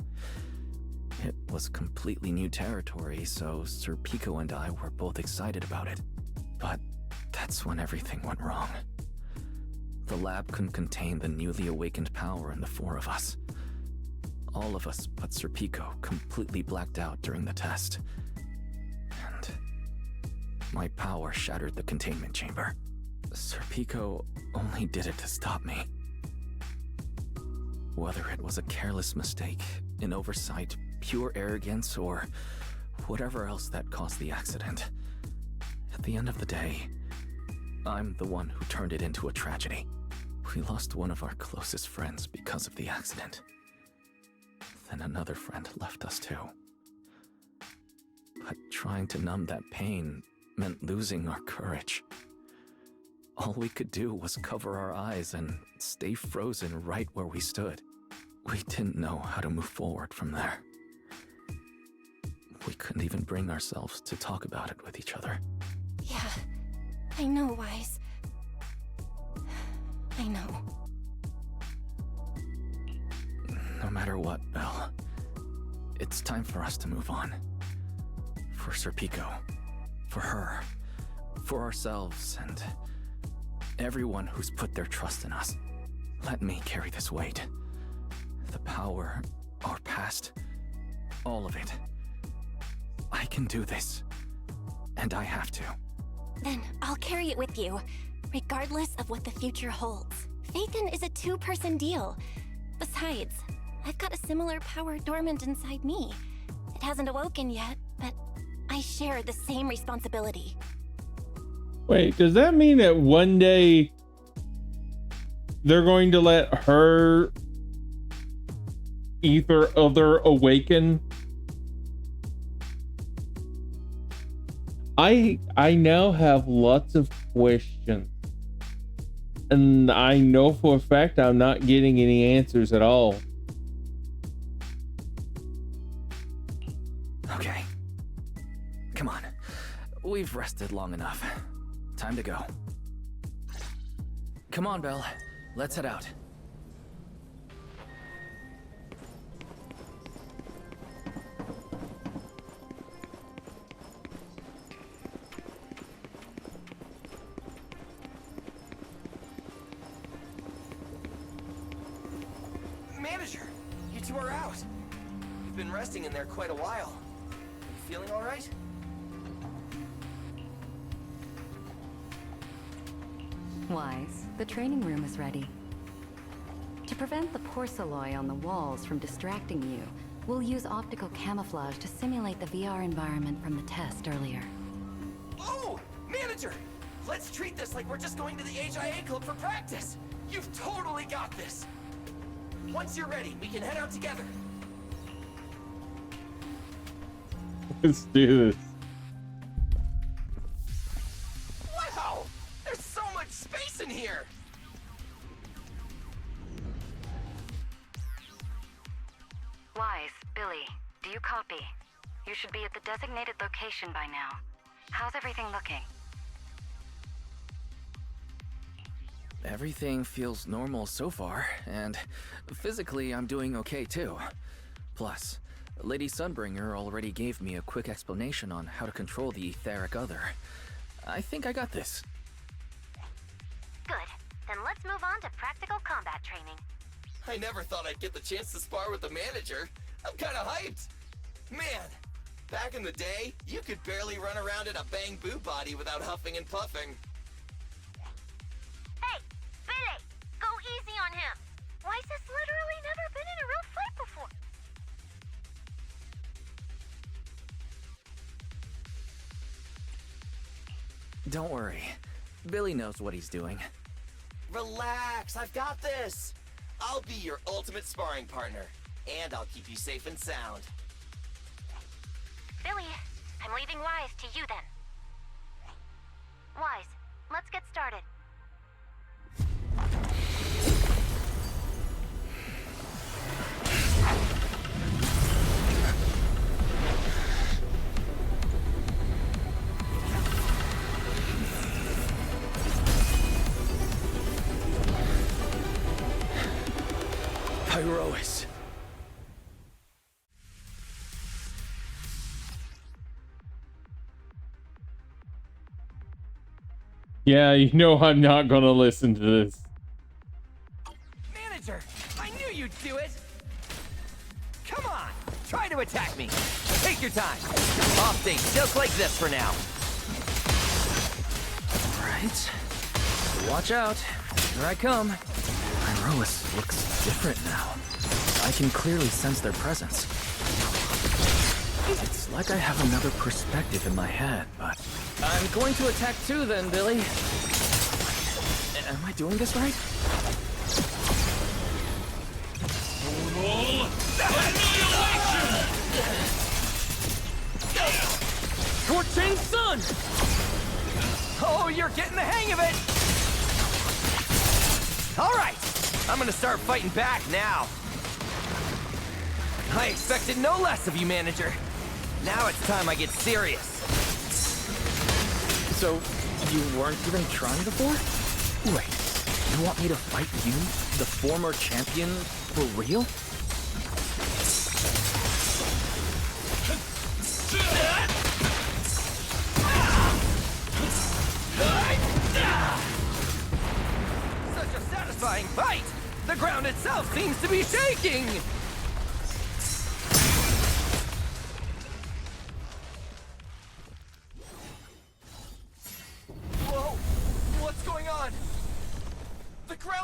It was completely new territory, so Serpico and I were both excited about it. But that's when everything went wrong. The lab couldn't contain the newly awakened power in the four of us. All of us but Serpico completely blacked out during the test. And my power shattered the containment chamber. Serpico only did it to stop me. Whether it was a careless mistake, an oversight, pure arrogance, or whatever else that caused the accident, at the end of the day, I'm the one who turned it into a tragedy. We lost one of our closest friends because of the accident. Then another friend left us too. But trying to numb that pain meant losing our courage. All we could do was cover our eyes and stay frozen right where we stood. We didn't know how to move forward from there. We couldn't even bring ourselves to talk about it with each other. Yeah, I know, Wise. I know. No matter what, Belle, it's time for us to move on. For Serpico, for her, for ourselves, and everyone who's put their trust in us. Let me carry this weight. The power, our past, all of it. I can do this. And I have to. Then I'll carry it with you, regardless of what the future holds. Phaethon is a two-person deal. Besides, I've got a similar power dormant inside me. It hasn't awoken yet, but I share the same responsibility. Wait, does that mean that one day they're going to let her either other awaken? I now have lots of questions, and I know for a fact I'm not getting any answers at all. Okay. Come on. We've rested long enough. Time to go. Come on, Belle. Let's head out. Manager, you two are out. You've been resting in there quite a while. You feeling all right? Wise, the training room is ready. To prevent the porcelain on the walls from distracting you, we'll use optical camouflage to simulate the VR environment from the test earlier. Oh, manager! Let's treat this like we're just going to the HIA club for practice. You've totally got this. Once you're ready, we can head out together. Let's do this. Wow! There's so much space in here! Wise, Billy, do you copy? You should be at the designated location by now. How's everything looking? Everything feels normal so far, and physically I'm doing okay too. Plus, Lady Sunbringer already gave me a quick explanation on how to control the etheric other. I think I got this. Good. Then let's move on to practical combat training. I never thought I'd get the chance to spar with the manager. I'm kinda hyped. Man, back in the day, you could barely run around in a bang boo body without huffing and puffing. Hey, Billy! Go easy on him! Weiss has literally never been in a real fight before. Don't worry. Billy knows what he's doing. Relax, I've got this. I'll be your ultimate sparring partner, and I'll keep you safe and sound. Billy, I'm leaving Wise to you then. Wise, let's get started. Pyrois. Yeah, you know I'm not gonna listen to this. Manager, I knew you'd do it! Come on, try to attack me. Take your time. Off date just like this for now. Alright. Watch out. Here I come. Pyrois looks different now. I can clearly sense their presence. It's like I have another perspective in my head, but... I'm going to attack too then, Billy. Am I doing this right? Scorching Sun! Oh, you're getting the hang of it! Alright, I'm gonna start fighting back now. I expected no less of you, manager. Now it's time I get serious. So, you weren't even trying before? Wait, you want me to fight you, the former champion, for real? Such a satisfying fight! The ground itself seems to be shaking!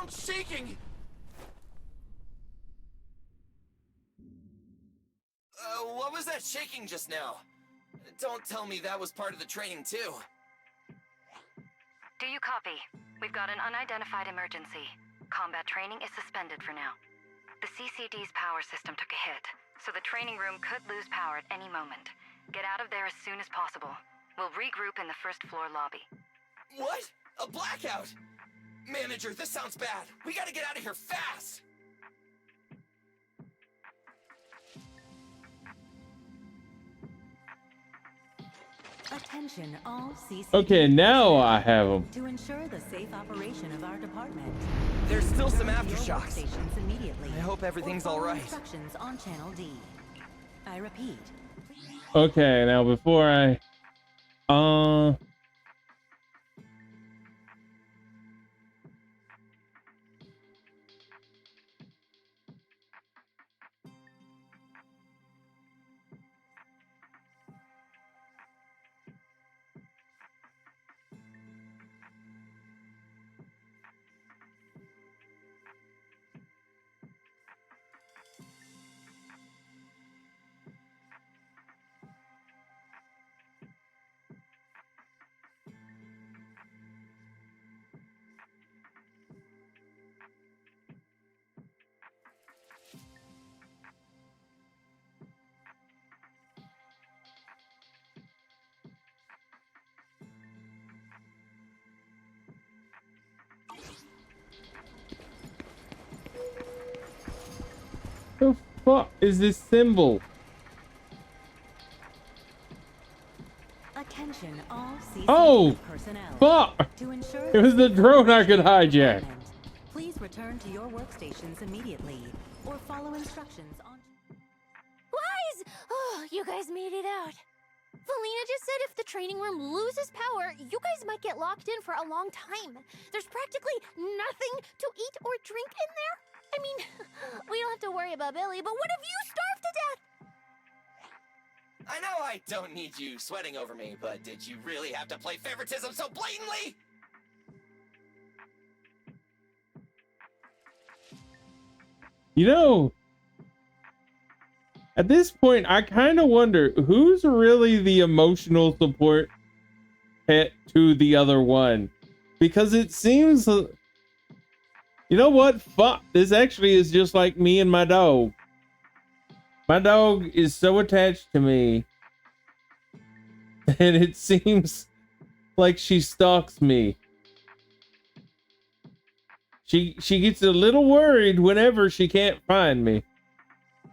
ground's shaking! What was that shaking just now? Don't tell me that was part of the training, too. Do you copy? We've got an unidentified emergency. Combat training is suspended for now. The CCD's power system took a hit, so the training room could lose power at any moment. Get out of there as soon as possible. We'll regroup in the first floor lobby. What? A blackout? Manager, this sounds bad. We gotta get out of here fast! Attention all CCD. Okay, now I have them. To ensure the safe operation of our department. There's still some Return to your aftershocks. workstations immediately. I hope everything's or follow all right. Instructions on channel D. I repeat. Okay, now before I the fuck is this symbol? Attention all CCD Oh, personnel. fuck! To ensure It was the drone I could hijack. Please return to your workstations immediately or follow instructions on. Wise! Oh, you guys made it out. Felina just said if the training room loses power, you guys might get locked in for a long time. There's practically nothing to eat or drink in there. I mean, we don't have to worry about Billy, but what if you starve to death? I know I don't need you sweating over me, but did you really have to play favoritism so blatantly? You know, at this point, I kind of wonder who's really the emotional support pet to the other one, because it seems, you know what? Fuck, this actually is just like me and my dog. My dog is so attached to me, and it seems like she stalks me. She gets a little worried whenever she can't find me.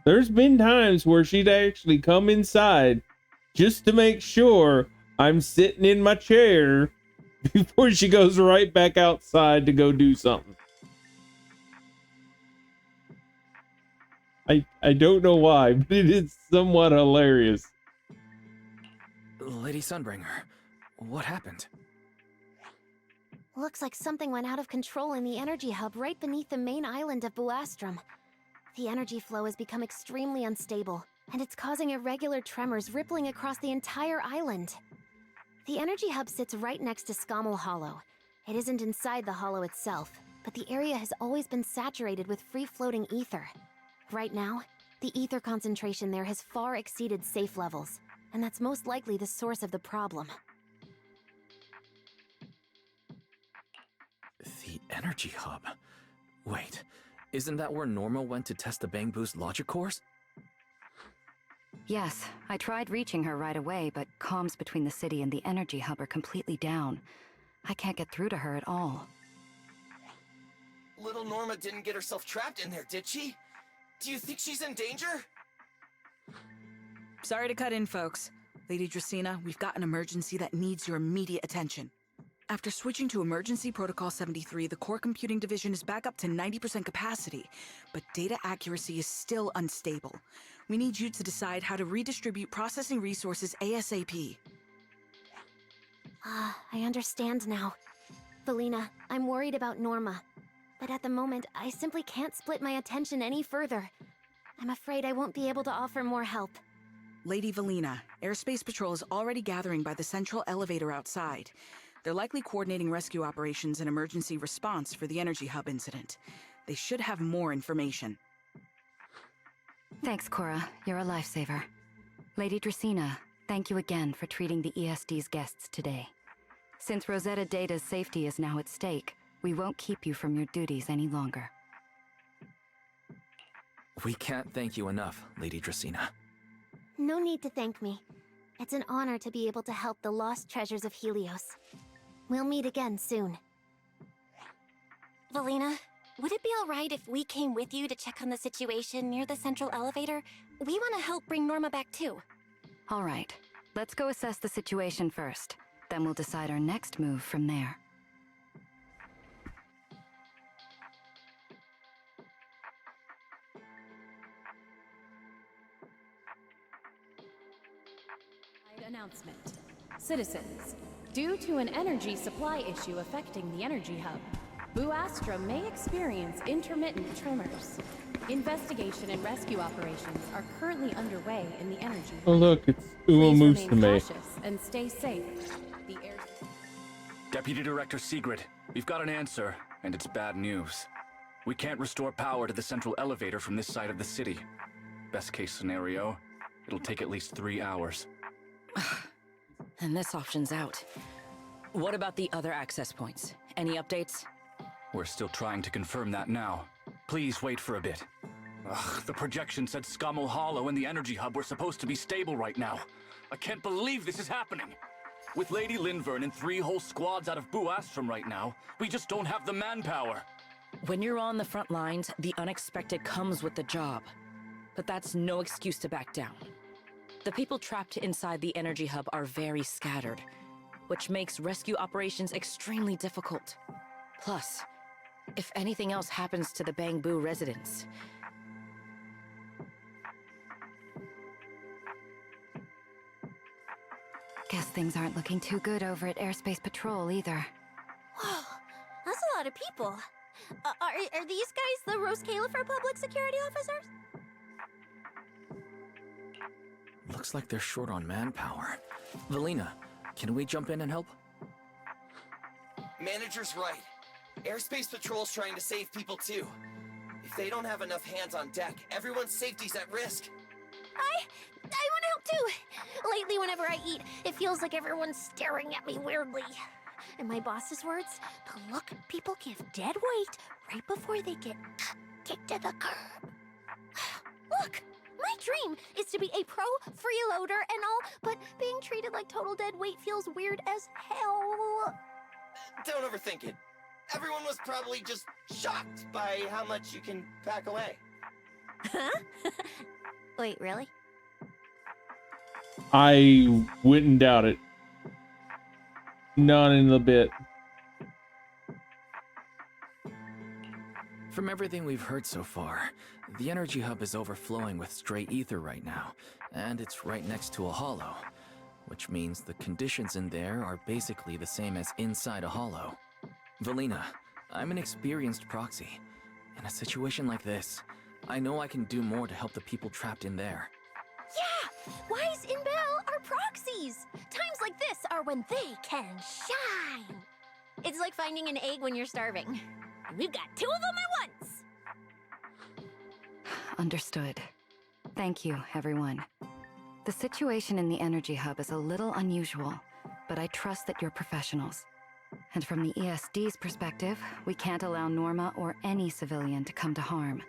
There's been times where she'd actually come inside just to make sure I'm sitting in my chair before she goes right back outside to go do something. I don't know why, but it is somewhat hilarious. Lady Sunbringer, what happened? Looks like something went out of control in the energy hub right beneath the main island of Buastrum. The energy flow has become extremely unstable, and it's causing irregular tremors rippling across the entire island. The energy hub sits right next to Scommel Hollow. It isn't inside the hollow itself, but the area has always been saturated with free-floating ether. Right now, the ether concentration there has far exceeded safe levels, and that's most likely the source of the problem. The energy hub? Wait, isn't that where Norma went to test the Bang Boost logic cores? Yes, I tried reaching her right away, but comms between the city and the energy hub are completely down. I can't get through to her at all. Little Norma didn't get herself trapped in there, did she? Do you think she's in danger? Sorry to cut in, folks. Lady Dracaena, we've got an emergency that needs your immediate attention. After switching to Emergency Protocol 73, the Core Computing Division is back up to 90% capacity, but data accuracy is still unstable. We need you to decide how to redistribute processing resources ASAP. I understand now. Felina, I'm worried about Norma. But at the moment, I simply can't split my attention any further. I'm afraid I won't be able to offer more help. Lady Valina, Airspace Patrol is already gathering by the central elevator outside. They're likely coordinating rescue operations and emergency response for the Energy Hub incident. They should have more information. Thanks, Cora. You're a lifesaver. Lady Dracena, thank you again for treating the ESD's guests today. Since Rosetta Data's safety is now at stake, we won't keep you from your duties any longer. We can't thank you enough, Lady Dracena. No need to thank me. It's an honor to be able to help the lost treasures of Helios. We'll meet again soon. Valina, would it be alright if we came with you to check on the situation near the central elevator? We want to help bring Norma back too. All right, let's go assess the situation first. Then we'll decide our next move from there. Announcement. Citizens, due to an energy supply issue affecting the Energy Hub, Boo Astra may experience intermittent tremors. Investigation and rescue operations are currently underway in the Energy Hub. Oh look, it's Please Uwe remain Musume. cautious and stay safe. The air... Deputy Director Sigrid, we've got an answer, and it's bad news. We can't restore power to the central elevator from this side of the city. Best case scenario, it'll take at least 3 hours. And this option's out. What about the other access points? Any updates? We're still trying to confirm that now. Please wait for a bit. Ugh, the projection said Scommel Hollow and the Energy Hub were supposed to be stable right now. I can't believe this is happening. With Lady Linvern and 3 whole squads out of Boo Astrum right now, we just don't have the manpower. When you're on the front lines, the unexpected comes with the job. But that's no excuse to back down. The people trapped inside the Energy Hub are very scattered, which makes rescue operations extremely difficult. Plus, if anything else happens to the Bangbu residents... Guess things aren't looking too good over at Airspace Patrol either. Whoa, that's a lot of people. Are these guys the Rose Califer public security officers? Looks like they're short on manpower. Valina, can we jump in and help? Manager's right. Airspace Patrol's trying to save people too. If they don't have enough hands on deck, everyone's safety's at risk. I want to help too. Lately, whenever I eat, it feels like everyone's staring at me weirdly. In my boss's words, the look people give dead weight right before they get kicked to the curb. Look, my dream is to be a pro freeloader and all, but being treated like total dead weight feels weird as hell. Don't overthink it. Everyone was probably just shocked by how much you can pack away. Huh? Wait, really? I wouldn't doubt it. Not in a bit. From everything we've heard so far, the Energy Hub is overflowing with stray ether right now, and it's right next to a hollow, which means the conditions in there are basically the same as inside a hollow. Valina, I'm an experienced proxy. In a situation like this, I know I can do more to help the people trapped in there. Yeah! Wise and Bell are proxies! Times like this are when they can shine! It's like finding an egg when you're starving. We've got 2 of them at once! Understood. Thank you, everyone. The situation in the Energy Hub is a little unusual, but I trust that you're professionals. And from the ESD's perspective, we can't allow Norma or any civilian to come to harm.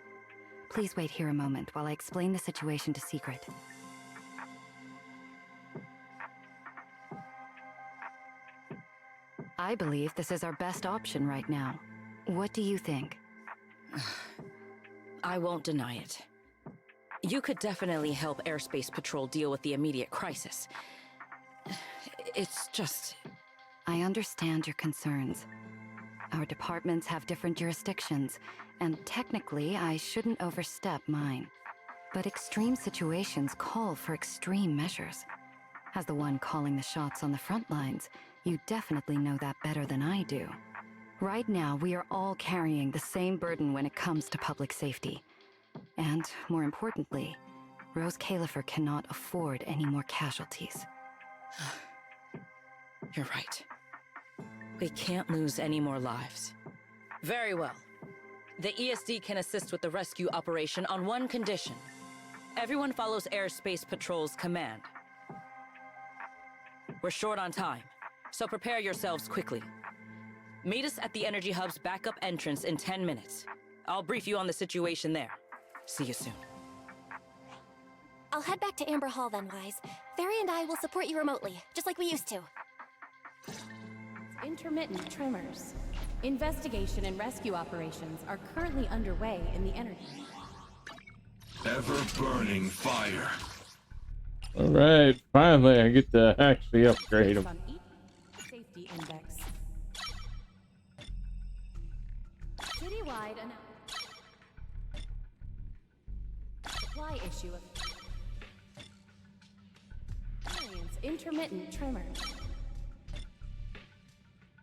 Please wait here a moment while I explain the situation to Secret. I believe this is our best option right now. What do you think? I won't deny it. You could definitely help Airspace Patrol deal with the immediate crisis. It's just... I understand your concerns. Our departments have different jurisdictions, and technically I shouldn't overstep mine. But extreme situations call for extreme measures. As the one calling the shots on the front lines, you definitely know that better than I do. Right now, we are all carrying the same burden when it comes to public safety. And, more importantly, Rose Califer cannot afford any more casualties. You're right. We can't lose any more lives. Very well. The ESD can assist with the rescue operation on one condition. Everyone follows Airspace Patrol's command. We're short on time, so prepare yourselves quickly. Meet us at the Energy Hub's backup entrance in 10 minutes. I'll brief you on the situation there. See you soon. I'll head back to Amber Hall then, Wise. Fairy and I will support you remotely, just like we used to. Intermittent tremors. Investigation and rescue operations are currently underway in the energy. Ever-burning fire. Alright, finally I get to actually upgrade them. On each safety index. Citywide supply issue of experience intermittent tremors.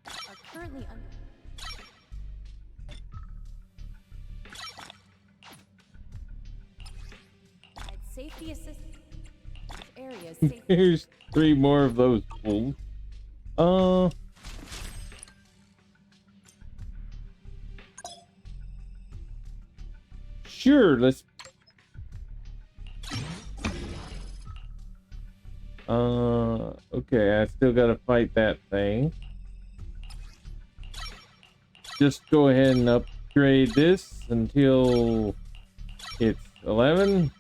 Are currently safety assist areas. Here's 3 more of those fools. Sure, let's okay, I still gotta fight that thing. Just go ahead and upgrade this until it's 11.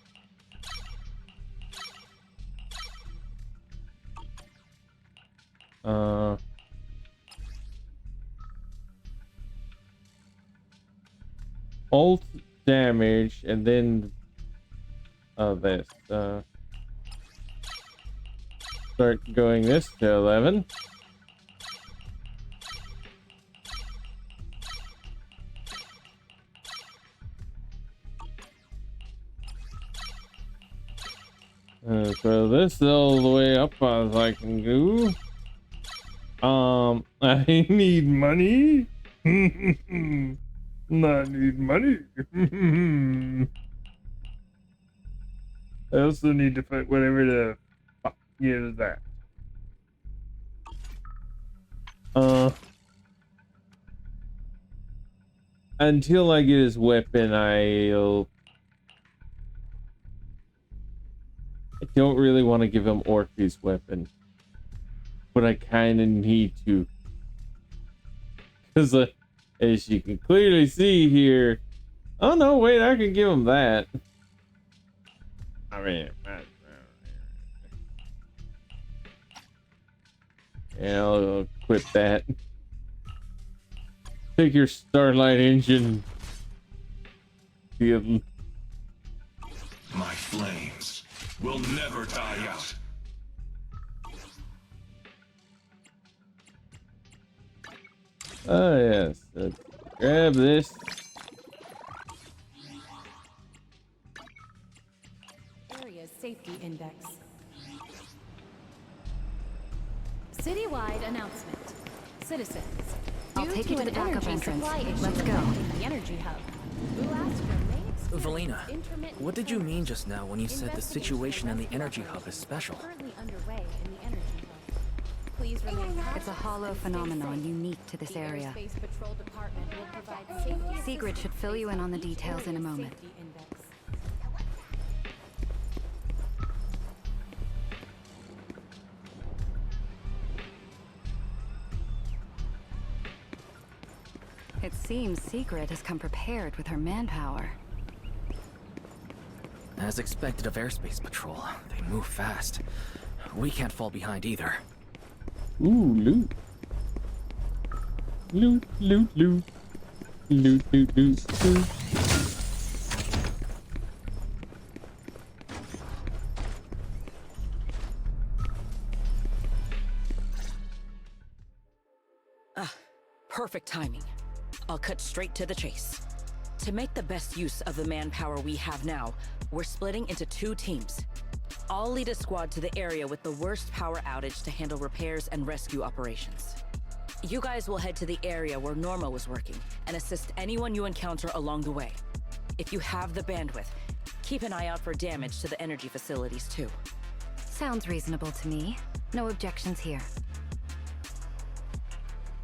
Alt damage and then this start going this to 11. So this all the way up as I can go. I need money. I need money. I also need to fight whatever the fuck is that. Until I get his weapon, I don't really want to give him Orpheus' weapon. But I kind of need to. Because as you can clearly see here... Oh no, wait, I can give him that. I mean... Yeah, I'll equip that. Take your Starlight engine. My flames will never die out. Oh yes, grab this. Area's safety index. Citywide announcement. Citizens, I'll due take to you to an the backup energy entrance. supply issue Let's go. affecting the energy hub, Blue Astro may experience Valina, intermittent what did you mean tremors. just now when you said the situation in the energy hub is special? Currently underway in the energy hub. Please remain It's a hollow phenomenon unique to this area. Airspace Patrol Department will provide safety Sigrid should fill you in on the details in a moment. safety index. It seems Sigrid has come prepared with her manpower. As expected of Airspace Patrol, they move fast. We can't fall behind either. Ooh, loot. Loot, loot, loot. Loot, loot, loot, loot. Ah, perfect timing. I'll cut straight to the chase. To make the best use of the manpower we have now, we're splitting into 2 teams. I'll lead a squad to the area with the worst power outage to handle repairs and rescue operations. You guys will head to the area where Norma was working and assist anyone you encounter along the way. If you have the bandwidth, keep an eye out for damage to the energy facilities too. Sounds reasonable to me. No objections here.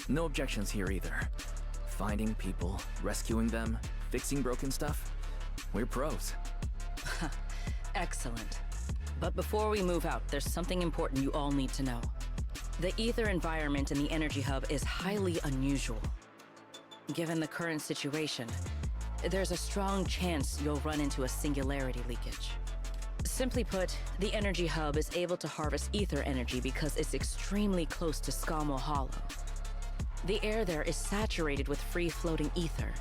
No objections here either. Finding people, rescuing them, fixing broken stuff. We're pros. Excellent. But before we move out, there's something important you all need to know. The ether environment in the energy hub is highly unusual. Given the current situation, there's a strong chance you'll run into a singularity leakage. Simply put, the energy hub is able to harvest ether energy because it's extremely close to Skamo Hollow. The air there is saturated with free-floating ether,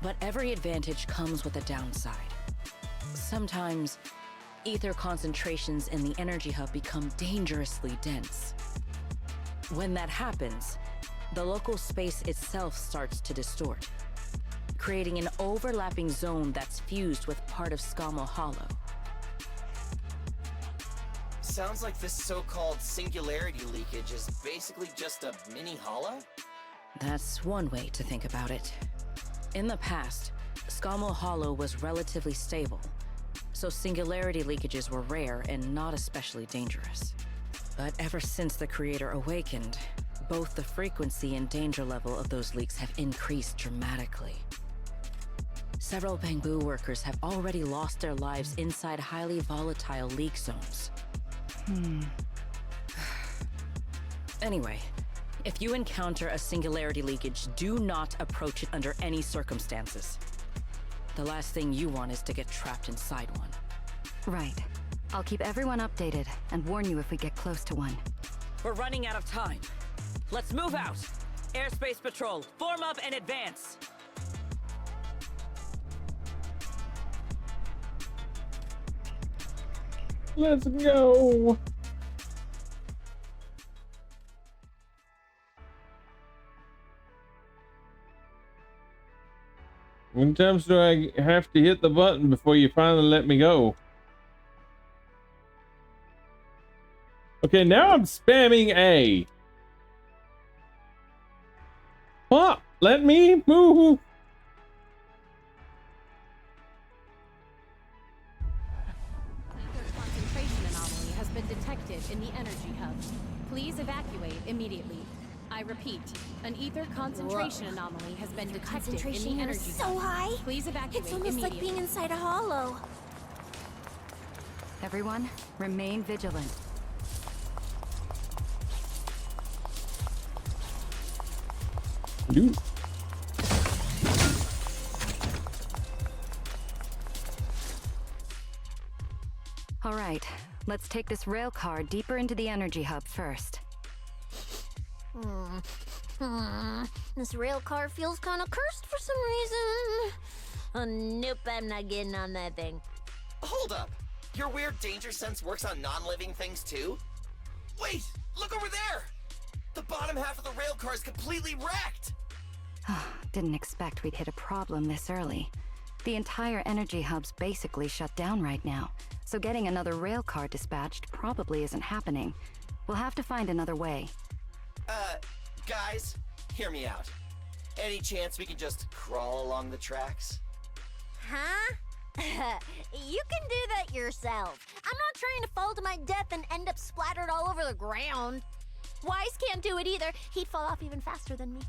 but every advantage comes with a downside. Sometimes, ether concentrations in the energy hub become dangerously dense. When that happens, the local space itself starts to distort, creating an overlapping zone that's fused with part of Skamo Hollow. Sounds like this so-called singularity leakage is basically just a mini hollow? That's one way to think about it. In the past, Skamo Hollow was relatively stable, so singularity leakages were rare and not especially dangerous. But ever since the Creator awakened, both the frequency and danger level of those leaks have increased dramatically. Several Bangbu workers have already lost their lives inside highly volatile leak zones. Anyway, if you encounter a singularity leakage, do not approach it under any circumstances. The last thing you want is to get trapped inside one. Right. I'll keep everyone updated and warn you if we get close to one. We're running out of time. Let's move out! Airspace Patrol, form up and advance! Let's go. How many times do I have to hit the button before you finally let me go? Okay, now I'm spamming A. What? Let me move. Concentration anomaly has been detected in the energy hub. Please evacuate immediately. I repeat, an ether concentration anomaly has been detected Concentration in the here is energy so hub. high. Please evacuate It's almost immediately. like being inside a hollow. Everyone, remain vigilant. Dude. All right, let's take this rail car deeper into the energy hub first. This rail car feels kind of cursed for some reason. Oh, nope, I'm not getting on that thing. Hold up! Your weird danger sense works on non-living things too? Wait! Look over there! The bottom half of the rail car is completely wrecked! Didn't expect we'd hit a problem this early. The entire energy hub's basically shut down right now, so getting another rail car dispatched probably isn't happening. We'll have to find another way. Guys, hear me out. Any chance we can just crawl along the tracks? Huh? You can do that yourself. I'm not trying to fall to my death and end up splattered all over the ground. Wise can't do it either. He'd fall off even faster than me.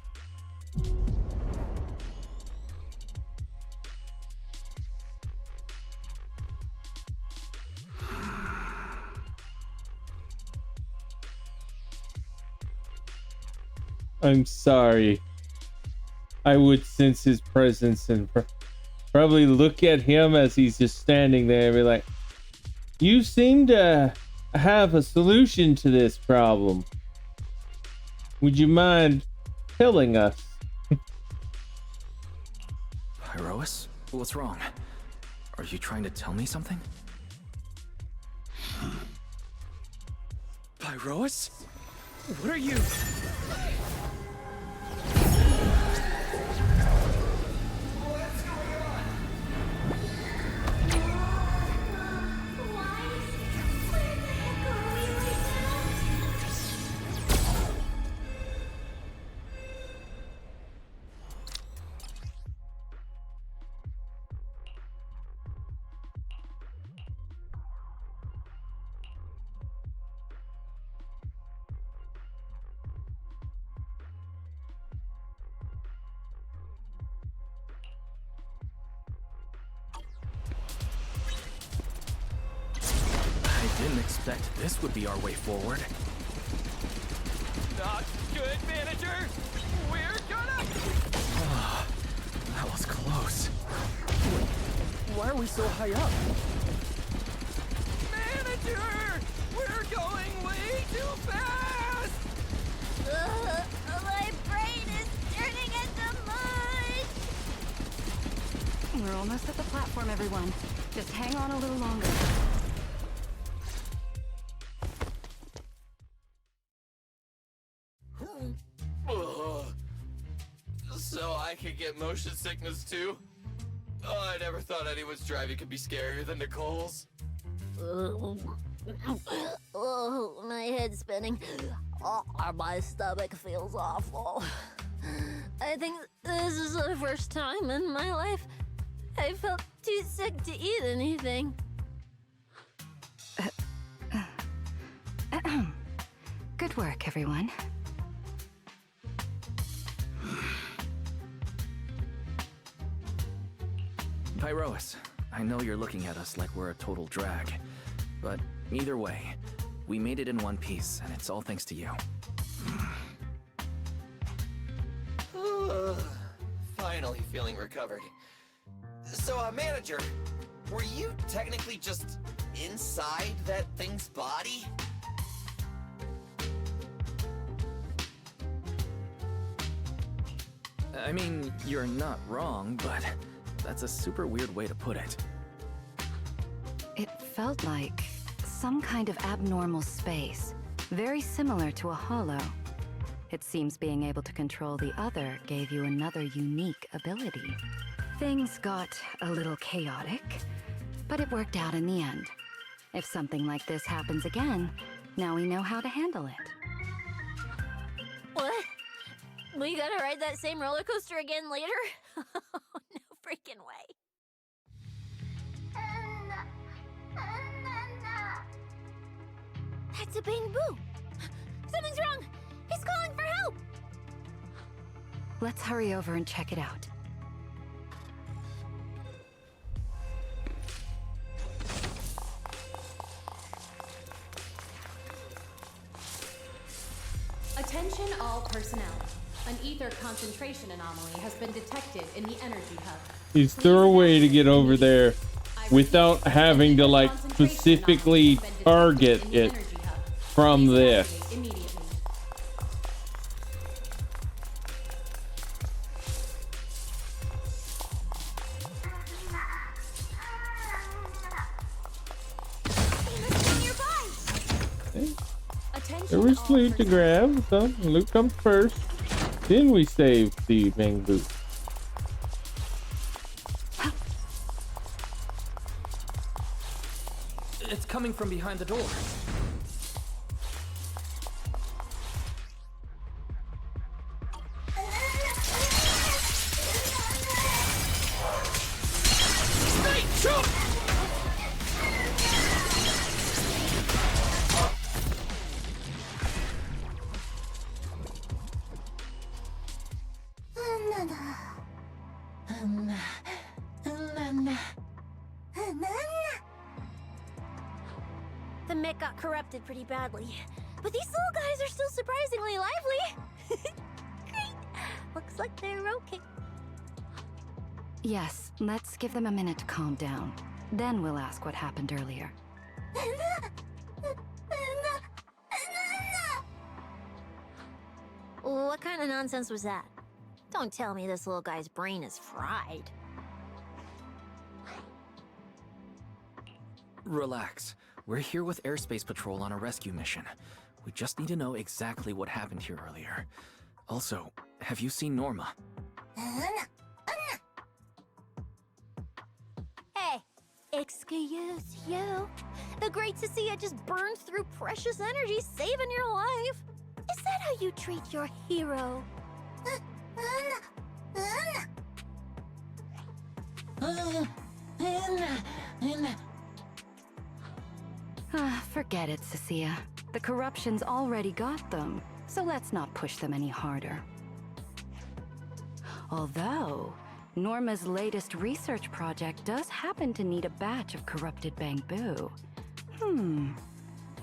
I'm sorry. I would sense his presence and probably look at him as he's just standing there and be like, you seem to have a solution to this problem. Would you mind telling us? Pyrois? What's wrong? Are you trying to tell me something? Pyrois? What are you? expect this would be our way forward. Not good, manager! We're gonna... That was close. Why are we so high up? Manager! We're going way too fast! My brain is turning into mush! We're almost at the platform, everyone. Just hang on a little longer. So I could get motion sickness too? Oh, I never thought anyone's driving could be scarier than Nicole's. Oh, my head's spinning. Oh, my stomach feels awful. I think this is the first time in my life I felt too sick to eat anything. Good work, everyone. Pyrois, I know you're looking at us like we're a total drag, but either way, we made it in one piece, and it's all thanks to you. Finally feeling recovered. So, manager, were you technically just inside that thing's body? I mean, you're not wrong, but that's a super weird way to put it. It felt like some kind of abnormal space, very similar to a hollow. It seems being able to control the other gave you another unique ability. Things got a little chaotic, but it worked out in the end. If something like this happens again, now we know how to handle it. What? We gotta ride that same roller coaster again later? No freaking way. That's a Bang-Boo! Something's wrong! He's calling for help! Let's hurry over and check it out. Attention all personnel. An ether concentration anomaly has been detected in the energy hub. Is there a way to get over there without having to like specifically target it from this? There was loot to grab, so loot comes first. Then we save the Bang-Boo. It's coming from behind the door. The mech got corrupted pretty badly, but these little guys are still surprisingly lively. Great. Looks like they're okay. Yes, let's give them a minute to calm down. Then we'll ask what happened earlier. What kind of nonsense was that? Don't tell me this little guy's brain is fried. Relax. We're here with Airspace Patrol on a rescue mission. We just need to know exactly what happened here earlier. Also, have you seen Norma? Hey, excuse you. The great Cecilia just burned through precious energy saving your life. Is that how you treat your hero? Forget it, Cecilia. The corruption's already got them, so let's not push them any harder. Although, Norma's latest research project does happen to need a batch of corrupted Bang-Boo.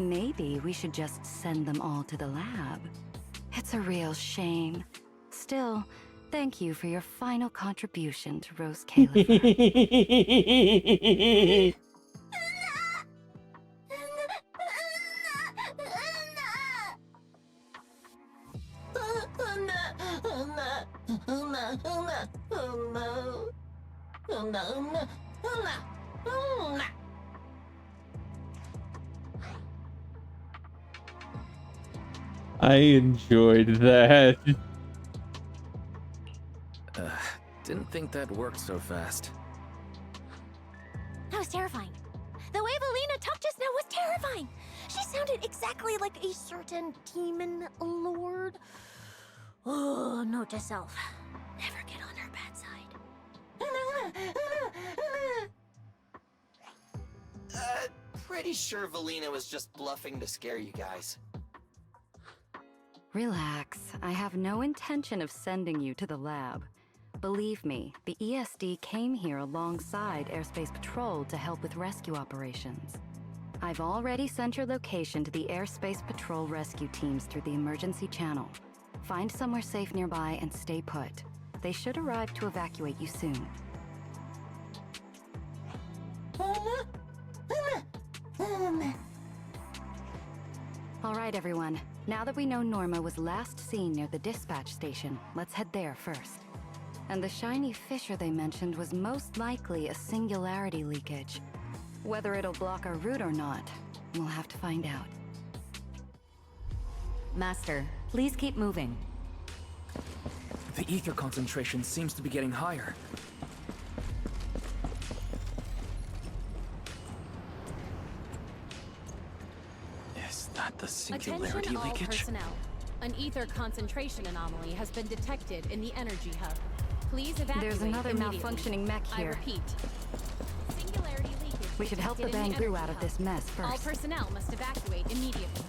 Maybe we should just send them all to the lab. It's a real shame. Still, thank you for your final contribution to Rose Califer. I enjoyed that. Didn't think that worked so fast. That was terrifying. The way Valina talked just now was terrifying. She sounded exactly like a certain demon lord. Oh, note to self. Never get on her bad side. Pretty sure Valina was just bluffing to scare you guys. Relax. I have no intention of sending you to the lab. Believe me, the ESD came here alongside Airspace Patrol to help with rescue operations. I've already sent your location to the Airspace Patrol rescue teams through the emergency channel. Find somewhere safe nearby and stay put. They should arrive to evacuate you soon. All right, everyone. Now that we know Norma was last seen near the dispatch station, let's head there first. And the shiny fissure they mentioned was most likely a singularity leakage. Whether it'll block our route or not, we'll have to find out. Master, please keep moving. The ether concentration seems to be getting higher. Is that the singularity Attention all leakage? personnel. An ether concentration anomaly has been detected in the energy hub. Please evacuate There's another immediately. malfunctioning mech I here. repeat. Singularity leakage. We should help the detected in Bangaroo energy out of hub. this mess All first. personnel must evacuate immediately.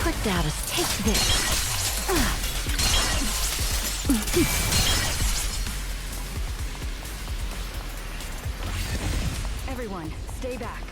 Quick Dallas, take this. Everyone, stay back.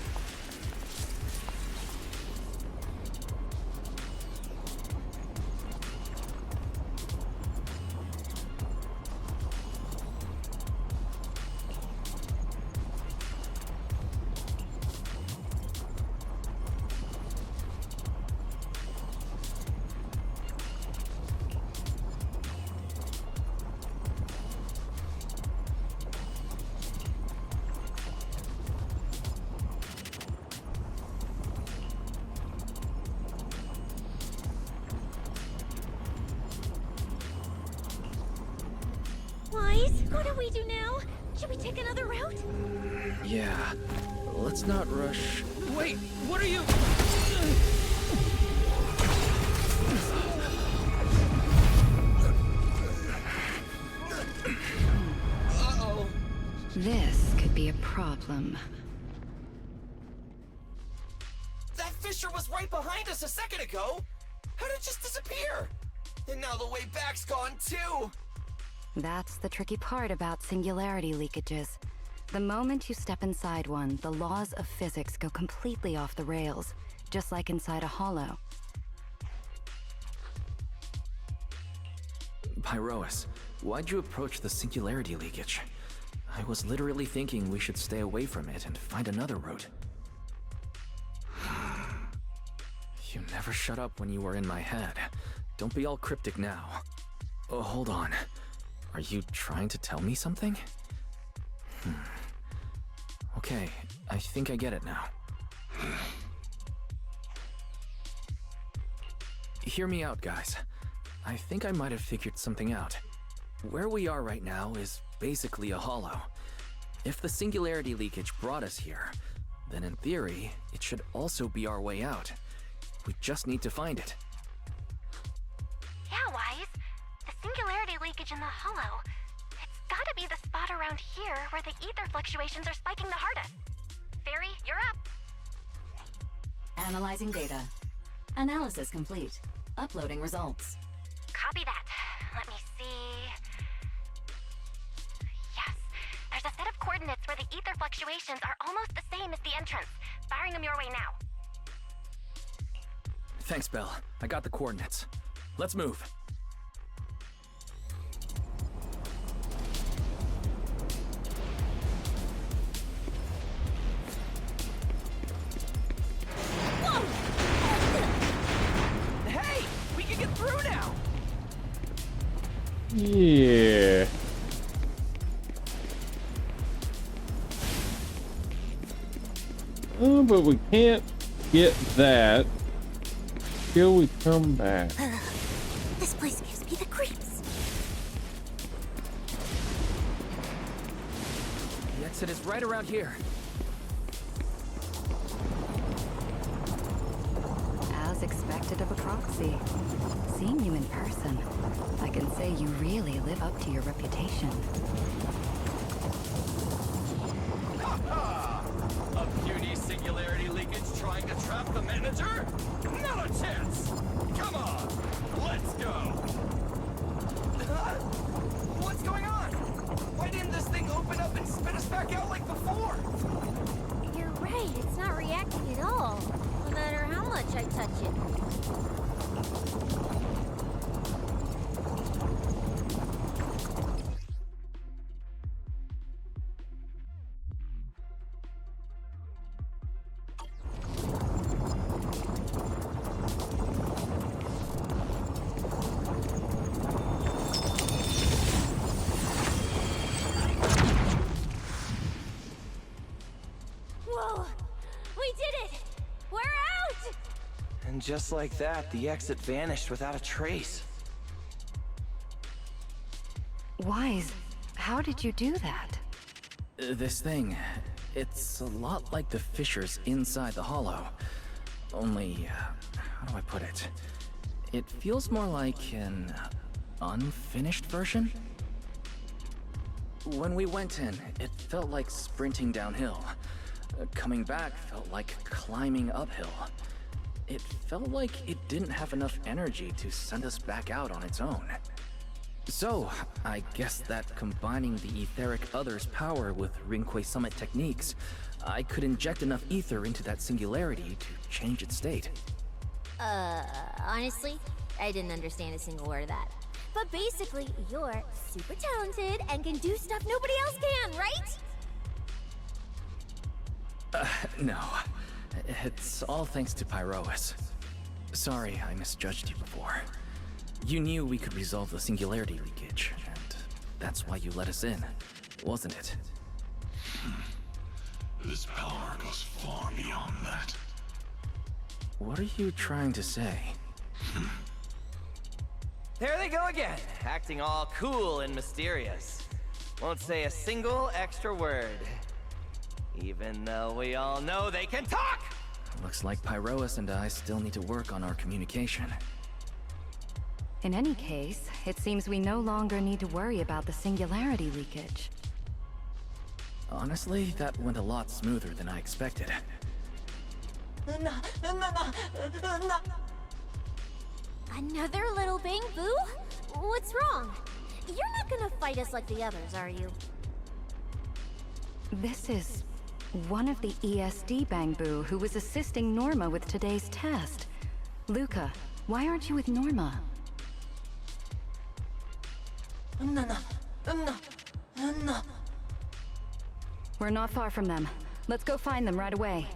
Wise, what do we do now? Should we take another route? Yeah. Let's not rush. Wait, what are you? Uh-oh. This could be a problem. That fissure was right behind us a second ago. How did it just disappear? And now the way back's gone too. That's the tricky part about singularity leakages. The moment you step inside one, the laws of physics go completely off the rails, just like inside a hollow. Pyrois, why'd you approach the singularity leakage? I was literally thinking we should stay away from it and find another route. You never shut up when you were in my head. Don't be all cryptic now. Oh, hold on. Are you trying to tell me something? Okay, I think I get it now. Hear me out, guys. I think I might have figured something out. Where we are right now is basically a hollow. If the singularity leakage brought us here, then in theory, it should also be our way out. We just need to find it. Yeah, Wise. The singularity leakage in the hollow. It's gotta be the spot around here where the ether fluctuations are spiking the hardest. Fairy, you're up. Analyzing data. Analysis complete. Uploading results. Copy that. Let me see. Yes, there's a set of coordinates where the ether fluctuations are almost the same as the entrance. Firing them your way now. Thanks, Belle. I got the coordinates. Let's move. Hey! We can get through now! Yeah. Oh, but we can't get that till we come back. This place gives me the creeps. The exit is right around here. As expected of a proxy. Seeing you in person, I can say you really live up to your reputation. A puny singularity leakage trying to trap the manager? Not a chance! Come on, let's go! What's going on? Why didn't this thing open up and spit us back out like before? You're right, it's not reacting at all. No matter how much I touch it. Whoa! We did it! We're out! And just like that, the exit vanished without a trace. Wise, how did you do that? This thing, it's a lot like the fissures inside the hollow. Only, how do I put it? It feels more like an unfinished version? When we went in, it felt like sprinting downhill. Coming back felt like climbing uphill. It felt like it didn't have enough energy to send us back out on its own. So, I guess that combining the etheric other's power with Rinque Summit techniques, I could inject enough ether into that singularity to change its state. Honestly, I didn't understand a single word of that. But basically, you're super talented and can do stuff nobody else can, right? No. It's all thanks to Pyroas. Sorry I misjudged you before. You knew we could resolve the singularity leakage, and that's why you let us in, wasn't it? This power goes far beyond that. What are you trying to say? There they go again, acting all cool and mysterious. Won't say a single extra word. Even though we all know they can talk! Looks like Pyroas and I still need to work on our communication. In any case, it seems we no longer need to worry about the singularity leakage. Honestly, that went a lot smoother than I expected. Another little bang boo? What's wrong? You're not gonna fight us like the others, are you? This is one of the ESD Bangbu who was assisting Norma with today's test. Luca, why aren't you with Norma? We're not far from them. Let's go find them right away.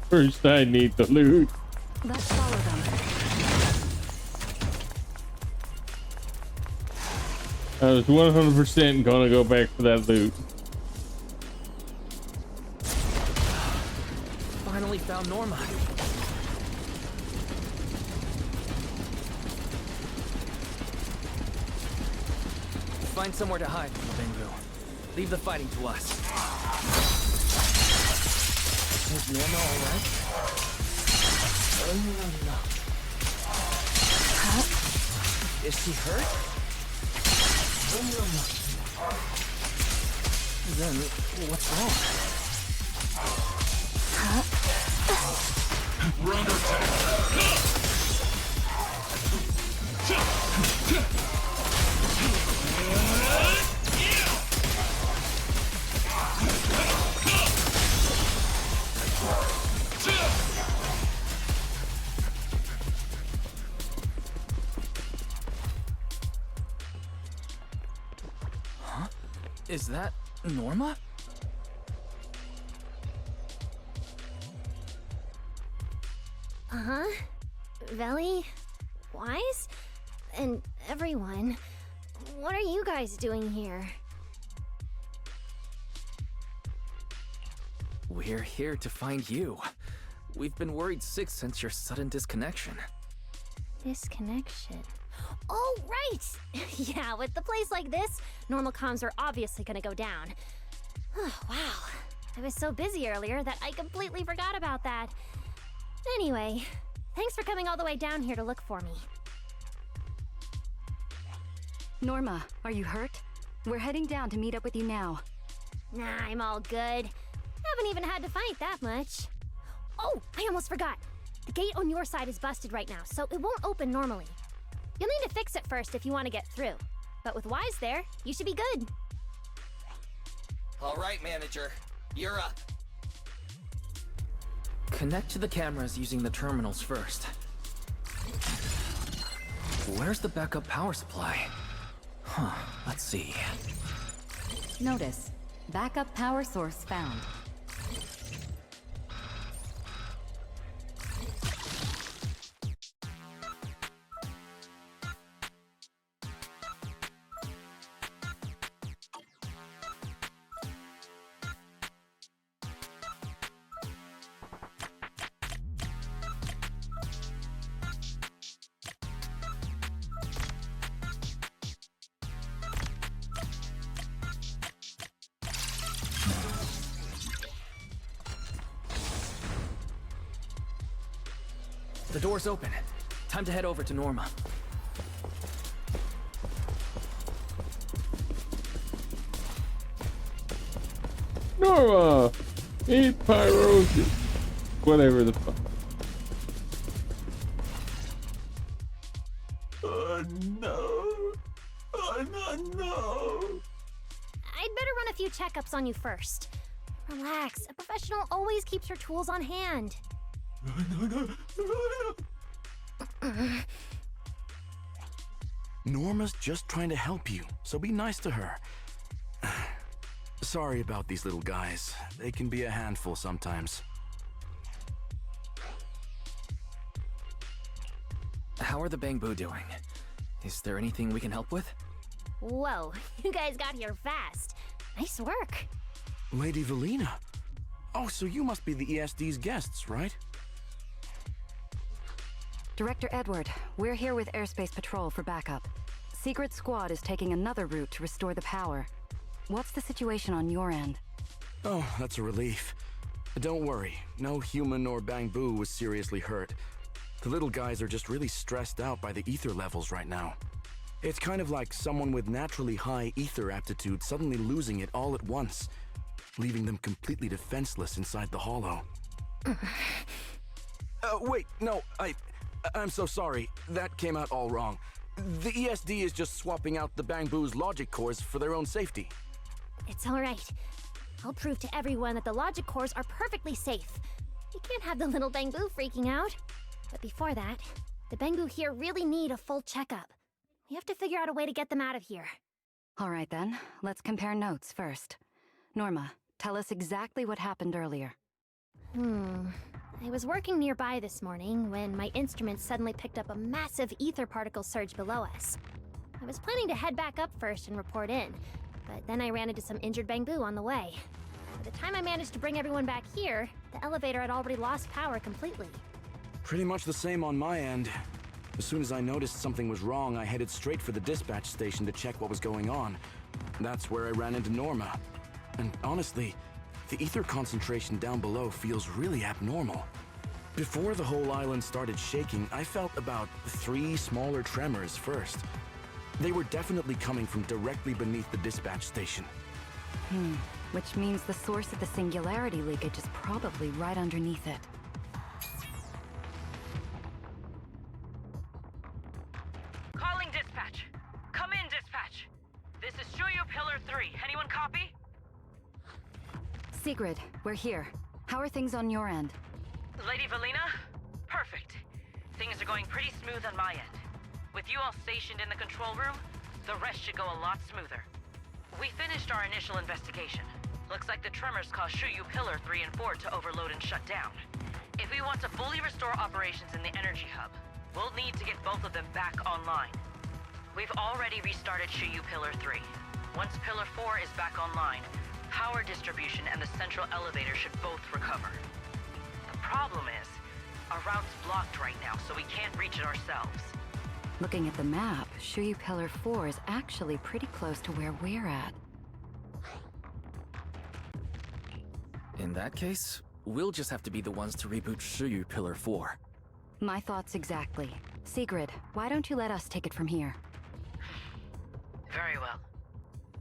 First, I need the loot. Let's follow them. I was 100% gonna go back for that loot. Finally found Norma. Find somewhere to hide, Bangbu. Leave the fighting to us. Is Norma alright? Is she hurt? Then, what's wrong? We're under attack. Huh? Is that Norma? Uh-huh. Veli, Wise, and everyone. What are you guys doing here? We're here to find you. We've been worried sick since your sudden disconnection. Disconnection. Oh, right! Yeah, with the place like this, normal comms are obviously gonna go down. Oh, wow. I was so busy earlier that I completely forgot about that. Anyway, thanks for coming all the way down here to look for me. Norma, are you hurt? We're heading down to meet up with you now. Nah, I'm all good. Haven't even had to fight that much. Oh, I almost forgot. The gate on your side is busted right now, so it won't open normally. You'll need to fix it first if you want to get through. But with Wise there, you should be good. All right, manager. You're up. Connect to the cameras using the terminals first. Where's the backup power supply? Huh, let's see. Notice, backup power source found. The door's open. Time to head over to Norma. Norma! Eat pyrosis. Whatever the fuck. No. No. I'd better run a few checkups on you first. Relax. A professional always keeps her tools on hand. Norma's just trying to help you, so be nice to her. Sorry about these little guys. They can be a handful sometimes. How are the Bangbu doing? Is there anything we can help with? Whoa, you guys got here fast. Nice work. Lady Velina. Oh, so you must be the ESD's guests, right? Director Edward, we're here with Airspace Patrol for backup. Secret Squad is taking another route to restore the power. What's the situation on your end? Oh, that's a relief. Don't worry, no human or Bangbu was seriously hurt. The little guys are just really stressed out by the ether levels right now. It's kind of like someone with naturally high ether aptitude suddenly losing it all at once, leaving them completely defenseless inside the hollow. Wait, no, I'm so sorry. That came out all wrong. The ESD is just swapping out the Bangbu's logic cores for their own safety. It's all right. I'll prove to everyone that the logic cores are perfectly safe. You can't have the little Bangbu freaking out. But before that, the Bangbu here really need a full checkup. We have to figure out a way to get them out of here. All right then, let's compare notes first. Norma, tell us exactly what happened earlier. I was working nearby this morning when my instruments suddenly picked up a massive ether particle surge below us. I was planning to head back up first and report in, but then I ran into some injured Bangbu on the way. By the time I managed to bring everyone back here, the elevator had already lost power completely. Pretty much the same on my end. As soon as I noticed something was wrong, I headed straight for the dispatch station to check what was going on. That's where I ran into Norma. And honestly, the ether concentration down below feels really abnormal. Before the whole island started shaking, I felt about 3 smaller tremors first. They were definitely coming from directly beneath the dispatch station. Which means the source of the singularity leakage is probably right underneath it. Sigrid, we're here. How are things on your end? Lady Valina? Perfect. Things are going pretty smooth on my end. With you all stationed in the control room, the rest should go a lot smoother. We finished our initial investigation. Looks like the tremors caused Shuyu Pillar 3 and 4 to overload and shut down. If we want to fully restore operations in the energy hub, we'll need to get both of them back online. We've already restarted Shuyu Pillar 3. Once Pillar 4 is back online, power distribution and the central elevator should both recover. The problem is, our route's blocked right now, so we can't reach it ourselves. Looking at the map, Shuyu Pillar 4 is actually pretty close to where we're at. In that case, we'll just have to be the ones to reboot Shuyu Pillar 4. My thoughts exactly. Sigrid, why don't you let us take it from here? Very well.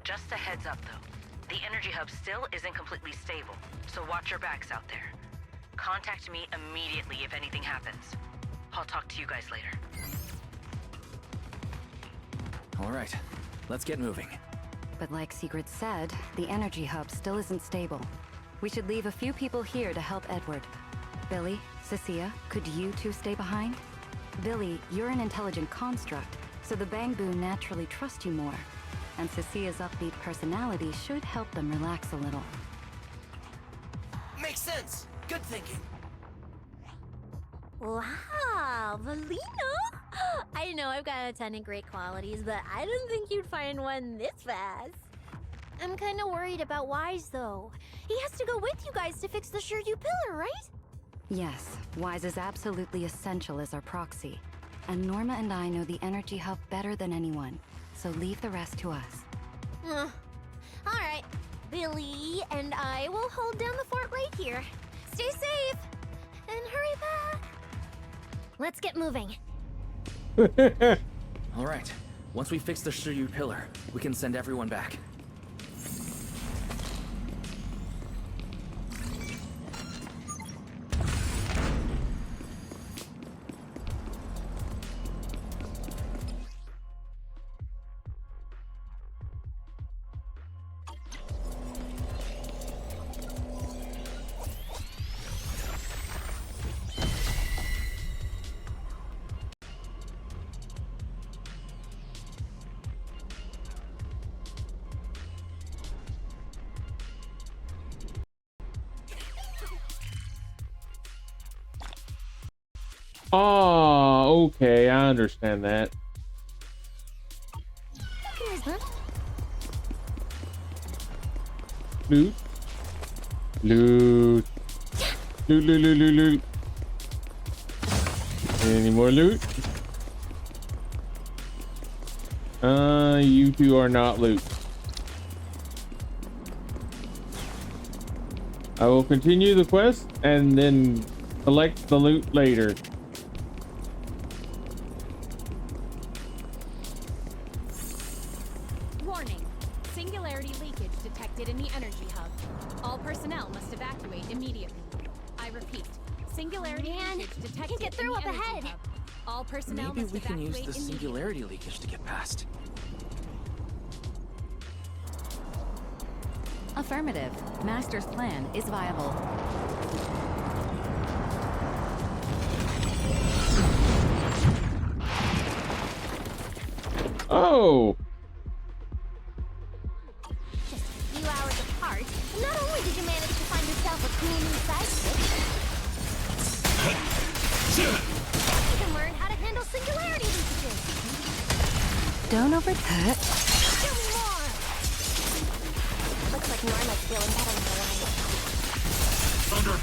Just a heads up, though. The energy hub still isn't completely stable, so watch your backs out there. Contact me immediately if anything happens. I'll talk to you guys later. All right, let's get moving. But like Sigrid said, the energy hub still isn't stable. We should leave a few people here to help Edward. Billy, Cecilia, could you two stay behind? Billy, you're an intelligent construct, so the Bangbu naturally trust you more. And Cecilia's upbeat personality should help them relax a little. Makes sense. Good thinking. Wow, Valina! I know I've got a ton of great qualities, but I didn't think you'd find one this fast. I'm kind of worried about Wise, though. He has to go with you guys to fix the Shuyu Pillar, right? Yes, Wise is absolutely essential as our proxy. And Norma and I know the energy hub better than anyone, so leave the rest to us. All right. Billy and I will hold down the fort right here. Stay safe! And hurry back! Let's get moving. All right, once we fix the Shuyu Pillar, we can send everyone back. Oh, okay, I understand that. Loot. Loot. Loot, loot, loot, loot, loot. Any more loot? You two are not loot. I will continue the quest and then collect the loot later. Warning. Singularity leakage detected in the energy hub. All personnel must evacuate immediately. I repeat. Singularity leakage detected can't get through in the up energy ahead. hub. All personnel Maybe must we can use evacuate the immediately. singularity leakage to get past. Affirmative. Master's plan is viable. Oh! Just a few hours apart, and not only did you manage to find yourself a cool new sidekick, you can learn how to handle singularity leakages. Don't overcook. Show me more! Looks like Norma's feeling better than the line. Thunder!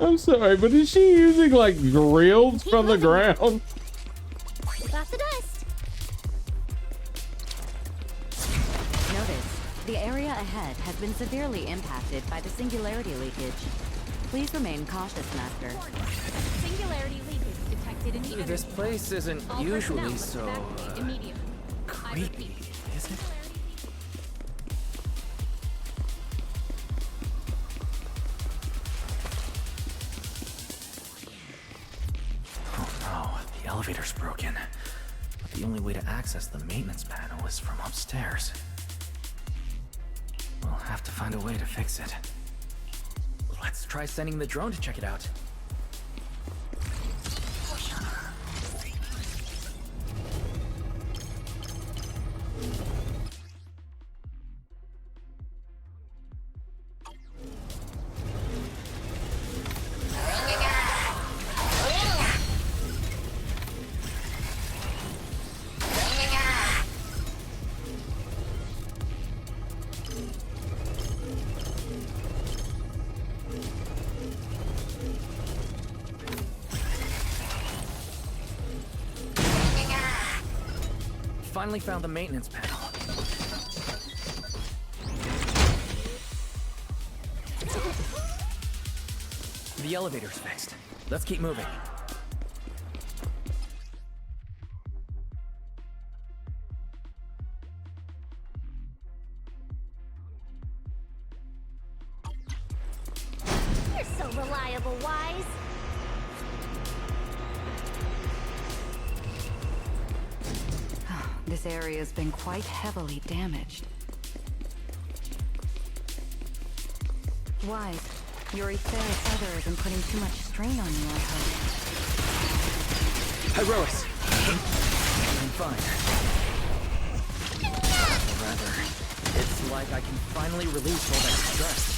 I'm sorry, but is she using like drills from the ground? Keep off the dust. Notice, the area ahead has been severely impacted by the singularity leakage. Please remain cautious, Master. Singularity leakage detected in the energy This hub. place isn't All usually personnel must so evacuate immediately. I creepy, repeat. is it? elevator's broken. But the only way to access the maintenance panel is from upstairs. We'll have to find a way to fix it. Let's try sending the drone to check it out. Finally found the maintenance panel. The elevator's fixed. Let's keep moving. You're so reliable, Wise. This area has been quite heavily damaged. Wise, your etheric feather isn't putting too much strain on you, I hope. Hyrois! I'm fine. Rather, it's like I can finally release all that stress.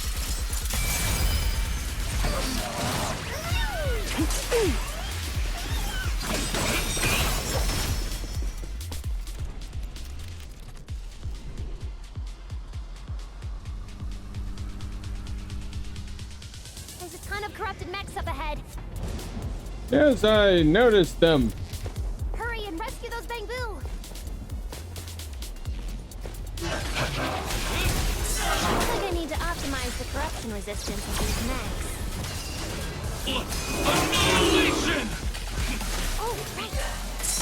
There's a ton of corrupted mechs up ahead. Yes, I noticed them. Hurry and rescue those Bangbu. Looks like I need to optimize the corruption resistance of these mechs. Annihilation! Oh, right.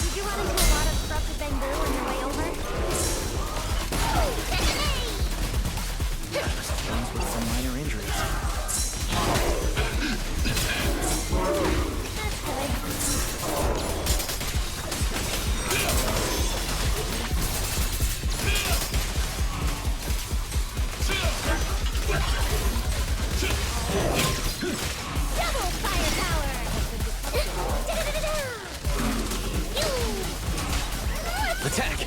Did you run into a lot of corrupted Bangbu on your way over? Ones with some minor injuries. Double firepower! Attack!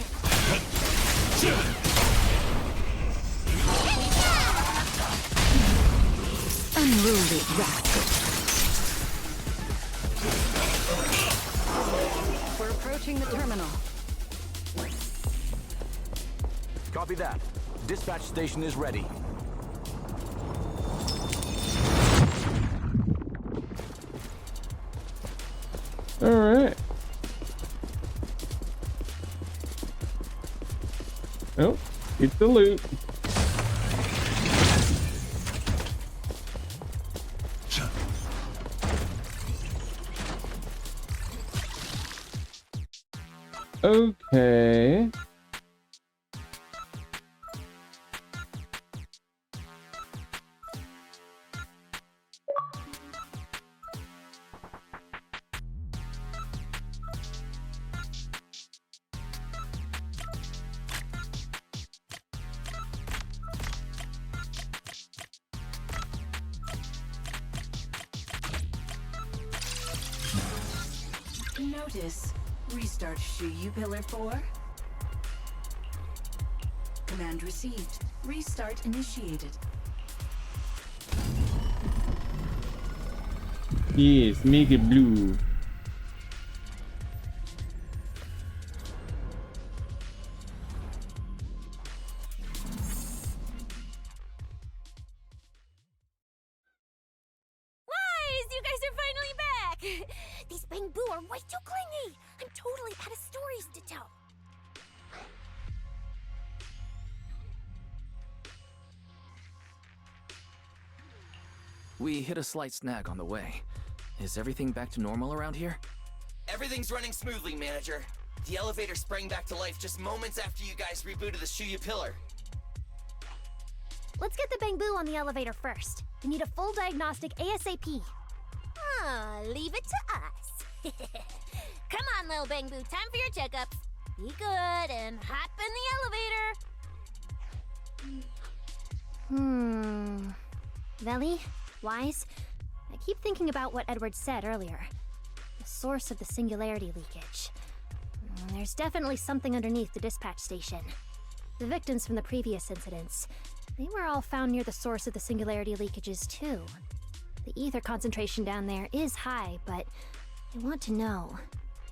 Unruly rascal. We're approaching the terminal. Copy that. Dispatch station is ready. All right. Oh, get the loot. Okay. Notice. Restart Shuyu Pillar 4. Command received. Restart initiated. Yes, make it blue. Wise, you guys are finally back! These Bangbu are way too clingy! I'm totally out of stories to tell. We hit a slight snag on the way. Is everything back to normal around here? Everything's running smoothly, Manager. The elevator sprang back to life just moments after you guys rebooted the Shuyu Pillar. Let's get the Bangbu on the elevator first. We need a full diagnostic ASAP. Ah, leave it to us. Come on, little Bang Boo, time for your checkups. Be good and hop in the elevator. Veli, Wise, I keep thinking about what Edward said earlier. The source of the singularity leakage. There's definitely something underneath the dispatch station. The victims from the previous incidents, they were all found near the source of the singularity leakages too. The ether concentration down there is high, but I want to know,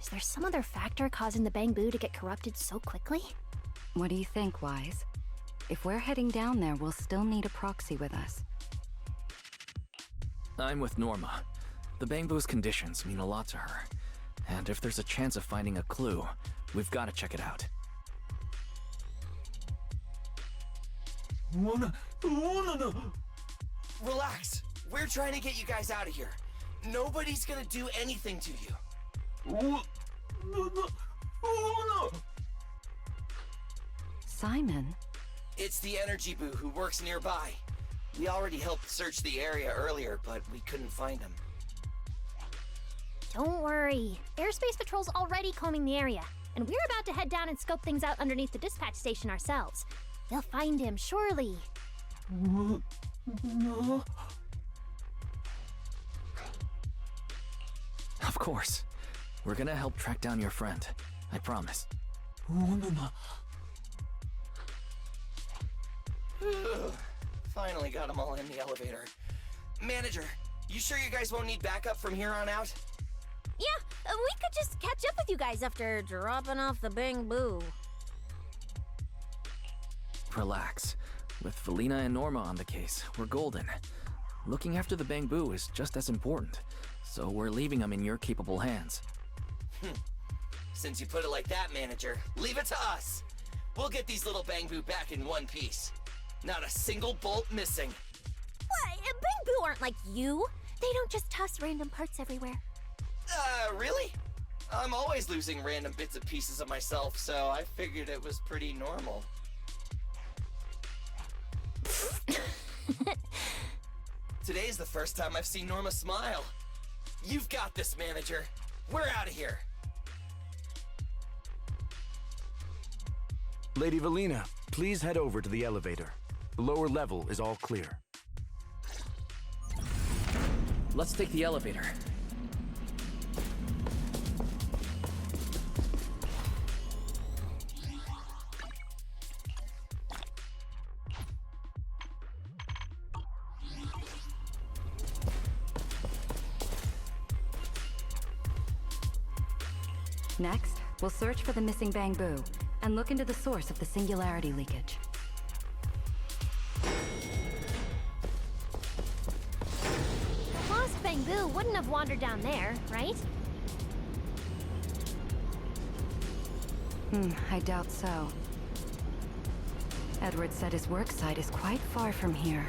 is there some other factor causing the Bang Boo to get corrupted so quickly? What do you think, Wise? If we're heading down there, we'll still need a proxy with us. I'm with Norma. The Bang Boo's conditions mean a lot to her. And if there's a chance of finding a clue, we've got to check it out. Relax. We're trying to get you guys out of here. Nobody's gonna do anything to you. Simon? It's the Energy Boo who works nearby. We already helped search the area earlier, but we couldn't find him. Don't worry. Airspace Patrol's already combing the area, and we're about to head down and scope things out underneath the dispatch station ourselves. They'll find him, surely. Of course. We're gonna help track down your friend. I promise. Finally got them all in the elevator. Manager, you sure you guys won't need backup from here on out? Yeah, we could just catch up with you guys after dropping off the Bang Boo. Relax. With Felina and Norma on the case, we're golden. Looking after the Bang Boo is just as important, so we're leaving them in your capable hands. Since you put it like that, Manager, leave it to us. We'll get these little Bang Boo back in one piece. Not a single bolt missing. What? Bang Boo aren't like you. They don't just toss random parts everywhere. Really? I'm always losing random bits and pieces of myself, so I figured it was pretty normal. Today's the first time I've seen Norma smile. You've got this, Manager. We're out of here. Lady Valina, please head over to the elevator. The lower level is all clear. Let's take the elevator. Next, we'll search for the missing Bang Boo and look into the source of the singularity leakage. The lost Bang Boo wouldn't have wandered down there, right? I doubt so. Edward said his work site is quite far from here.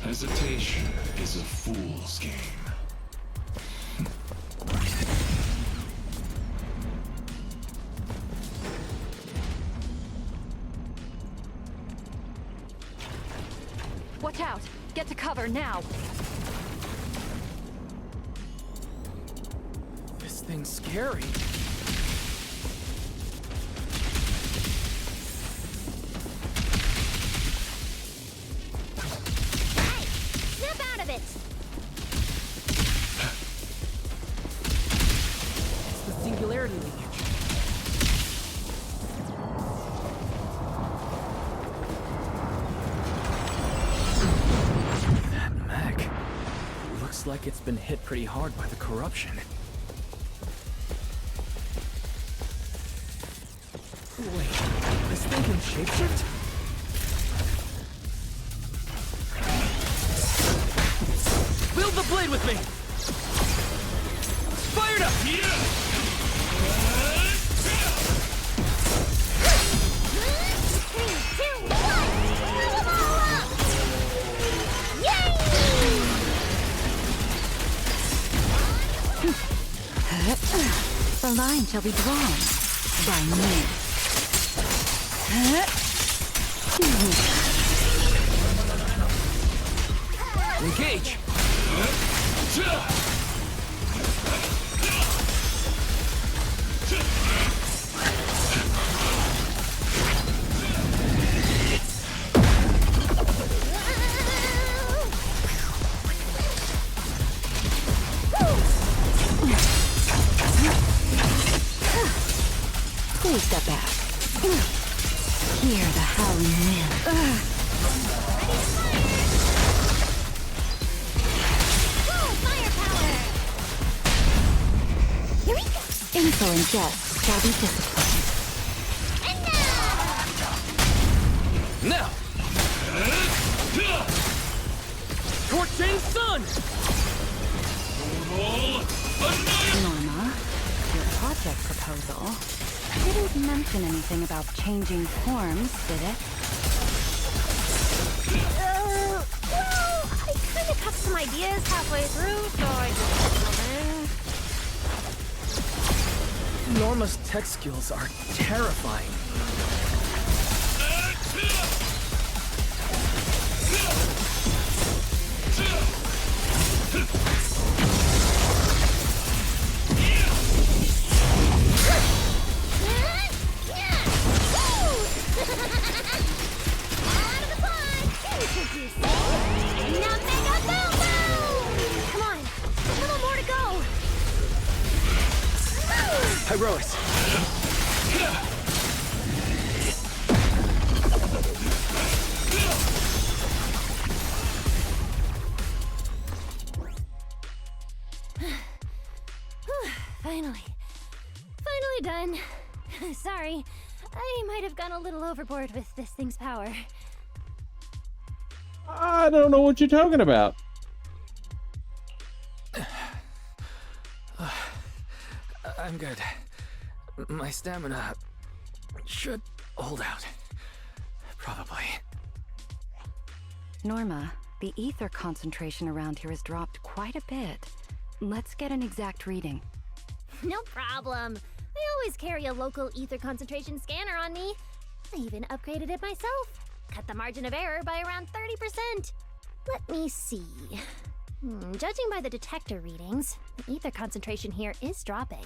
Hesitation is a fool's game. Watch out! Get to cover now! This thing's scary. Snap out of it! It's the singularity leakage. That mech. Looks like it's been hit pretty hard by the corruption. Wait, this thing can shapeshift? Wield the blade with me! Fired up! The line shall be drawn by me. Engage! insolent guests shall be disciplined. Now! Scorching sun! Norma, your project proposal didn't mention anything about changing forms, did it? Well, I kind of cut some ideas halfway through, so I just... Norma's tech skills are terrifying. Heroics. Finally done. Sorry, I might have gone a little overboard with this thing's power. I don't know what you're talking about. I'm good. My stamina should hold out. Probably. Norma, the ether concentration around here has dropped quite a bit. Let's get an exact reading. No problem. I always carry a local ether concentration scanner on me. I even upgraded it myself. Cut the margin of error by around 30%. Let me see. Judging by the detector readings, the ether concentration here is dropping.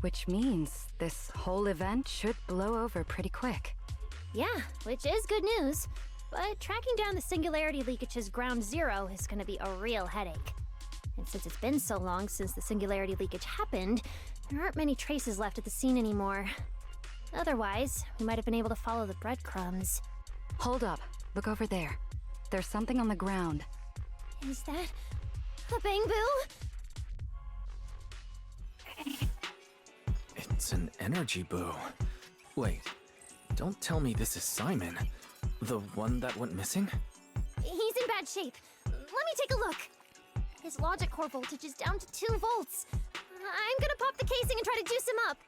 Which means this whole event should blow over pretty quick. Yeah, which is good news. But tracking down the singularity leakage's ground zero is going to be a real headache. And since it's been so long since the singularity leakage happened, there aren't many traces left at the scene anymore. Otherwise, we might have been able to follow the breadcrumbs. Hold up. Look over there. There's something on the ground. Is that a bamboo? It's an energy boo. Wait, don't tell me this is Simon. The one that went missing? He's in bad shape. Let me take a look. His logic core voltage is down to 2 volts. I'm gonna pop the casing and try to juice him up.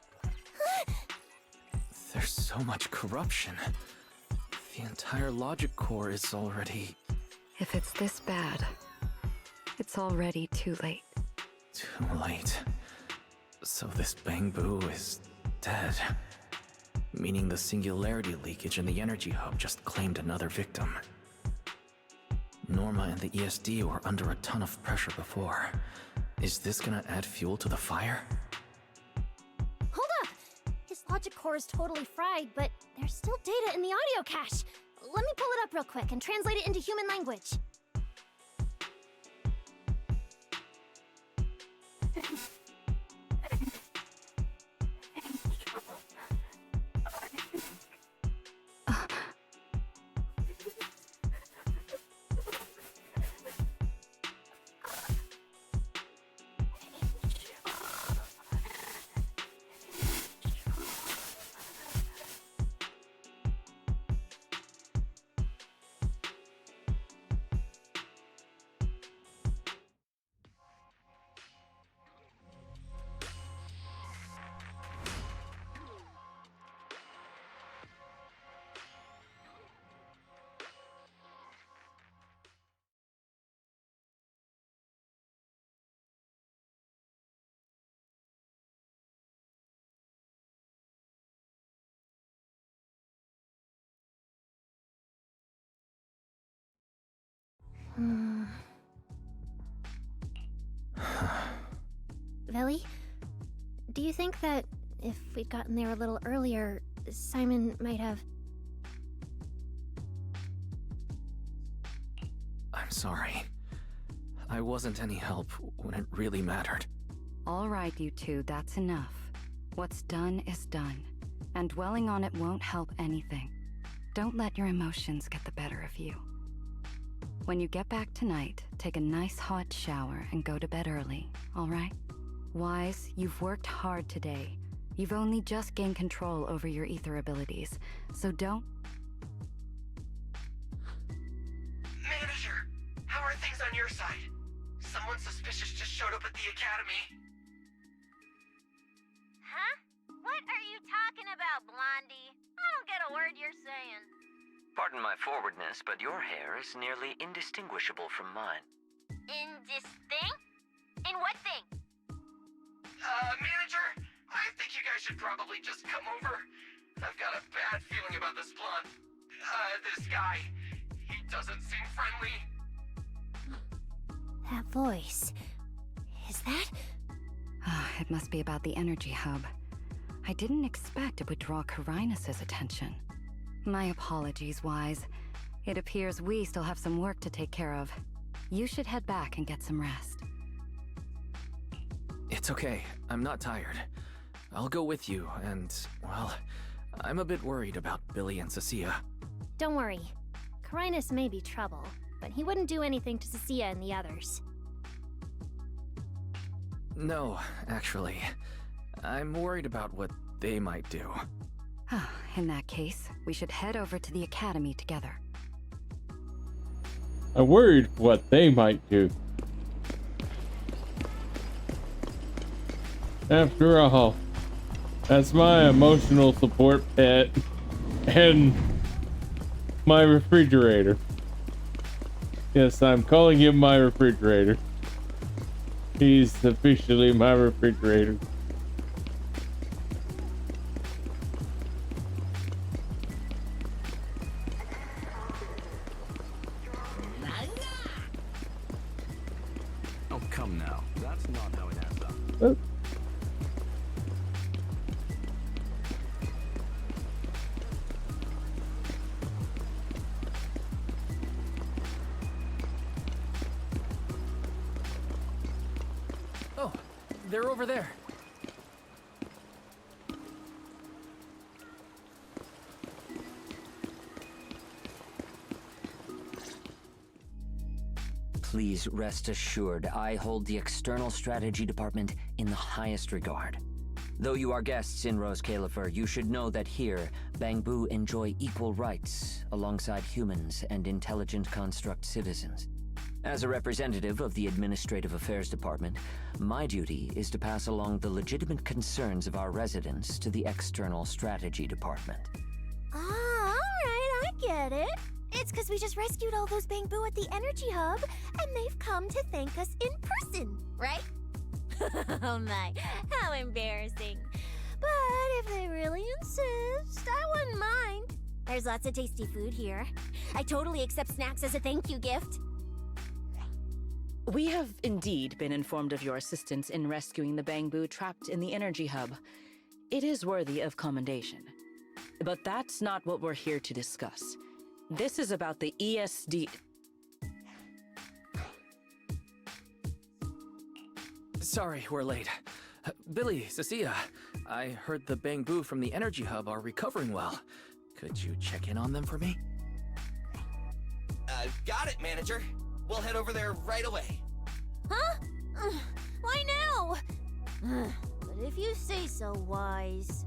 There's so much corruption. The entire logic core is already... If it's this bad, it's already too late. Too late. So this bamboo is dead. Meaning the singularity leakage in the energy hub just claimed another victim. Norma and the ESD were under a ton of pressure before. Is this gonna add fuel to the fire? Hold up! His logic core is totally fried, but there's still data in the audio cache. Let me pull it up real quick and translate it into human language. Velly, do you think that if we'd gotten there a little earlier, Simon might have... I'm sorry. I wasn't any help when it really mattered. All right, you two, that's enough. What's done is done, and dwelling on it won't help anything. Don't let your emotions get the better of you. When you get back tonight, take a nice hot shower and go to bed early, all right? Wise, you've worked hard today. You've only just gained control over your ether abilities, so don't... Manager, how are things on your side? Someone suspicious just showed up at the academy. Huh? What are you talking about, Blondie? I don't get a word you're saying. Pardon my forwardness, but your hair is nearly indistinguishable from mine. In this thing? In what thing? Manager, I think you guys should probably just come over. I've got a bad feeling about this blonde. This guy. He doesn't seem friendly. That voice. Is that? It must be about the energy hub. I didn't expect it would draw Carinus' attention. My apologies, Wise. It appears we still have some work to take care of. You should head back and get some rest. It's okay. I'm not tired. I'll go with you, and, well, I'm a bit worried about Billy and Cecilia. Don't worry. Carinus may be trouble, but he wouldn't do anything to Cecilia and the others. No, actually. I'm worried about what they might do. In that case, we should head over to the academy together. I'm worried what they might do. After all, that's my emotional support pet and my refrigerator. Yes, I'm calling him my refrigerator. He's officially my refrigerator. Oh, come now. That's not how it adds up. Oh. Oh, they're over there. Please rest assured, I hold the External Strategy Department in the highest regard. Though you are guests in Rose Califer, you should know that here, Bangbu enjoy equal rights alongside humans and intelligent construct citizens. As a representative of the Administrative Affairs Department, my duty is to pass along the legitimate concerns of our residents to the External Strategy Department. Ah, alright, I get it. It's because we just rescued all those Bangbu at the Energy Hub, and they've come to thank us in person, right? Oh my, how embarrassing. But if they really insist, I wouldn't mind. There's lots of tasty food here. I totally accept snacks as a thank you gift. We have indeed been informed of your assistance in rescuing the Bangbu trapped in the Energy Hub. It is worthy of commendation. But that's not what we're here to discuss. This is about the ESD... Sorry, we're late. Billy, Cecilia, I heard the Bangbu from the Energy Hub are recovering well. Could you check in on them for me? Got it, Manager. We'll head over there right away. Huh? Why now? But if you say so, Wise.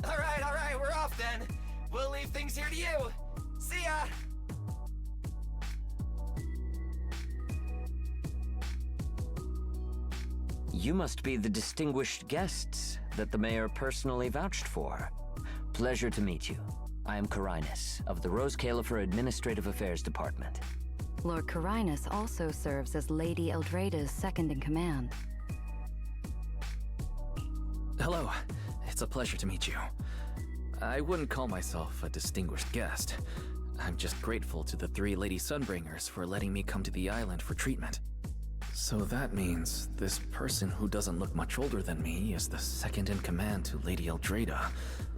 All right, we're off then. We'll leave things here to you. See ya! You must be the distinguished guests that the mayor personally vouched for. Pleasure to meet you. I am Carinus, of the Rose Califer Administrative Affairs Department. Lord Carinus also serves as Lady Eldreda's second-in-command. Hello. It's a pleasure to meet you. I wouldn't call myself a distinguished guest. I'm just grateful to the 3 Lady Sunbringers for letting me come to the island for treatment. So that means this person who doesn't look much older than me is the second-in-command to Lady Eldreda,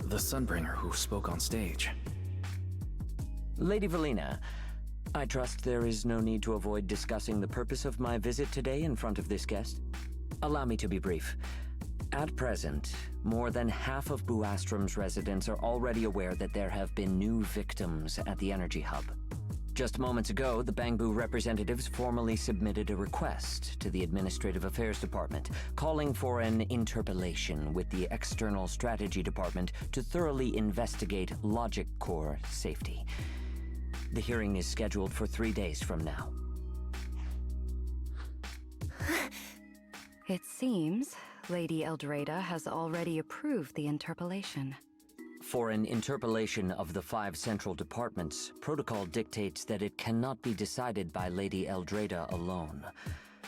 the Sunbringer who spoke on stage. Lady Valina, I trust there is no need to avoid discussing the purpose of my visit today in front of this guest. Allow me to be brief. At present, more than half of Buastrom's residents are already aware that there have been new victims at the Energy Hub. Just moments ago, the Bangbu representatives formally submitted a request to the Administrative Affairs Department, calling for an interpellation with the External Strategy Department to thoroughly investigate Logic Core safety. The hearing is scheduled for 3 days from now. It seems Lady Eldreda has already approved the interpellation. For an interpellation of the 5 central departments, protocol dictates that it cannot be decided by Lady Eldreda alone.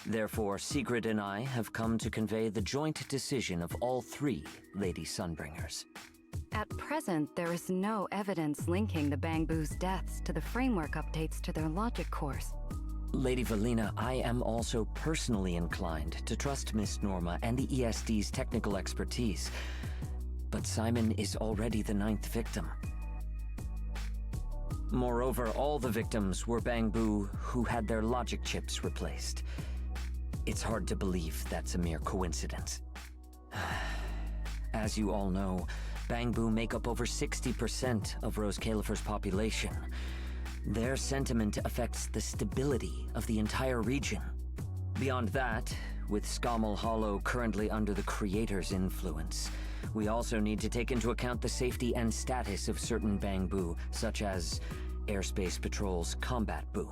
Therefore, Sigrid and I have come to convey the joint decision of all 3 Lady Sunbringers. At present, there is no evidence linking the Bangbu's deaths to the framework updates to their logic cores. Lady Valina, I am also personally inclined to trust Miss Norma and the ESD's technical expertise. But Simon is already the 9th victim. Moreover, all the victims were Bangbu who had their logic chips replaced. It's hard to believe that's a mere coincidence. As you all know, Bangbu make up over 60% of Rose Califer's population. Their sentiment affects the stability of the entire region. Beyond that, with Scommel Hollow currently under the Creator's influence, we also need to take into account the safety and status of certain Bangbu, such as Airspace Patrol's Combat Bu.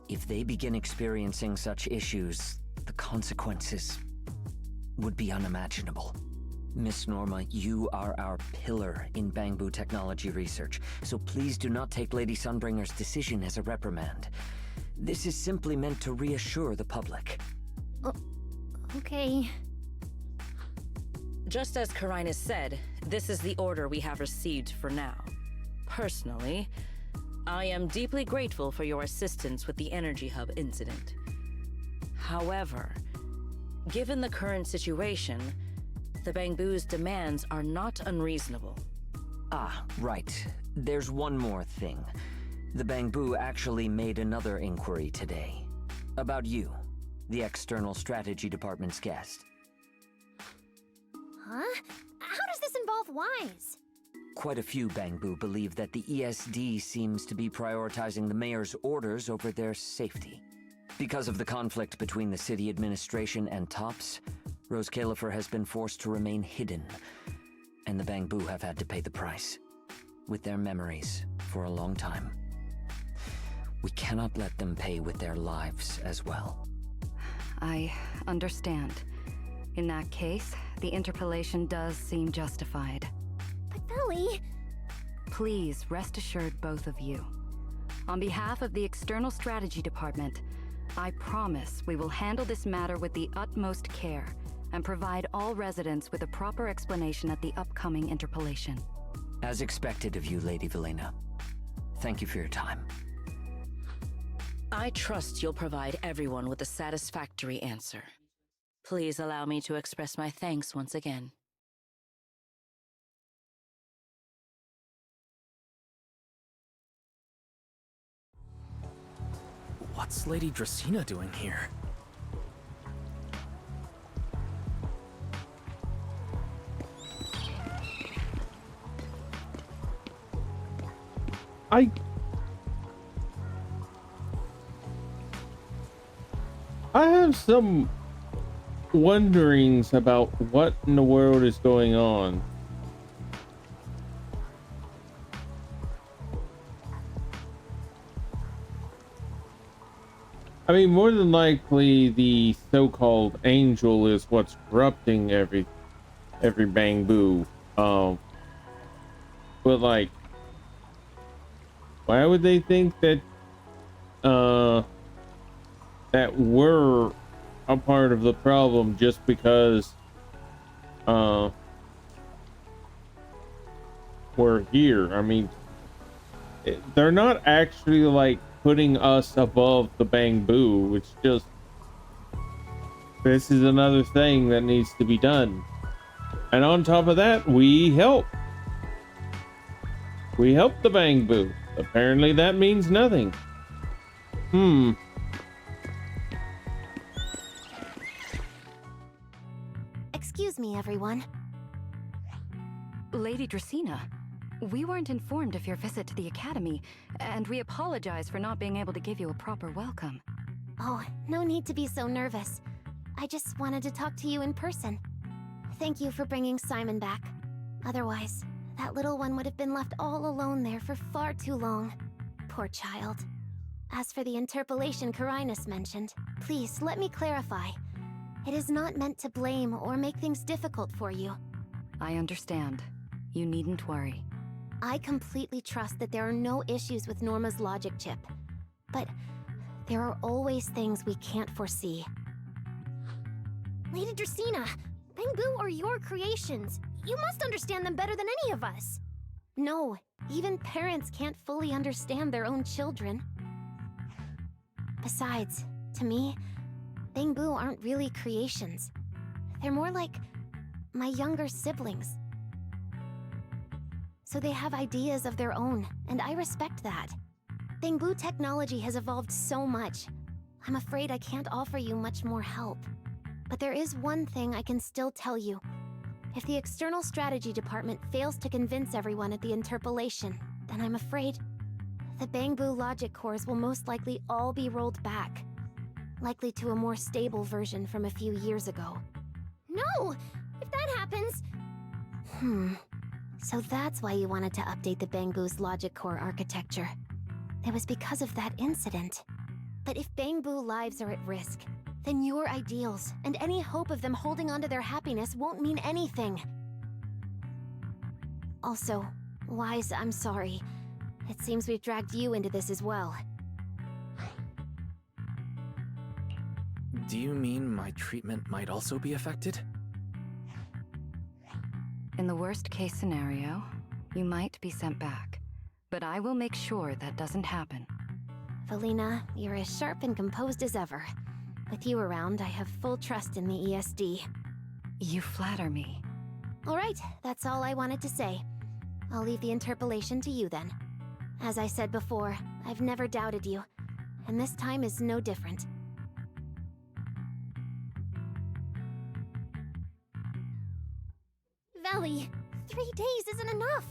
If they begin experiencing such issues, the consequences would be unimaginable. Miss Norma, you are our pillar in Bangbu technology research, so please do not take Lady Sunbringer's decision as a reprimand. This is simply meant to reassure the public. Okay. Just as Karinus said, this is the order we have received for now. Personally, I am deeply grateful for your assistance with the Energy Hub incident. However, given the current situation, the Bangbu's demands are not unreasonable. Ah, right. There's one more thing. The Bangbu actually made another inquiry today. About you, the External Strategy Department's guest. Huh? How does this involve Wise? Quite a few Bangbu believe that the ESD seems to be prioritizing the mayor's orders over their safety. Because of the conflict between the city administration and TOPS, Rose Califer has been forced to remain hidden, and the Bangbu have had to pay the price, with their memories, for a long time. We cannot let them pay with their lives as well. I understand. In that case, the interpellation does seem justified. But Belly... Please rest assured, both of you. On behalf of the External Strategy Department, I promise we will handle this matter with the utmost care and provide all residents with a proper explanation at the upcoming interpellation. As expected of you, Lady Valina. Thank you for your time. I trust you'll provide everyone with a satisfactory answer. Please allow me to express my thanks once again. What's Lady Dracaena doing here? I have some wonderings about what in the world is going on. I mean, more than likely, the so-called angel is what's corrupting every Bangbu. But like, why would they think that that we're a part of the problem just because we're here? I mean, they're not actually like putting us above the Bangbu. It's just, this is another thing that needs to be done. And on top of that, we help the Bangbu. Apparently that means nothing. Excuse me, everyone. Lady Dracaena, We weren't informed of your visit to the Academy, and we apologize for not being able to give you a proper welcome. Oh, no need to be so nervous. I just wanted to talk to you in person. Thank you for bringing Simon back. Otherwise, that little one would have been left all alone there for far too long. Poor child. As for the interpolation Carinus mentioned, please let me clarify. It is not meant to blame or make things difficult for you. I understand. You needn't worry. I completely trust that there are no issues with Norma's logic chip. But there are always things we can't foresee. Lady Dracaena, Bangboo are your creations. You must understand them better than any of us. No, even parents can't fully understand their own children. Besides, to me, Bangboo aren't really creations. They're more like my younger siblings. So they have ideas of their own, and I respect that. Bangboo technology has evolved so much. I'm afraid I can't offer you much more help. But there is one thing I can still tell you. If the External Strategy Department fails to convince everyone at the interpolation, then I'm afraid the Bangboo logic cores will most likely all be rolled back. Likely to a more stable version from a few years ago. No! If that happens... So that's why you wanted to update the Bangboo's logic core architecture. It was because of that incident. But if Bangboo lives are at risk, then your ideals and any hope of them holding onto their happiness won't mean anything. Also, Wise, I'm sorry. It seems we've dragged you into this as well. Do you mean my treatment might also be affected? In the worst case scenario, you might be sent back. But I will make sure that doesn't happen. Valina, you're as sharp and composed as ever. With you around, I have full trust in the ESD. You flatter me. Alright, that's all I wanted to say. I'll leave the interpolation to you then. As I said before, I've never doubted you, and this time is no different. Valley, 3 days isn't enough.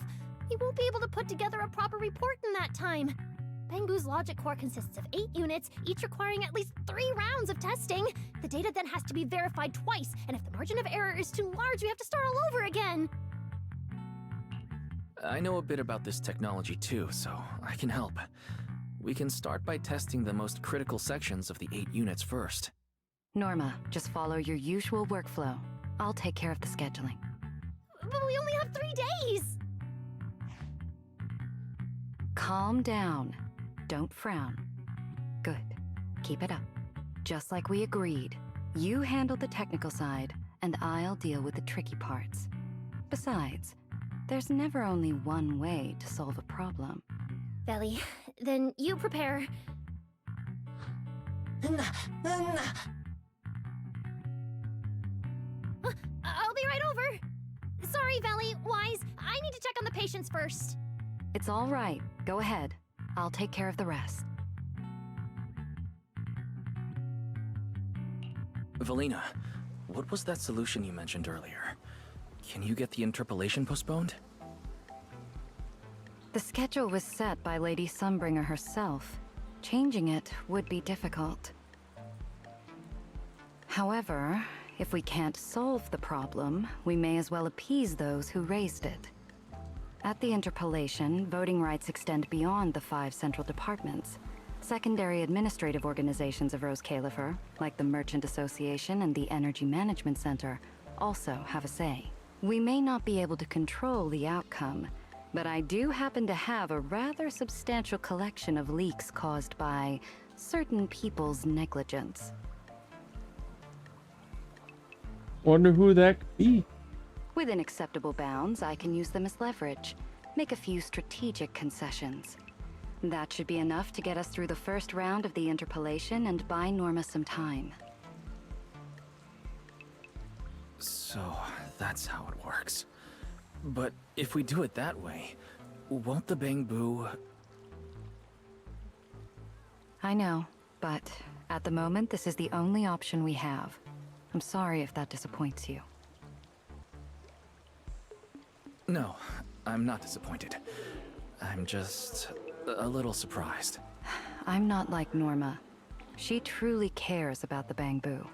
You won't be able to put together a proper report in that time. Bangboo's logic core consists of 8 units, each requiring at least 3 rounds of testing. The data then has to be verified twice, and if the margin of error is too large, we have to start all over again. I know a bit about this technology too, so I can help. We can start by testing the most critical sections of the 8 units first. Norma, just follow your usual workflow. I'll take care of the scheduling. But we only have 3 days! Calm down. Don't frown. Good. Keep it up. Just like we agreed. You handle the technical side, and I'll deal with the tricky parts. Besides, there's never only one way to solve a problem. Valley, then you prepare. I'll be right over. Sorry, Valley, Wise, I need to check on the patients first. It's all right. Go ahead. I'll take care of the rest. Valina, what was that solution you mentioned earlier? Can you get the interpolation postponed? The schedule was set by Lady Sunbringer herself. Changing it would be difficult. However, if we can't solve the problem, we may as well appease those who raised it. At the interpolation, voting rights extend beyond the 5 central departments. Secondary administrative organizations of Rose Califer, like the Merchant Association and the Energy Management Center, also have a say. We may not be able to control the outcome, but I do happen to have a rather substantial collection of leaks caused by certain people's negligence. Wonder who that could be. Within acceptable bounds, I can use them as leverage, make a few strategic concessions. That should be enough to get us through the first round of the interpolation and buy Norma some time. So, that's how it works. But if we do it that way, won't the Bangboo... I know, but at the moment, this is the only option we have. I'm sorry if that disappoints you. No, I'm not disappointed. I'm just a little surprised. I'm not like Norma. She truly cares about the Bangbu.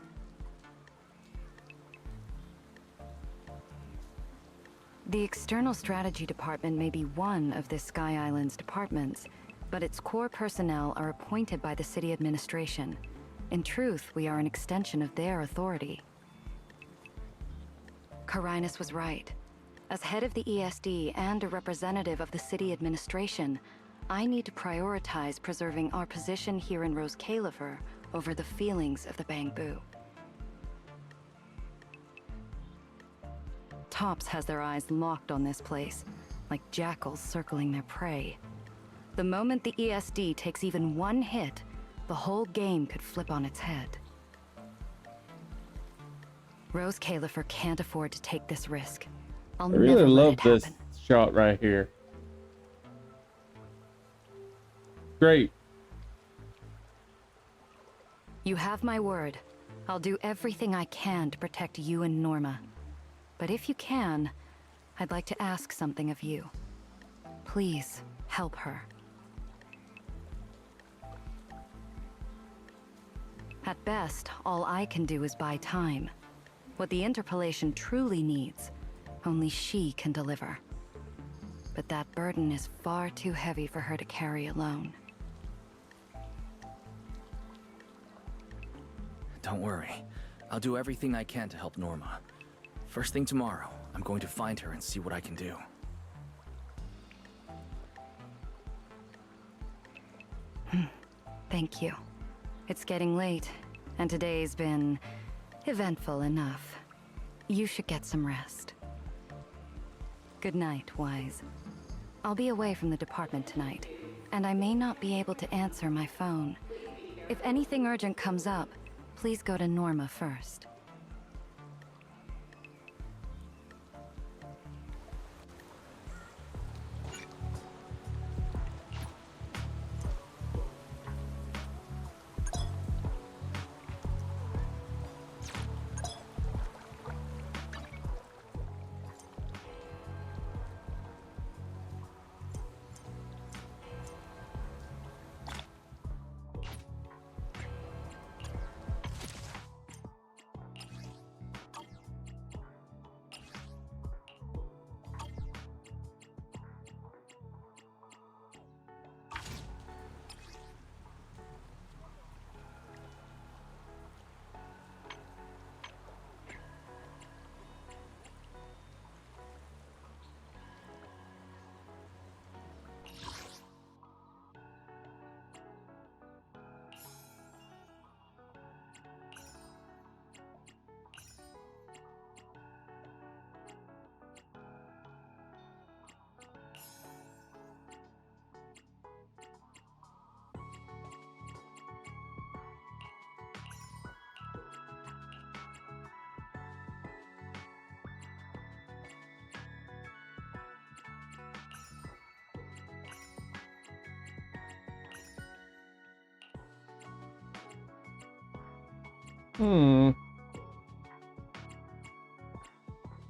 The External Strategy Department may be one of this Sky Island's departments, but its core personnel are appointed by the city administration. In truth, we are an extension of their authority. Carinus was right. As head of the ESD and a representative of the city administration, I need to prioritize preserving our position here in Rose Califer over the feelings of the Bangbu. Tops has their eyes locked on this place, like jackals circling their prey. The moment the ESD takes even one hit, the whole game could flip on its head. Rose Califer can't afford to take this risk. I really love this shot right here. Great. You have my word. I'll do everything I can to protect you and Norma. But if you can, I'd like to ask something of you. Please, help her. At best, all I can do is buy time. What the Interpolation truly needs, only she can deliver. But that burden is far too heavy for her to carry alone. Don't worry. I'll do everything I can to help Norma. First thing tomorrow, I'm going to find her and see what I can do. Thank you. It's getting late, and today's been eventful enough. You should get some rest. Good night, Wise. I'll be away from the department tonight, and I may not be able to answer my phone. If anything urgent comes up, please go to Norma first.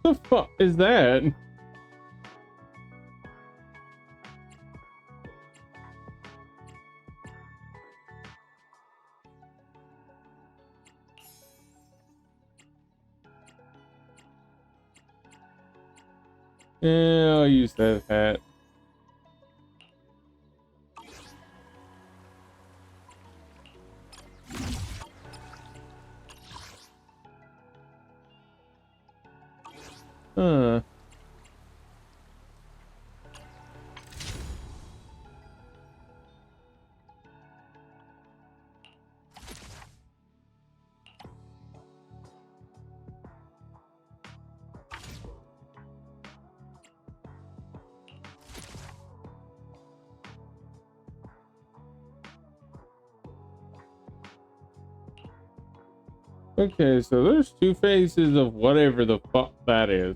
The fuck is that? Yeah, I'll use that hat. Huh. Okay, so there's two faces of whatever the fuck that is.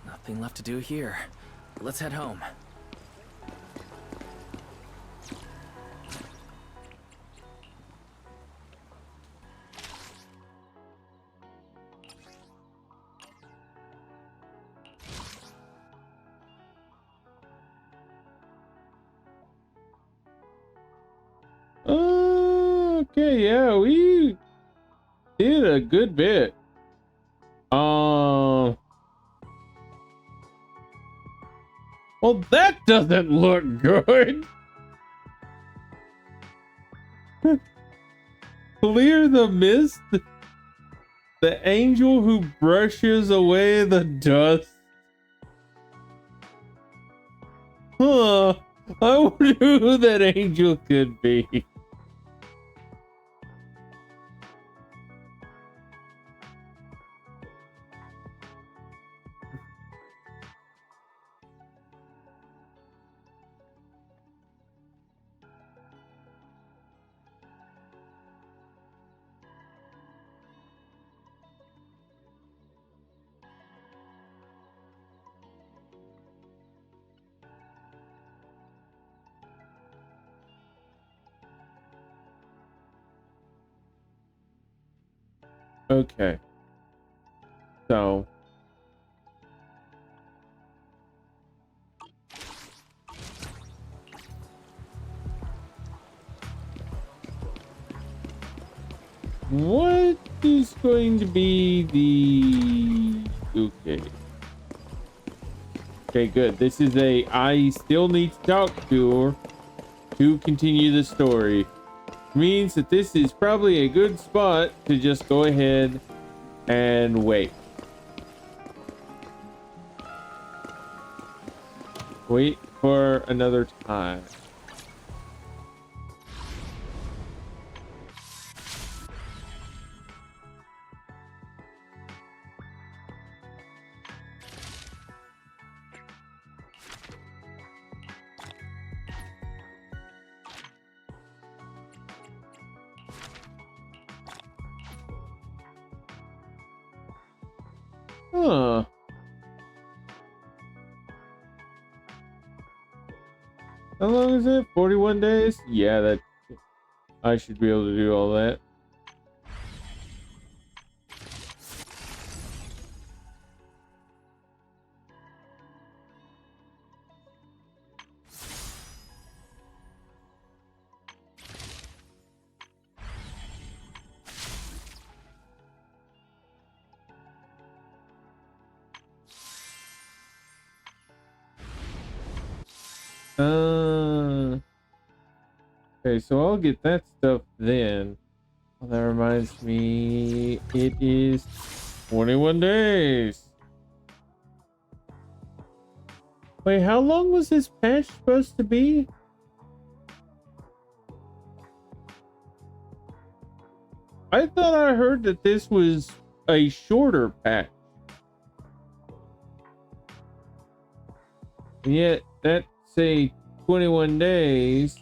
Nothing left to do here. let's head home. Okay, yeah, we did a good bit. Well, that doesn't look good. Clear the mist. The angel who brushes away the dust. Huh. I wonder who that angel could be. Okay. So. What is going to be the... Okay. Okay, good. This is a... I still need to talk to her to continue the story. Means that this is probably a good spot to just go ahead and wait. Wait for another time. Huh. How long is it? 41 days? Yeah, that I should be able to do all that. Okay, so I'll get that stuff then. Well, that reminds me, it is 21 days. Wait, how long was this patch supposed to be? I thought I heard that this was a shorter patch. And yet, that's say 21 days.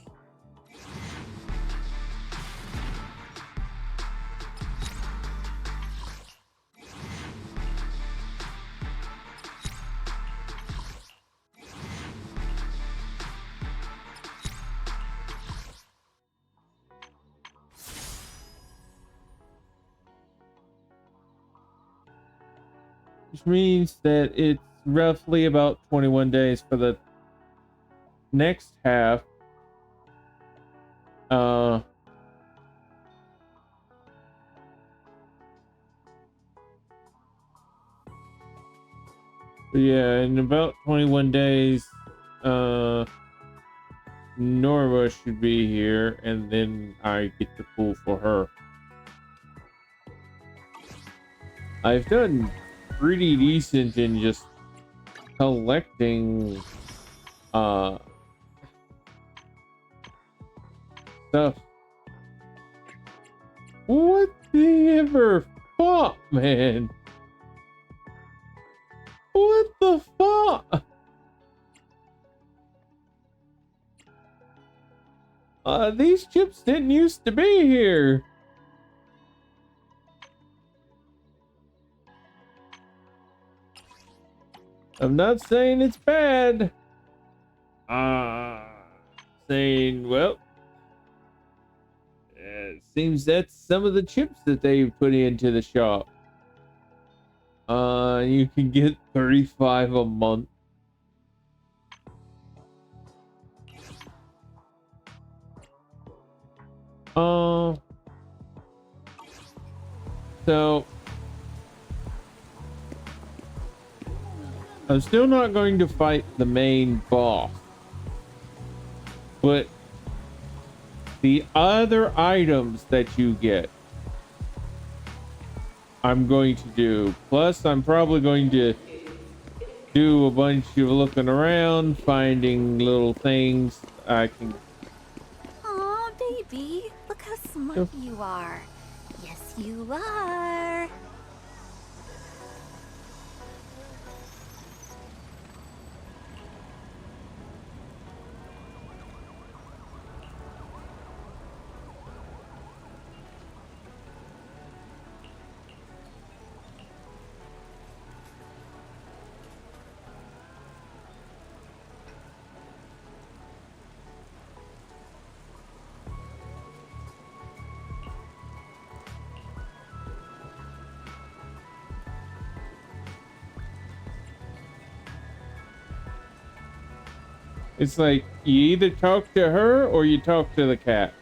Which means that it's roughly about 21 days for the next half. Yeah, in about 21 days, Norma should be here, and then I get to pull for her. I've done pretty decent in just collecting stuff. What the ever fuck, man? What the fuck? These chips didn't used to be here. I'm not saying it's bad. Saying, well, it seems that's some of the chips that they put into the shop. You can get 35 a month. So I'm still not going to fight the main boss, but the other items that you get, I'm going to do. Plus, I'm probably going to do a bunch of looking around, finding little things I can. Aw, baby, look how smart you are. Yes, you are. It's like you either talk to her or you talk to the cat.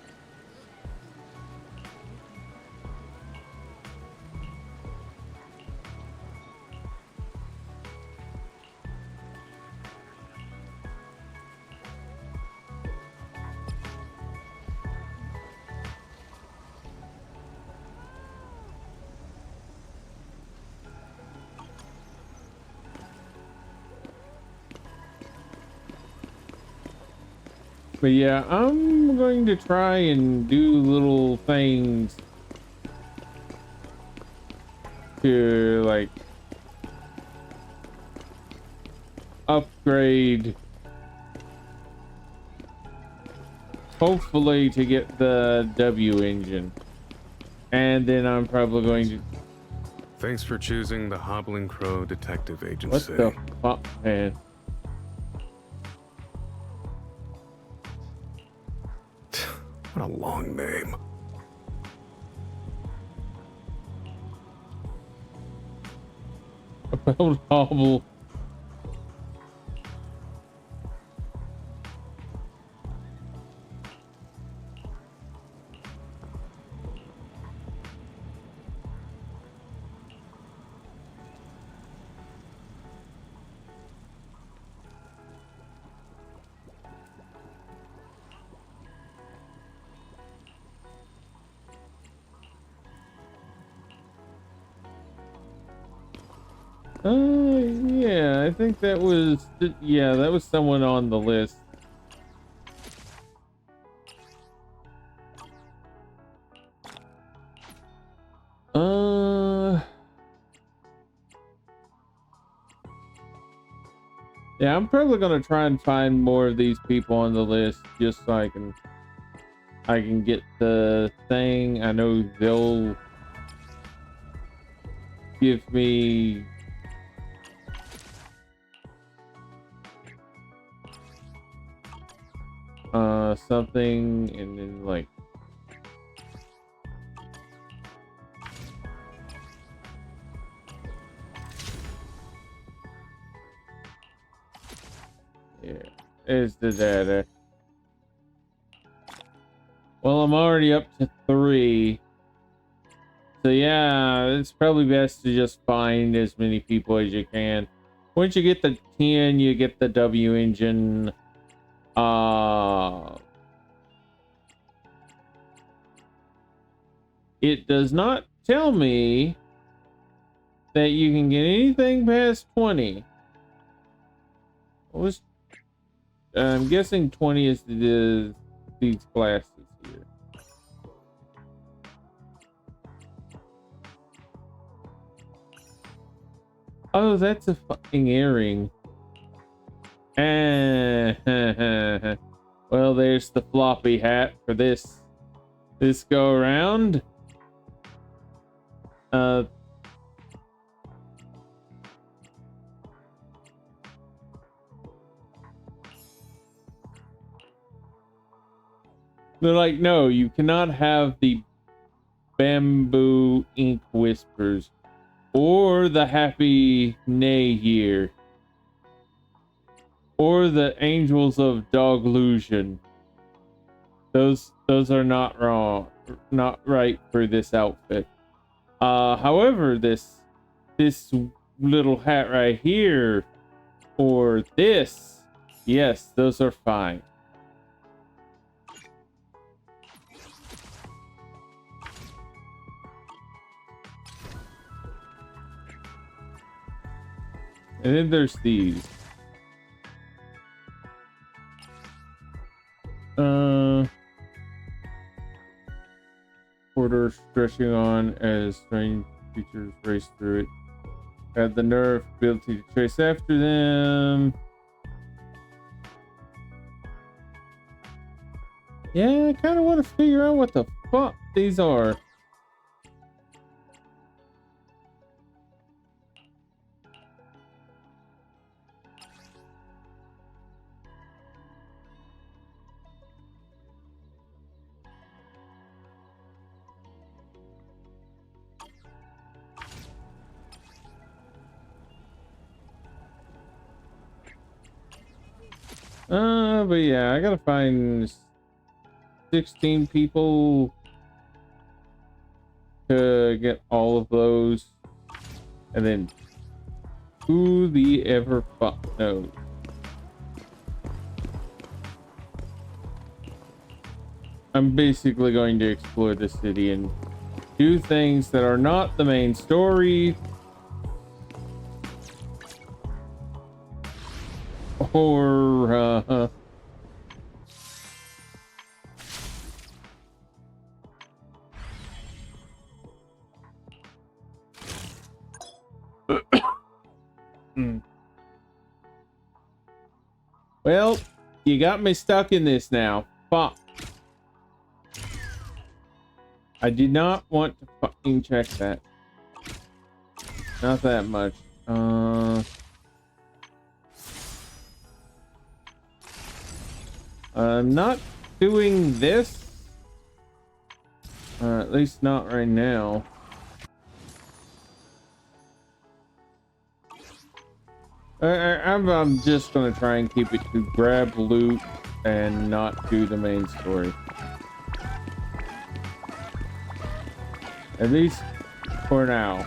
But yeah, I'm going to try and do little things to like upgrade, hopefully to get the W engine, and then I'm probably going to. Thanks for choosing the Hobbling Crow Detective Agency. What the fuck, man? What a long name. About Hobble. Yeah, I think that was, yeah, that was someone on the list. Yeah, I'm probably gonna try and find more of these people on the list just so I can get the thing. I know they'll give me something, and then like yeah, is the data. Well, I'm already up to 3. So yeah, it's probably best to just find as many people as you can. Once you get the 10, you get the W engine. It does not tell me that you can get anything past 20. I'm guessing 20 is these classes here. Oh, that's a fucking earring. Well, there's the floppy hat for this go around. They're like, no, you cannot have the Bamboo Ink Whispers or the Happy Nay Year or the Angels of Doglusion. Those are not wrong, not right for this outfit. However, this little hat right here or this, yes, those are fine. And then there's these. Porter stretching on as strange creatures race through it. Had the nerve ability to chase after them. Yeah, I kind of want to figure out what the fuck these are. But yeah, I gotta find 16 people to get all of those, and then who the ever fuck knows? I'm basically going to explore the city and do things that are not the main story. Or, Well, you got me stuck in this now. Fuck. I did not want to fucking check that. Not that much. I'm not doing this. At least not right now. I'm just gonna try and keep it to grab loot and not do the main story. At least for now.